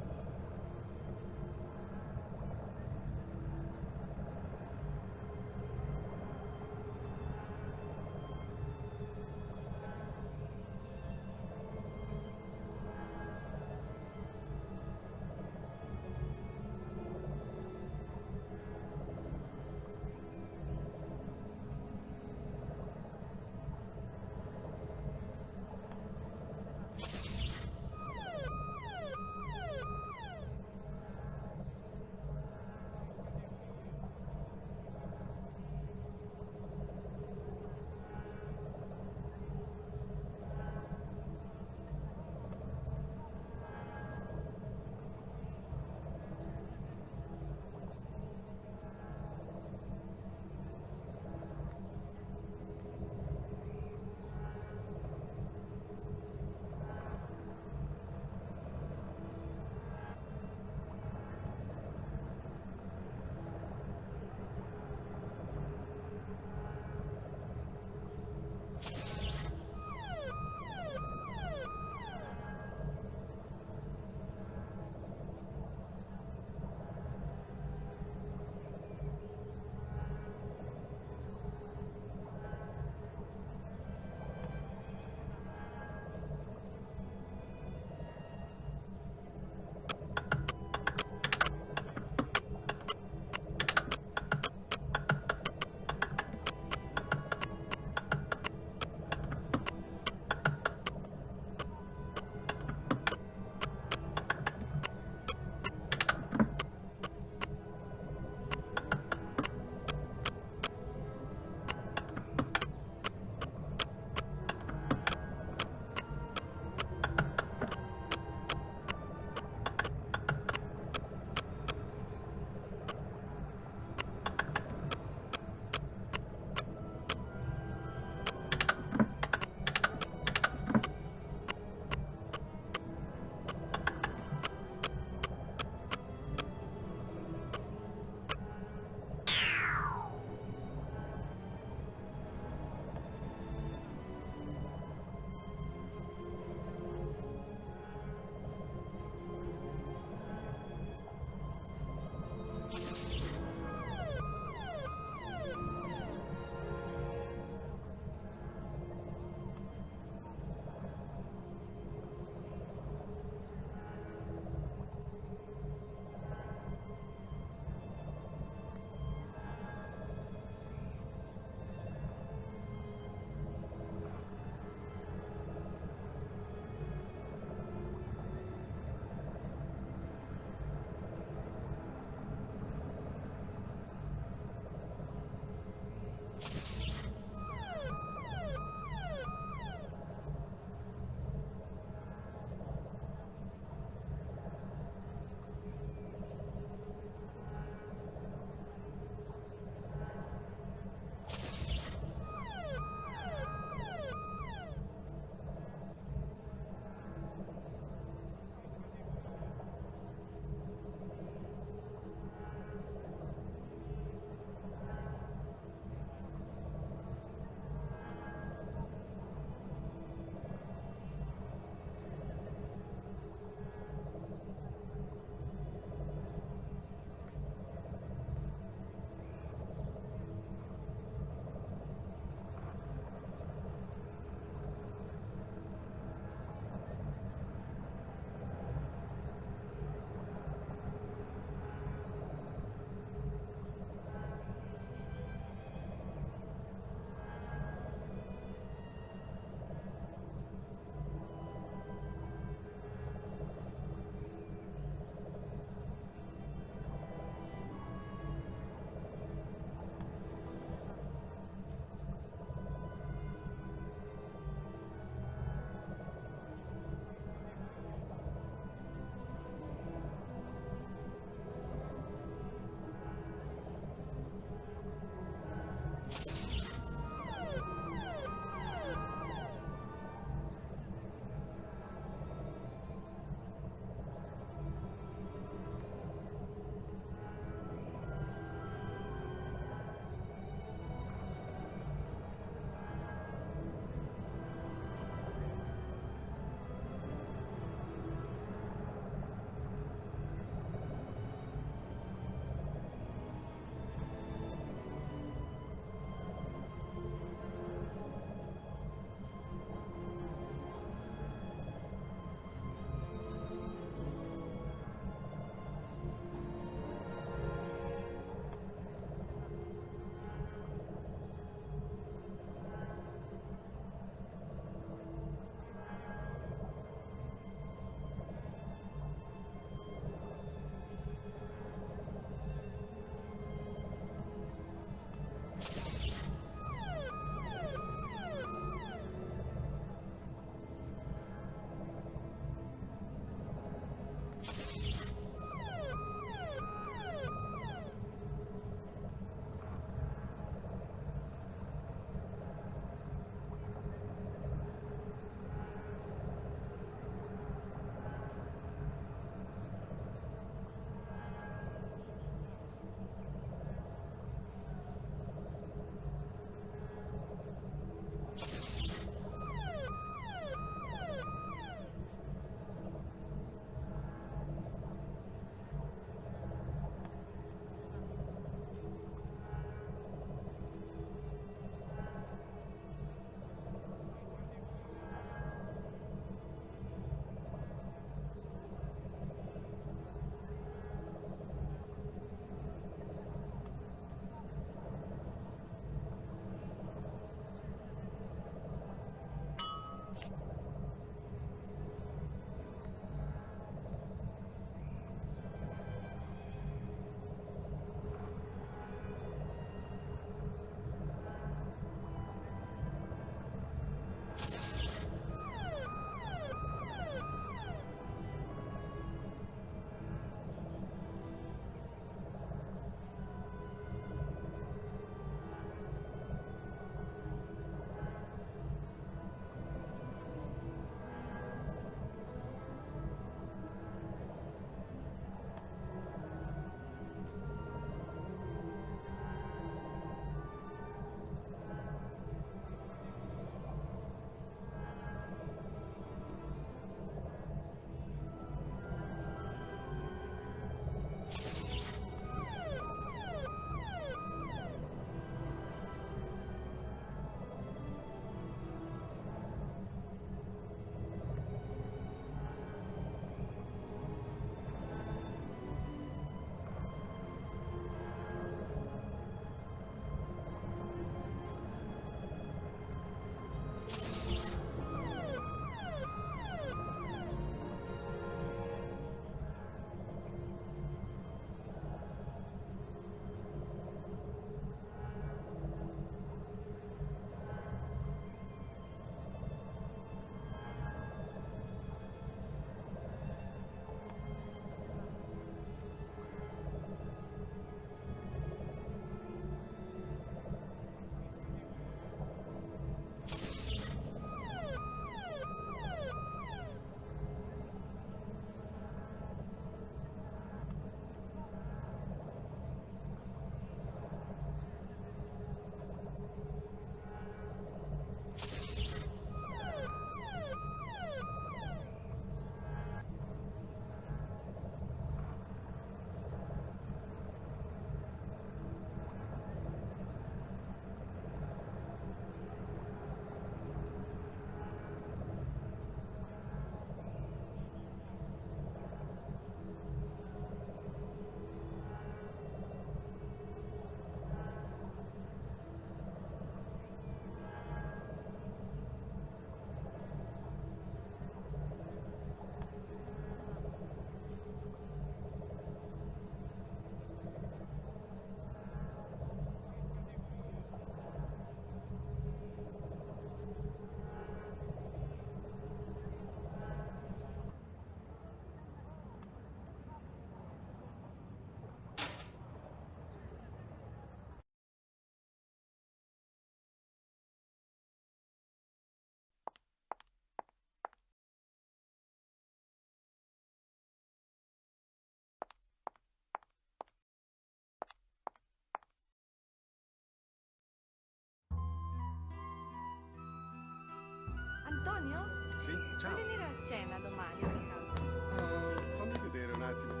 Antonio? Sì, Vuoi ciao. venire a cena domani per caso? Fammi vedere un attimo.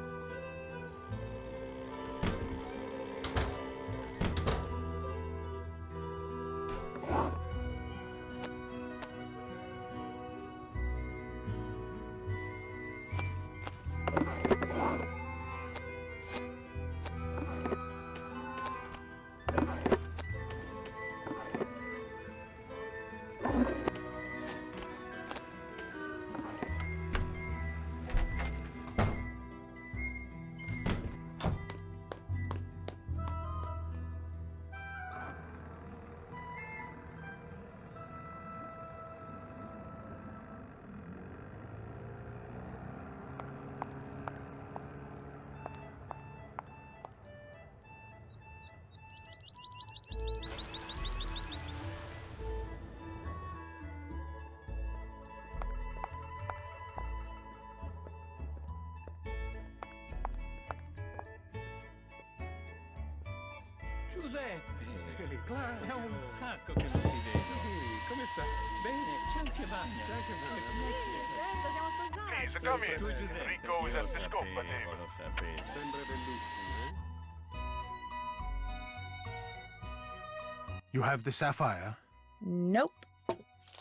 Giuseppe! Claudio! È un sacco che non ti vedo. Sì, come sta? Bene, c'è anche Vania. C'è anche Vania. Certo, siamo sposati. Please, come in. Tu Giuseppe, Rico is sì, at lo the scope sapevo, table. lo sapevo. Sembra bellissimo, eh? You have the Sapphire? Nope.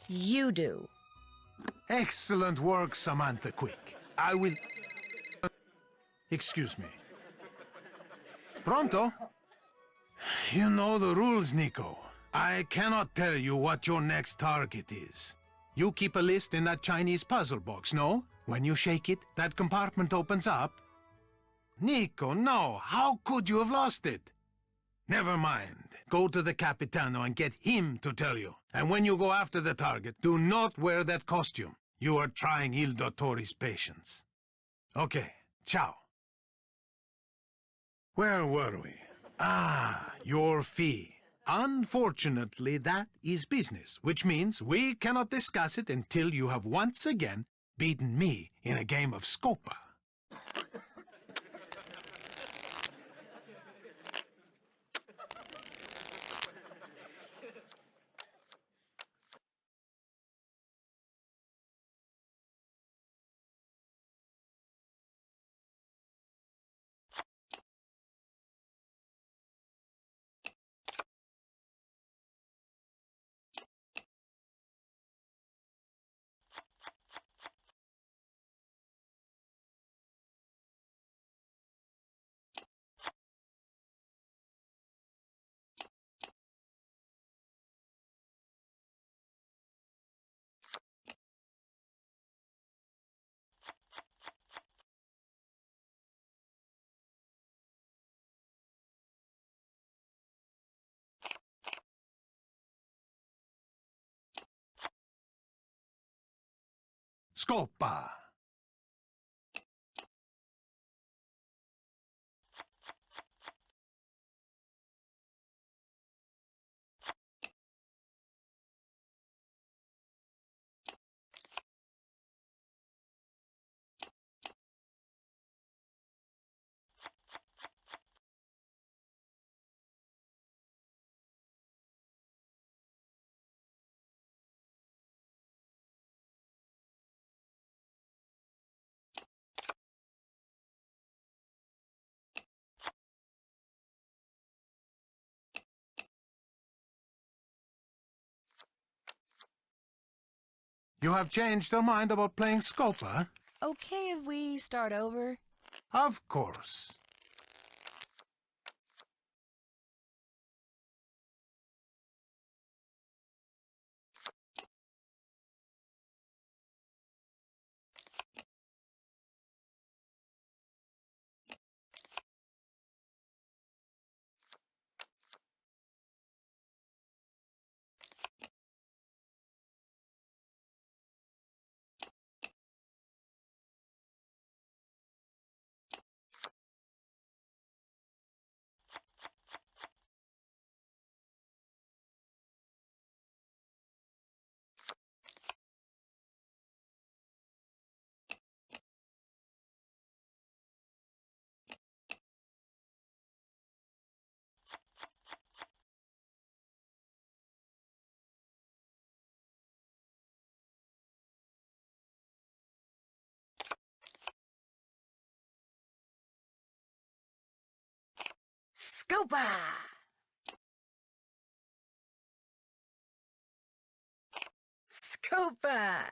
You do. Excellent work, Samantha Quick. I will... Excuse me. Pronto? You know the rules, Nico. I cannot tell you what your next target is. You keep a list in that Chinese puzzle box, no? When you shake it, that compartment opens up. Nico, no! How could you have lost it? Never mind. Go to the Capitano and get him to tell you. And when you go after the target, do not wear that costume. You are trying Il Dottore's patience. Okay, ciao. Where were we? Ah, your fee. Unfortunately, that is business, which means we cannot discuss it until you have once again beaten me in a game of Scopa. Scopa! You have changed your mind about playing Scopa? Okay if we start over? Of course. Scopa! Scopa!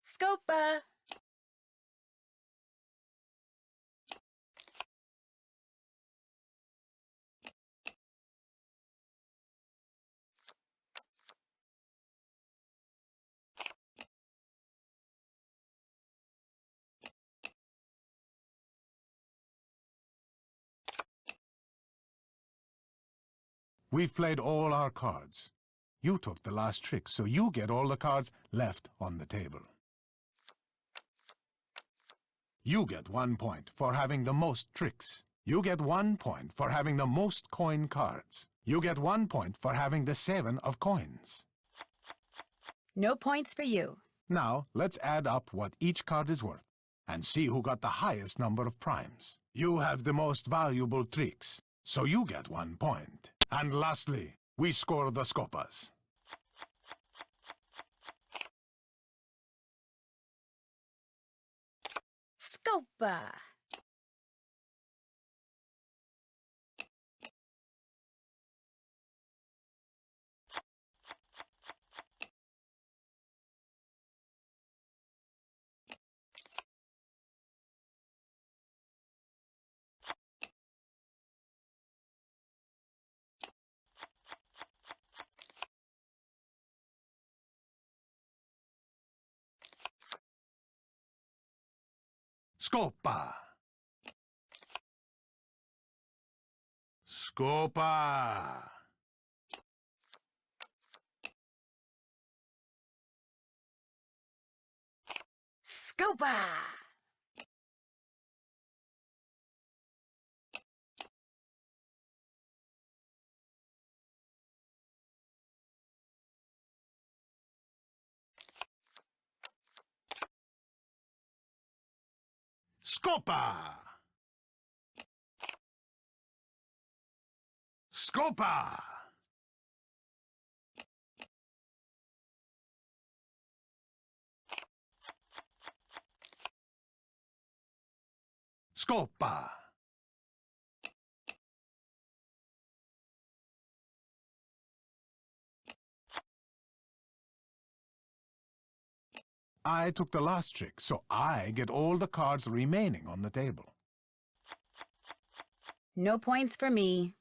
Scopa! We've played all our cards. You took the last trick, so you get all the cards left on the table. You get 1 point for having the most tricks. You get 1 point for having the most coin cards. You get 1 point for having the 7 of coins. No points for you. Now, let's add up what each card is worth and see who got the highest number of primes. You have the most valuable tricks, so you get 1 point. And lastly, we score the scopas. Scopa! Scopa! Scopa! Scopa! Scopa! Scopa! Scopa! I took the last trick, so I get all the cards remaining on the table. No points for me.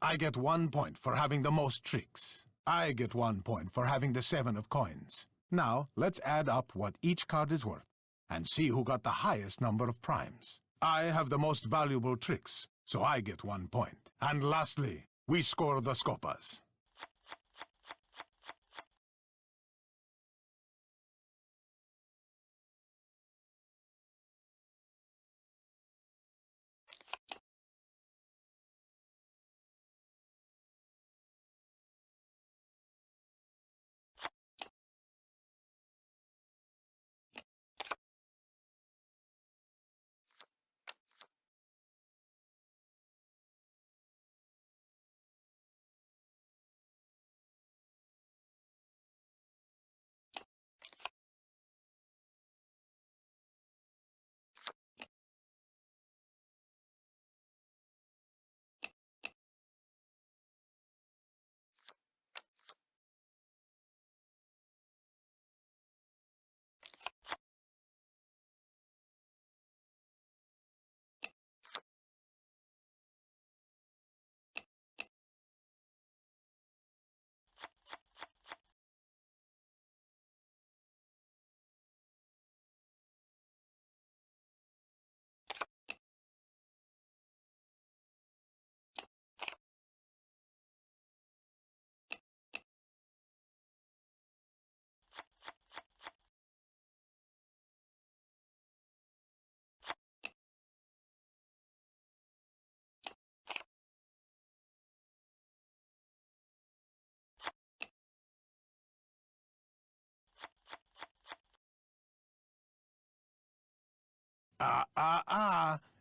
I get 1 point for having the most tricks. I get 1 point for having the 7 of coins. Now, let's add up what each card is worth and see who got the highest number of primes. I have the most valuable tricks, so I get 1 point. And lastly, we score the scopas.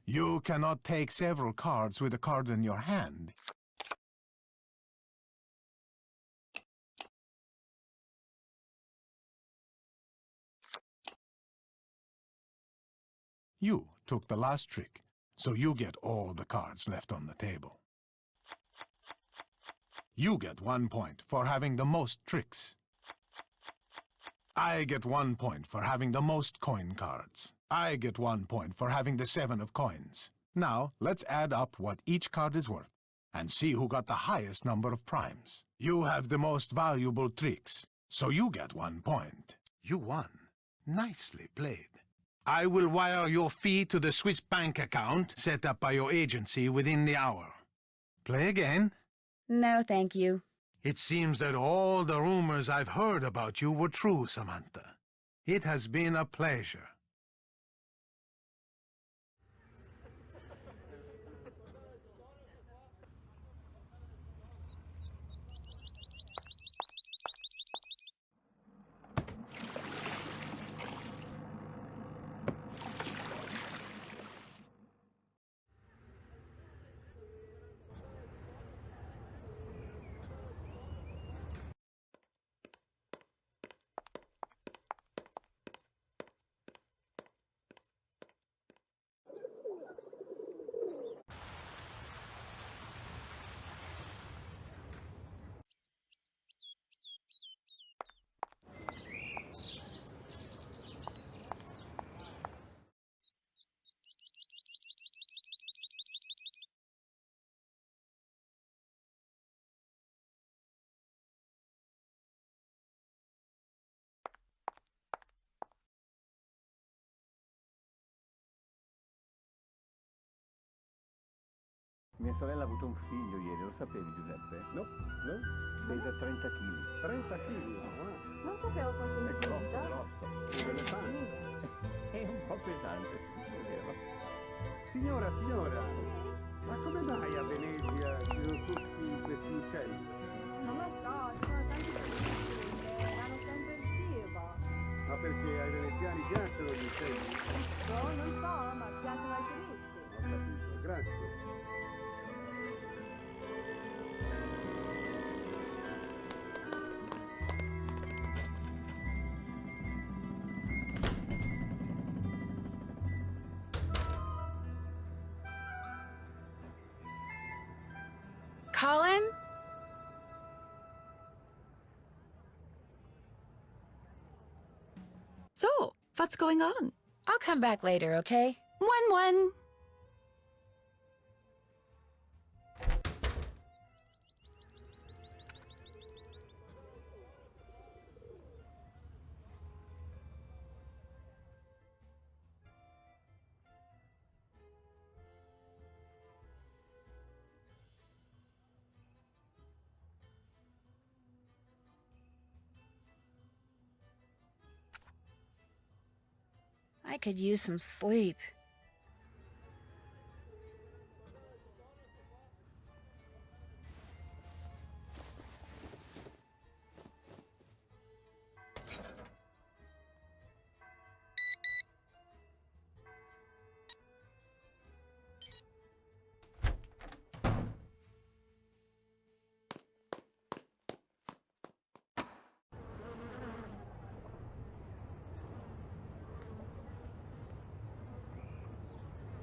You cannot take several cards with a card in your hand. You took the last trick, so you get all the cards left on the table. You get 1 point for having the most tricks. I get 1 point for having the most coin cards. I get 1 point for having the 7 of coins. Now, let's add up what each card is worth and see who got the highest number of primes. You have the most valuable tricks, so you get 1 point. You won. Nicely played. I will wire your fee to the Swiss bank account set up by your agency within the hour. Play again? No, thank you. It seems that all the rumors I've heard about you were true, Samantha. It has been a pleasure. Mia sorella ha avuto un figlio ieri, lo sapevi Giuseppe? No, no. Pesa 30 kg. 30 kg, wow. Non sapevo fosse È grosso, incinta. grosso. Un elefante. È un po' pesante, è vero. Signora, ma come mai a Venezia ci sono tutti questi uccelli? Non lo so, ci sono tanti uccelli, vanno sempre in giro. Ma perché ai veneziani piacciono gli uccelli? No, non so, ma piacciono ai turisti. Ho capito, grazie. Colin? So, what's going on? I'll come back later, okay? 1-1. I could use some sleep.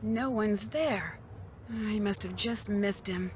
No one's there. I must have just missed him.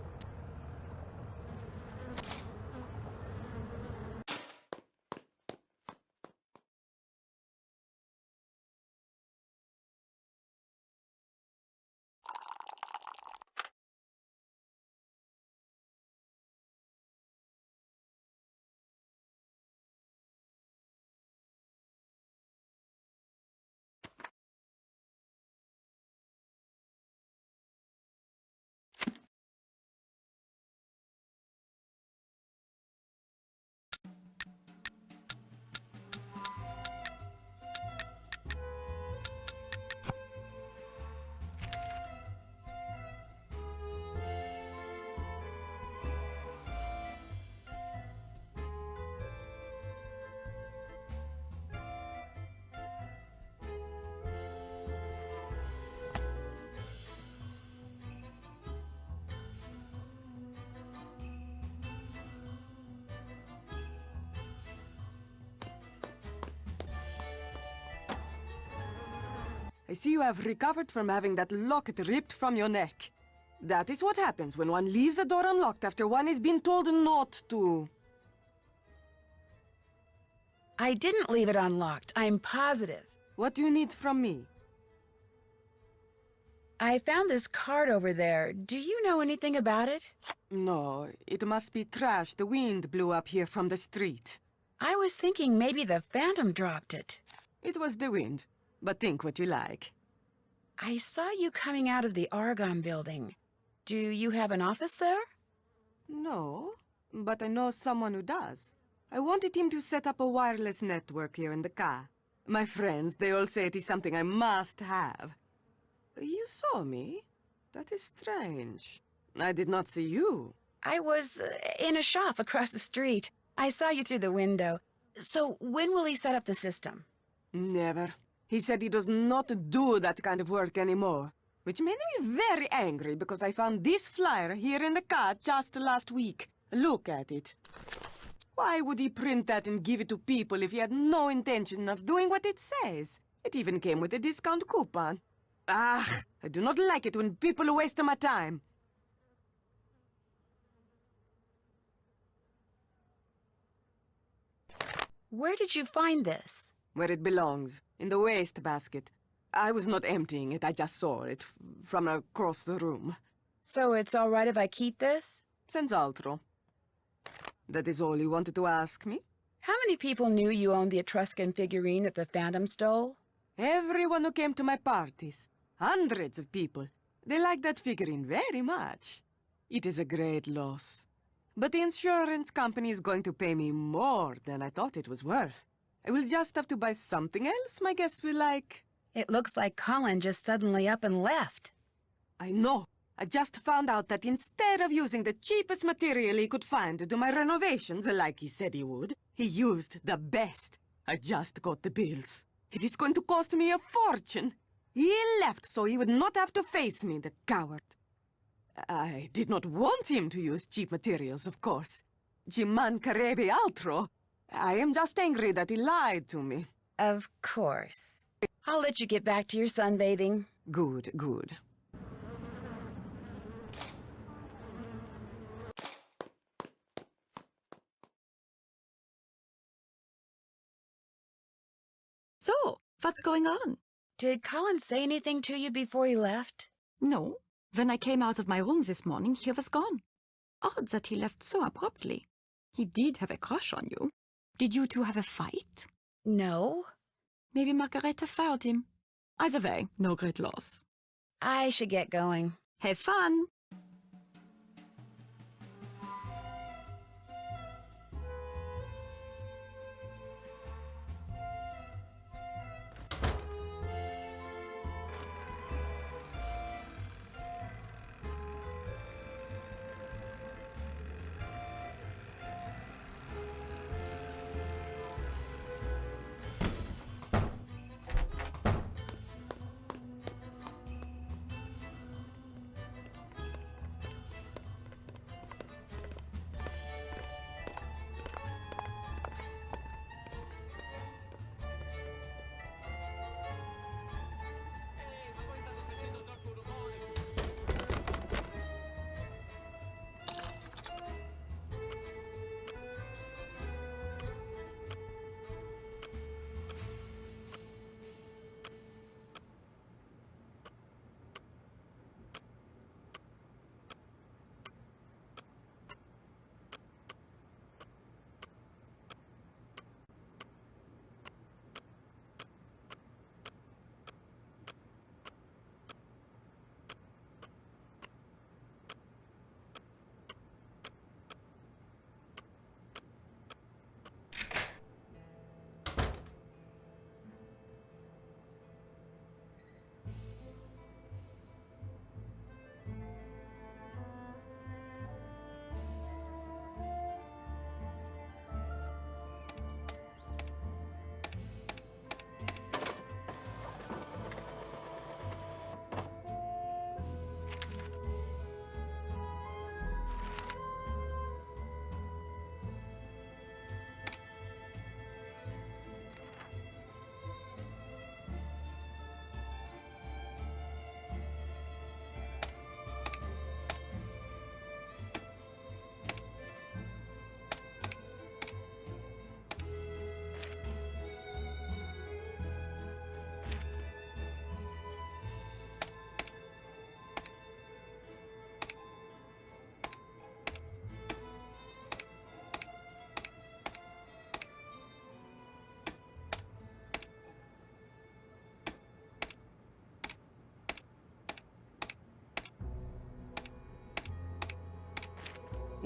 I see you have recovered from having that locket ripped from your neck. That is what happens when one leaves a door unlocked after one has been told not to. I didn't leave it unlocked. I'm positive. What do you need from me? I found this card over there. Do you know anything about it? No, it must be trash the wind blew up here from the street. I was thinking maybe the Phantom dropped it. It was the wind, but think what you like. I saw you coming out of the Argonne building. Do you have an office there? No, but I know someone who does. I wanted him to set up a wireless network here in the car. My friends, they all say it is something I must have. You saw me? That is strange. I did not see you. I was in a shop across the street. I saw you through the window. So when will he set up the system? Never. He said he does not do that kind of work anymore. Which made me very angry because I found this flyer here in the car just last week. Look at it. Why would he print that and give it to people if he had no intention of doing what it says? It even came with a discount coupon. Ah, I do not like it when people waste my time. Where did you find this? Where it belongs, in the waste basket. I was not emptying it, I just saw it from across the room. So it's all right if I keep this? Senz'altro. That is all you wanted to ask me? How many people knew you owned the Etruscan figurine that the Phantom stole? Everyone who came to my parties. Hundreds of people. They like that figurine very much. It is a great loss. But the insurance company is going to pay me more than I thought it was worth. I will just have to buy something else my guests will like. It looks like Colin just suddenly up and left. I know. I just found out that instead of using the cheapest material he could find to do my renovations like he said he would, he used the best. I just got the bills. It is going to cost me a fortune. He left so he would not have to face me, the coward. I did not want him to use cheap materials, of course. Ci mancherebbe altro. I am just angry that he lied to me. Of course. I'll let you get back to your sunbathing. Good, good. So, what's going on? Did Colin say anything to you before he left? No. When I came out of my room this morning, he was gone. Odd that he left so abruptly. He did have a crush on you. Did you two have a fight? No. Maybe Margareta fired him. Either way, no great loss. I should get going. Have fun!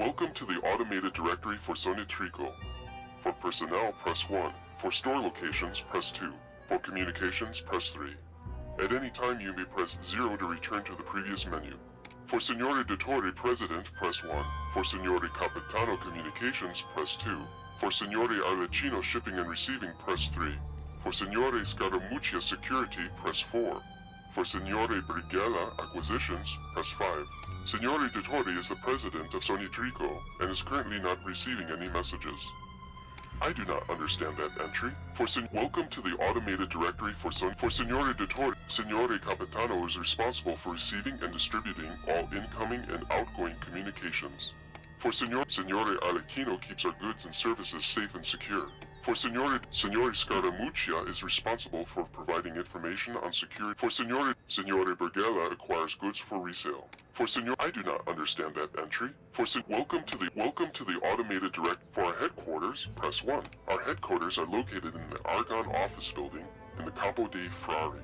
Welcome to the automated directory for Sonitrico. For personnel, press 1. For store locations, press 2. For communications, press 3. At any time, you may press 0 to return to the previous menu. For Signore Dottore President, press 1. For Signore Capitano Communications, press 2. For Signore Arlecchino Shipping and Receiving, press 3. For Signore Scaramuccia Security, press 4. For Signore Brighella Acquisitions, press 5. Signore Dottore is the president of Sonitrico and is currently not receiving any messages. I do not understand that entry. Welcome to the automated directory for Signore Dottore. Signore Capitano is responsible for receiving and distributing all incoming and outgoing communications. For Signore Arlecchino keeps our goods and services safe and secure. For Signore Scaramuccia is responsible for providing information on security. For Signore Bergella acquires goods for resale. For Signore, I do not understand that entry. Welcome to the automated direct. For our headquarters, press 1. Our headquarters are located in the Argon office building in the Campo dei Frari.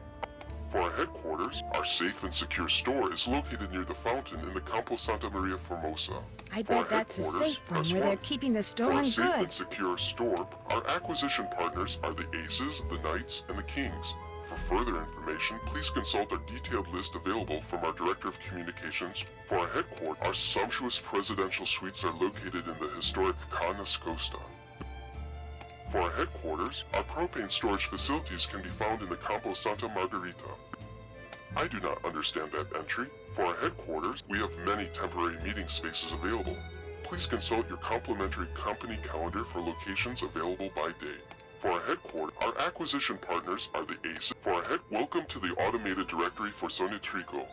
For our headquarters, our safe and secure store is located near the fountain in the Campo Santa Maria Formosa. I bet that's a safe room where they're keeping the stolen For our safe and goods. secure store, our acquisition partners are the Aces, the Knights, and the Kings. For further information, please consult our detailed list available from our Director of Communications. For our headquarters, our sumptuous presidential suites are located in the historic Ca' Nascosta. For our headquarters, our propane storage facilities can be found in the Campo Santa Margherita. I do not understand that entry. For our headquarters, we have many temporary meeting spaces available. Please consult your complimentary company calendar for locations available by day. For our headquarters, our acquisition partners are the Aces. Welcome to the automated directory for Sonitrico.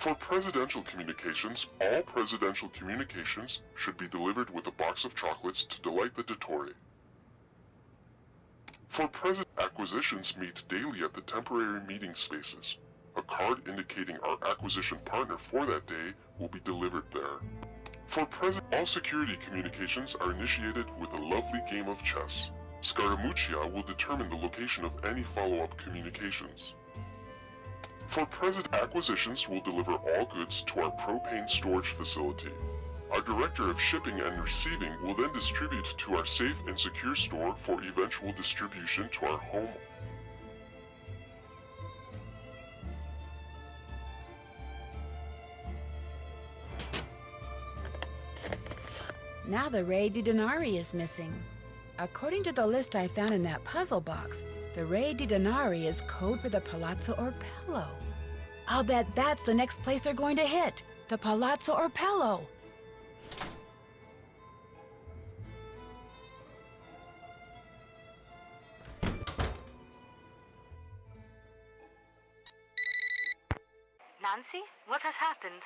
For presidential communications, all presidential communications should be delivered with a box of chocolates to delight the Dottore. For president acquisitions, meet daily at the temporary meeting spaces. A card indicating our acquisition partner for that day will be delivered there. For all security communications are initiated with a lovely game of chess. Scaramuccia will determine the location of any follow-up communications. For president acquisitions will deliver all goods to our propane storage facility. Our Director of Shipping and Receiving will then distribute to our safe and secure store for eventual distribution to our home. Now the Re di Denari is missing. According to the list I found in that puzzle box, the Re di Denari is code for the Palazzo Orpello. I'll bet that's the next place they're going to hit, the Palazzo Orpello. Nancy, what has happened?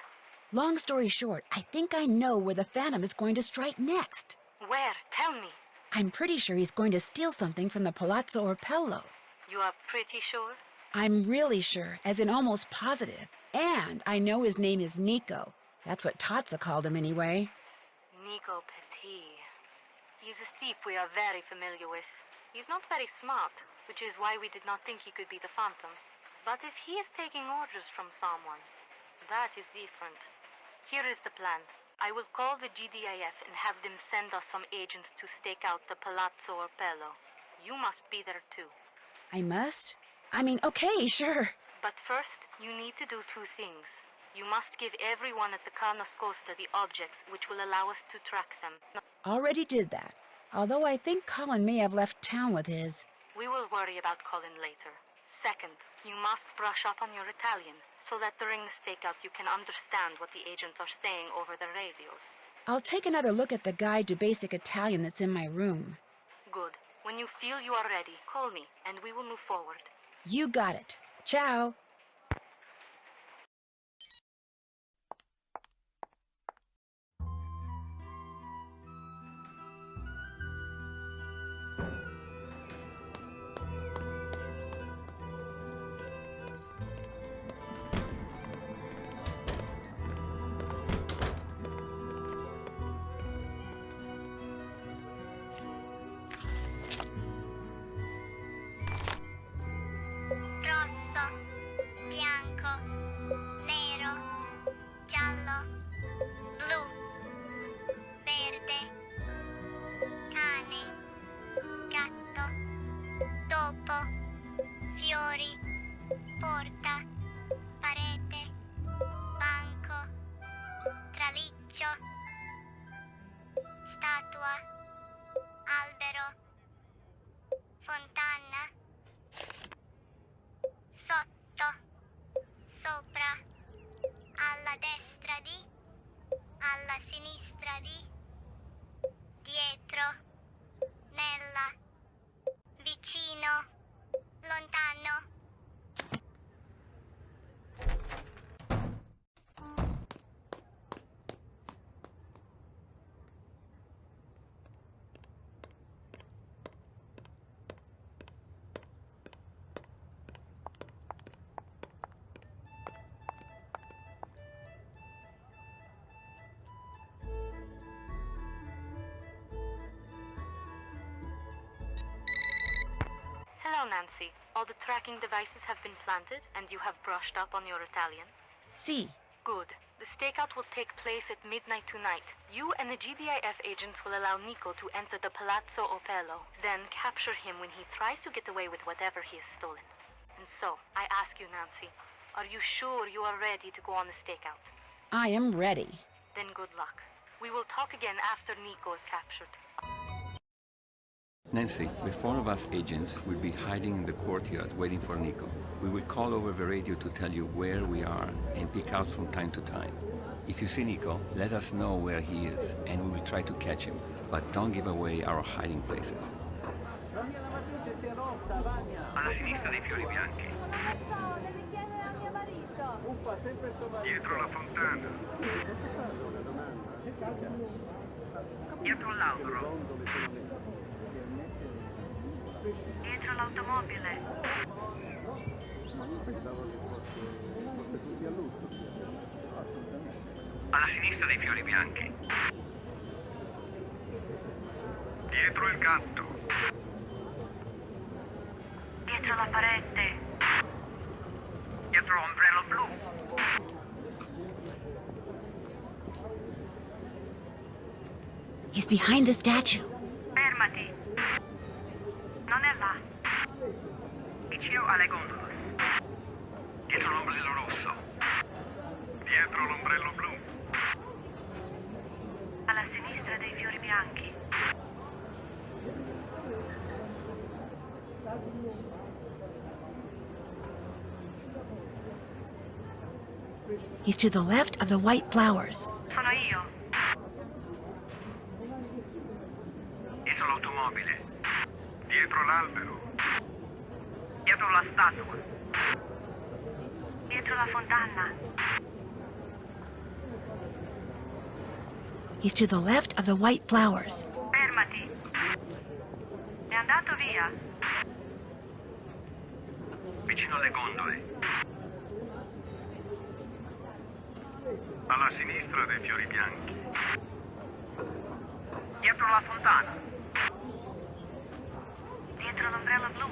Long story short, I think I know where the Phantom is going to strike next. Where? Tell me. I'm pretty sure he's going to steal something from the Palazzo Orpello. You are pretty sure? I'm really sure, as in almost positive. And I know his name is Nico. That's what Totsa called him anyway. Nico Petit. He's a thief we are very familiar with. He's not very smart, which is why we did not think he could be the Phantom. But if he is taking orders from someone, that is different. Here is the plan. I will call the GDIF and have them send us some agents to stake out the Palazzo Orpello. You must be there too. I must? I mean, okay, sure. But first, you need to do two things. You must give everyone at the Ca' Nascosta the objects which will allow us to track them. Already did that. Although I think Colin may have left town with his. We will worry about Colin later. Second, you must brush up on your Italian, so that during the stakeout you can understand what the agents are saying over the radios. I'll take another look at the guide to basic Italian that's in my room. Good. When you feel you are ready, call me, and we will move forward. You got it. Ciao. Rosso, bianco, nero, giallo, blu. porta, parete, banco, traliccio, statua, albero, fontana, sotto, sopra, alla destra di, alla sinistra di, dietro, nella, vicino, lontano. Hello, Nancy. All the tracking devices have been planted, and you have brushed up on your Italian? Si. Good. The stakeout will take place at midnight tonight. You and the GBIF agents will allow Nico to enter the Palazzo Opello, then capture him when he tries to get away with whatever he has stolen. And so, I ask you, Nancy, are you sure you are ready to go on the stakeout? I am ready. Then good luck. We will talk again after Nico is captured. Nancy, the four of us agents will be hiding in the courtyard waiting for Nico. We will call over the radio to tell you where we are and peek out from time to time. If you see Nico, let us know where he is and we will try to catch him. But don't give away our hiding places. Alla sinistra dei fiori bianchi. Ciao, devi chiedere a mio marito. Dietro la fontana. Dietro l'autoro. Dietro l'automobile. Alla sinistra dei fiori bianchi. Dietro il gatto. Dietro la parete. Dietro l'ombrello blu. He's behind the statue. Fermati. Non è là. Vicino alle gondole. Dietro l'ombrello rosso. Dietro l'ombrello blu. Alla sinistra dei fiori bianchi. He's to the left of the white flowers. Sono io. Dietro l'automobile. Dietro l'albero. Dietro la statua. Dietro la fontana. He's to the left of the white flowers. Fermati. È andato via. Vicino alle gondole. Alla sinistra dei fiori bianchi. Dietro la fontana. Dietro l'ombrello blu.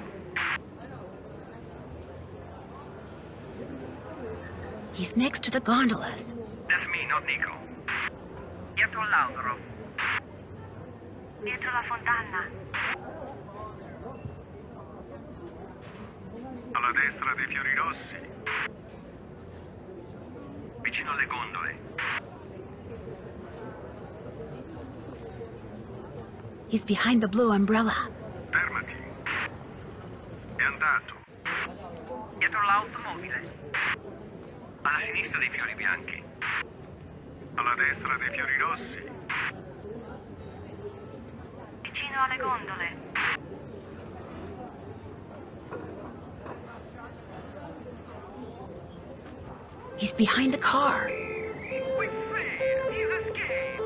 He's next to the gondolas. That's me, not Nico. Dietro l'autoro. Dietro la fontana. Alla destra dei fiori rossi. Vicino alle gondole. He's behind the blue umbrella. Fermati. È andato. Dietro l'automobile. Alla sinistra dei fiori bianchi. Alla destra dei fiori rossi. Vicino alle gondole. He's behind the car. We failed. He's escaped.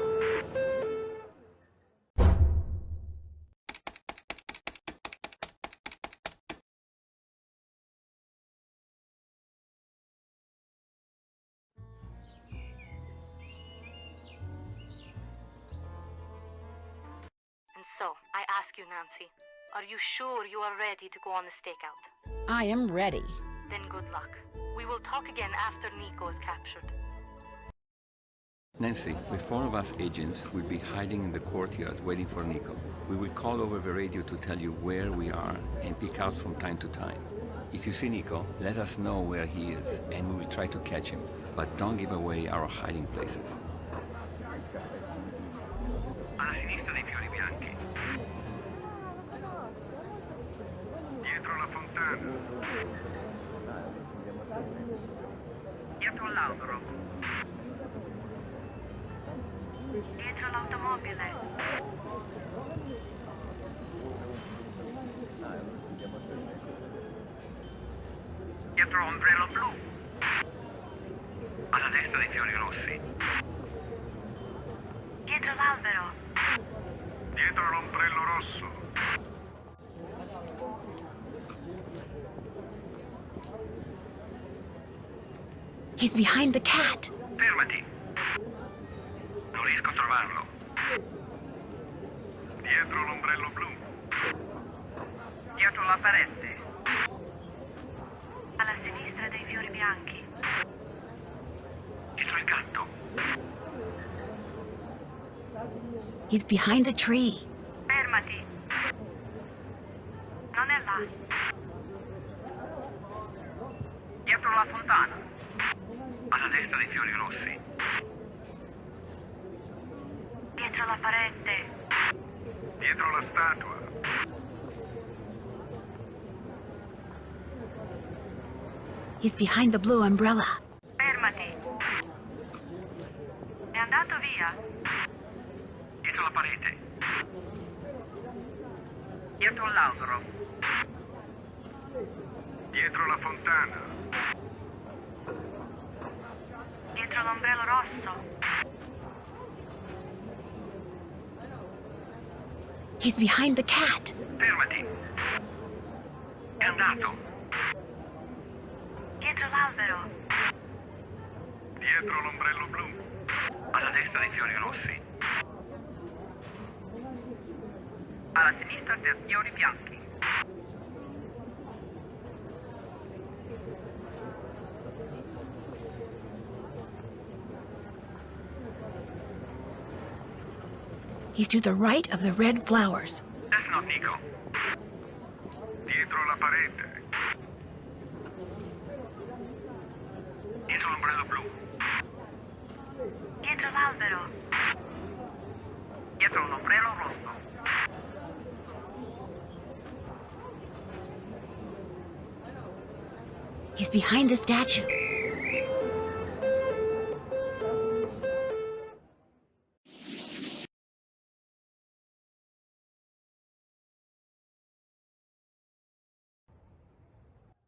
And so, I ask you, Nancy, are you sure you are ready to go on the stakeout? I am ready. Then good luck. We will talk again after Nico is captured. Nancy, the four of us agents will be hiding in the courtyard waiting for Nico. We will call over the radio to tell you where we are and peek out from time to time. If you see Nico, let us know where he is, and we will try to catch him. But don't give away our hiding places. Alla sinistra dei fiori bianchi. Dietro la fontana. Dietro all'albero. Dietro l'automobile. Dietro l'ombrello blu. Alla destra dei fiori rossi. Dietro l'albero. Dietro l'ombrello rosso. He's behind the cat. Fermati. Non riesco a trovarlo. Dietro l'ombrello blu. Dietro la parete. Alla sinistra dei fiori bianchi. Dietro il gatto. He's behind the tree. Fermati. Non è là. Dietro la fontana. Alla destra dei fiori rossi. Dietro la parete. Dietro la statua. He's behind the blue umbrella. Fermati. È andato via. Dietro la parete. Dietro all'albero. Dietro la fontana. Dietro l'ombrello rosso. He's behind the cat. Fermati. È andato. Dietro l'albero. Dietro l'ombrello blu. Alla destra dei fiori rossi. Alla sinistra dei fiori bianchi. He's to the right of the red flowers. That's not Nico. Dietro la parete. Dietro l'ombrello blu. Dietro l'albero. Dietro l'ombrello rosso. He's behind the statue.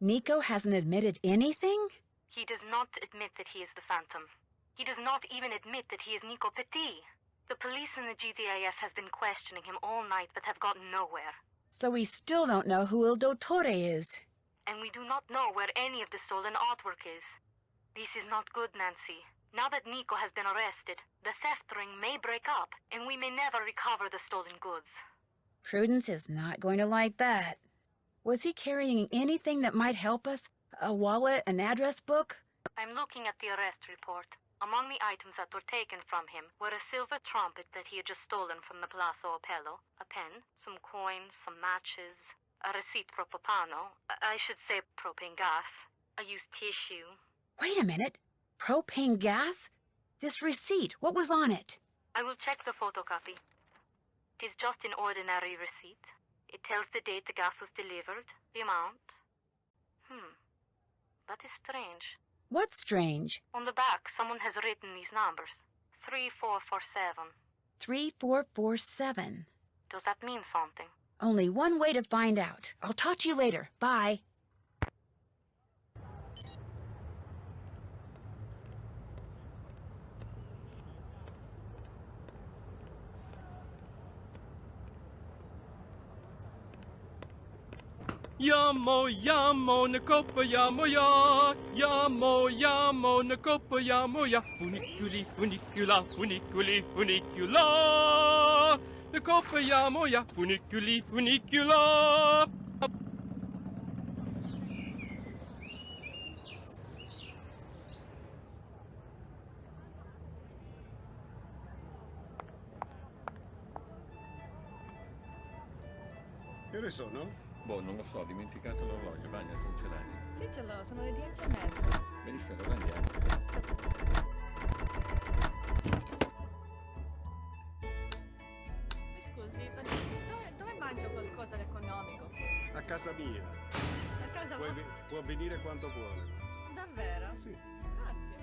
Nico hasn't admitted anything? He does not admit that he is the Phantom. He does not even admit that he is Nico Petit. The police and the GDAF have been questioning him all night but have gotten nowhere. So we still don't know who Il Dottore is. And we do not know where any of the stolen artwork is. This is not good, Nancy. Now that Nico has been arrested, the theft ring may break up, and we may never recover the stolen goods. Prudence is not going to like that. Was he carrying anything that might help us? A wallet, an address book? I'm looking at the arrest report. Among the items that were taken from him were a silver trumpet that he had just stolen from the Palazzo Opello, a pen, some coins, some matches, a receipt for propano, I should say propane gas, a used tissue. Wait a minute. Propane gas? This receipt, what was on it? I will check the photocopy. It is just an ordinary receipt. It tells the date the gas was delivered, the amount. That is strange. What's strange? On the back, someone has written these numbers. 3447. 3447. Does that mean something? Only one way to find out. I'll talk to you later. Bye. Yamo, yamo, ne coppa, yamo, ya. Yamo, yamo, ne coppa, yamo, ya. Funiculi, funicula, funiculi, funicula. Ne coppa, yamo, ya. Funiculi, funicula. Che ore sono? Boh, non lo so, ho dimenticato l'orologio. Vania, tu ce l'hai? Sì, ce l'ho, sono le 10:30. Benissimo, allora andiamo. Mi scusi, dove mangio qualcosa di economico? A casa mia. A casa Può venire quando vuole. Davvero? Sì. Grazie.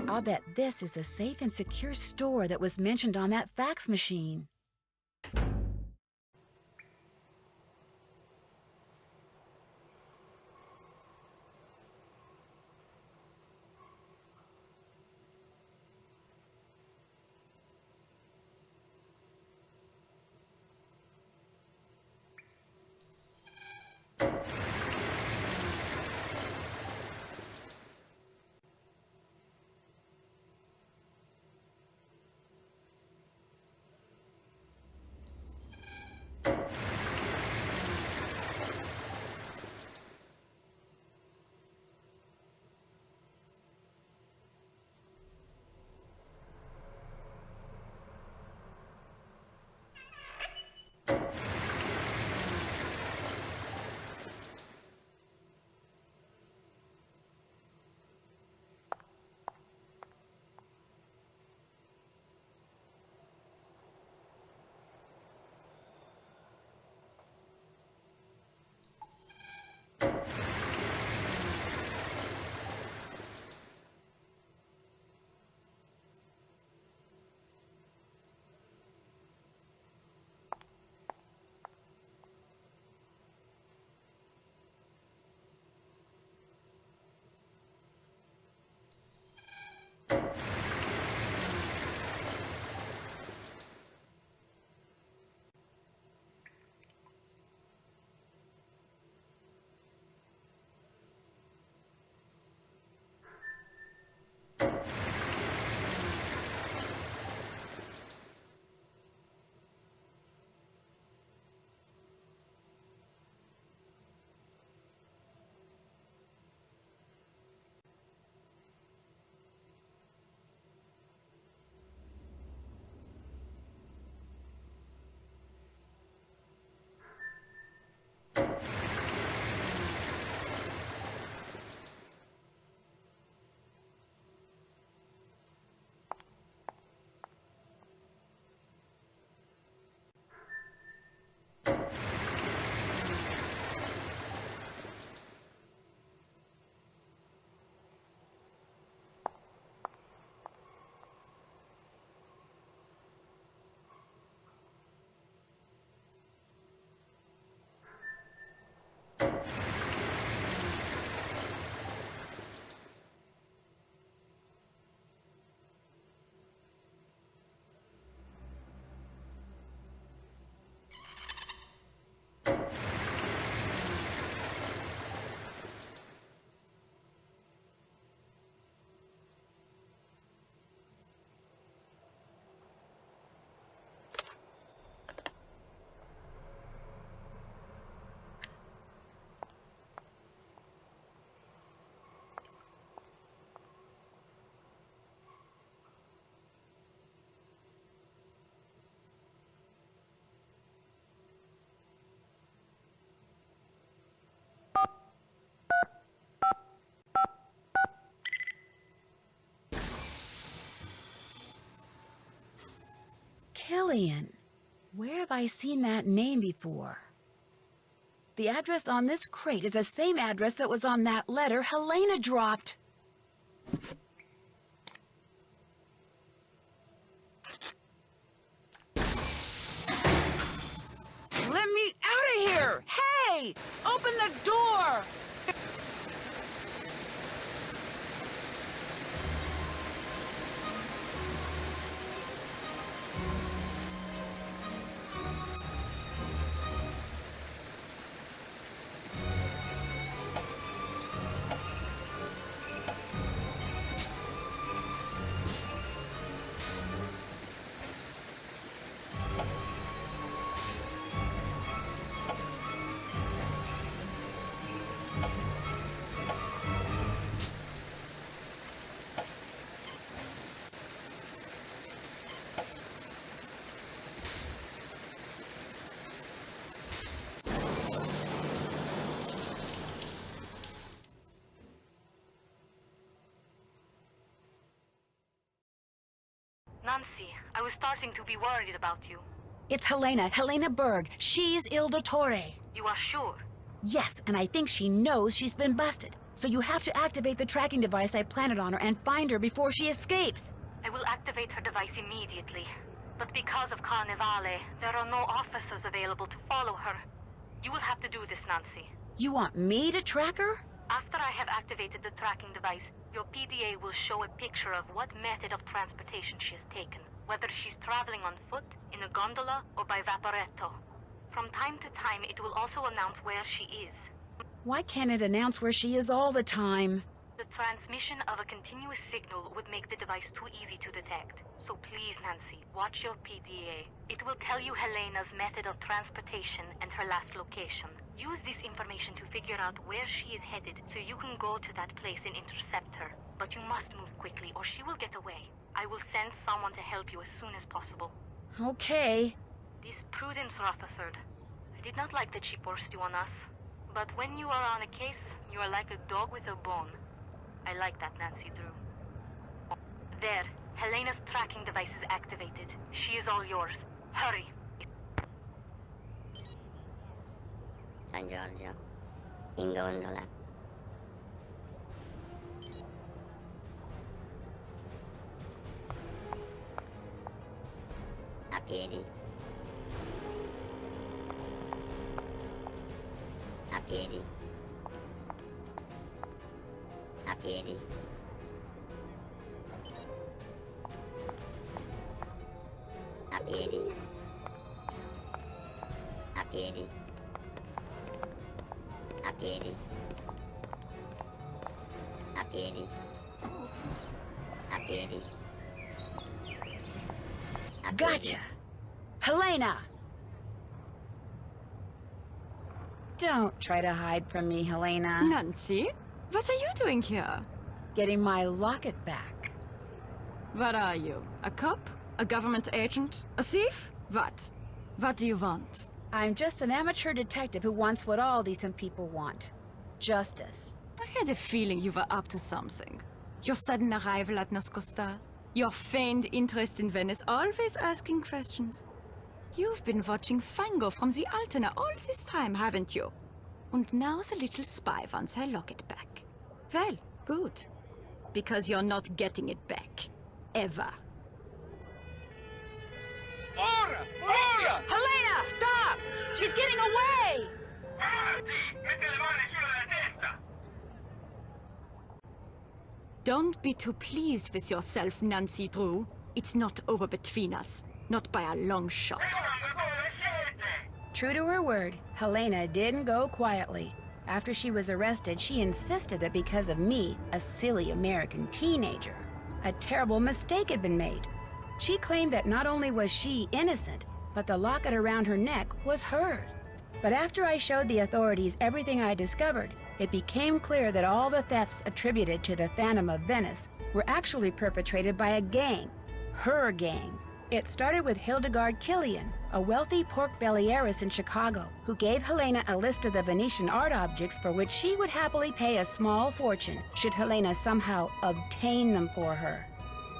I'll bet this is the safe and secure store that was mentioned on that fax machine. Killian. Where have I seen that name before? The address on this crate is the same address that was on that letter Helena dropped. Let me out of here! Hey! Open the door! Nancy, I was starting to be worried about you. It's Helena Berg. She's Il Dottore. You are sure? Yes, and I think she knows she's been busted. So you have to activate the tracking device I planted on her and find her before she escapes. I will activate her device immediately. But because of Carnevale, there are no officers available to follow her. You will have to do this, Nancy. You want me to track her? After I have activated the tracking device, your PDA will show a picture of what method of transportation she has taken, whether she's traveling on foot, in a gondola, or by vaporetto. From time to time, it will also announce where she is. Why can't it announce where she is all the time? The transmission of a continuous signal would make the device too easy to detect. So please, Nancy, watch your PDA. It will tell you Helena's method of transportation and her last location. Use this information to figure out where she is headed so you can go to that place and intercept her. But you must move quickly or she will get away. I will send someone to help you as soon as possible. Okay. This Prudence Rutherford. I did not like that she forced you on us. But when you are on a case, you are like a dog with a bone. I like that, Nancy Drew. There. Helena's tracking device is activated. She is all yours. Hurry. San Giorgio. In gondola. A piedi. A piedi. A piedi. A piedi. A piedi. A piedi. A piedi. A piedi. Gotcha! Helena! Don't try to hide from me, Helena. Nancy, what are you doing here? Getting my locket back. What are you? A cop? A government agent? A thief? What? What do you want? I'm just an amateur detective who wants what all decent people want. Justice. I had a feeling you were up to something. Your sudden arrival at Nascosta, your feigned interest in Venice, always asking questions. You've been watching Fango from the Altena all this time, haven't you? And now the little spy wants her locket back. Well, good. Because you're not getting it back. Ever. Ora! Ora! Helena, stop! She's getting away! Don't be too pleased with yourself, Nancy Drew. It's not over between us. Not by a long shot. True to her word, Helena didn't go quietly. After she was arrested, she insisted that because of me, a silly American teenager, a terrible mistake had been made. She claimed that not only was she innocent, but the locket around her neck was hers. But after I showed the authorities everything I discovered, it became clear that all the thefts attributed to the Phantom of Venice were actually perpetrated by a gang, her gang. It started with Hildegard Killian, a wealthy pork belly heiress in Chicago, who gave Helena a list of the Venetian art objects for which she would happily pay a small fortune should Helena somehow obtain them for her.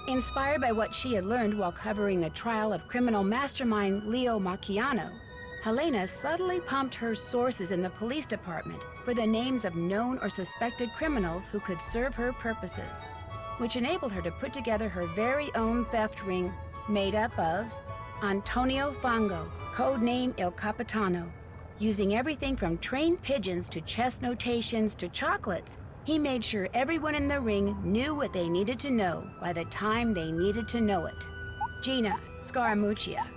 Inspired by what she had learned while covering the trial of criminal mastermind Leo Macchiano, Helena subtly pumped her sources in the police department for the names of known or suspected criminals who could serve her purposes, which enabled her to put together her very own theft ring made up of Antonio Fango, codename Il Capitano. Using everything from trained pigeons to chess notations to chocolates, he made sure everyone in the ring knew what they needed to know by the time they needed to know it. Gina Scaramuccia,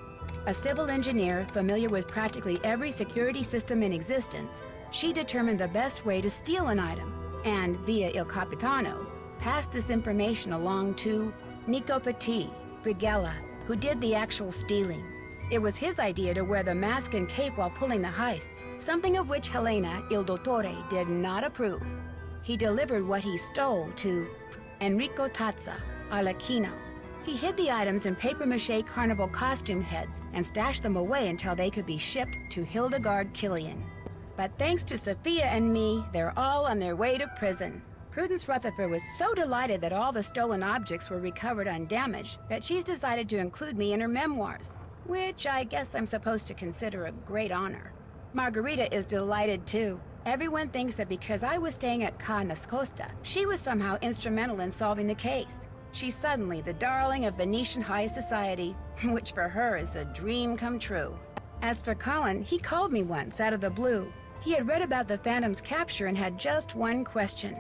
a civil engineer familiar with practically every security system in existence, she determined the best way to steal an item, and via Il Capitano, passed this information along to Nico Petit, Brigella, who did the actual stealing. It was his idea to wear the mask and cape while pulling the heists, something of which Helena, Il Dottore, did not approve. He delivered what he stole to Enrico Tazza, Arlecchino, He hid the items in papier-mâché carnival costume heads and stashed them away until they could be shipped to Hildegard Killian. But thanks to Sophia and me, they're all on their way to prison. Prudence Rutherford was so delighted that all the stolen objects were recovered undamaged that she's decided to include me in her memoirs, which I guess I'm supposed to consider a great honor. Margarita is delighted too. Everyone thinks that because I was staying at Ca Nascosta, she was somehow instrumental in solving the case. She's suddenly the darling of Venetian high society, which for her is a dream come true. As for Colin, he called me once out of the blue. He had read about the Phantom's capture and had just one question.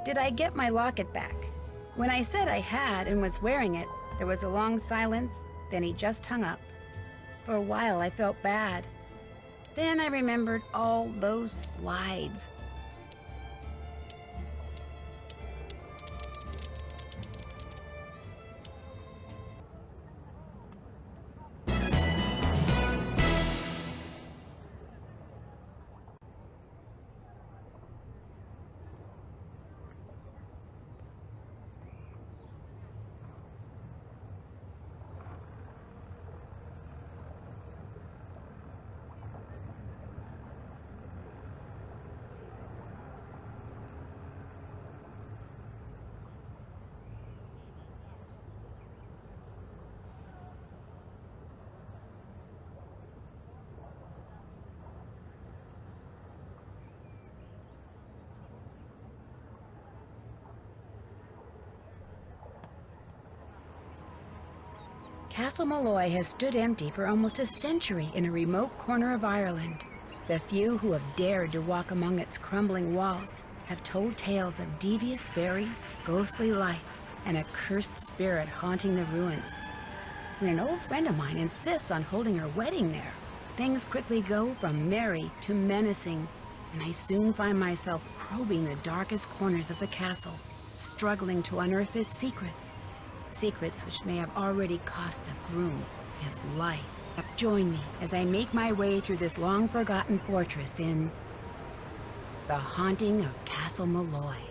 Did I get my locket back? When I said I had and was wearing it, there was a long silence, then he just hung up. For a while I felt bad. Then I remembered all those slides. Castle Molloy has stood empty for almost a century in a remote corner of Ireland. The few who have dared to walk among its crumbling walls have told tales of devious fairies, ghostly lights, and a cursed spirit haunting the ruins. When an old friend of mine insists on holding her wedding there, things quickly go from merry to menacing, and I soon find myself probing the darkest corners of the castle, struggling to unearth its secrets. Secrets which may have already cost the groom his life. Join me as I make my way through this long-forgotten fortress in The Haunting of Castle Molloy.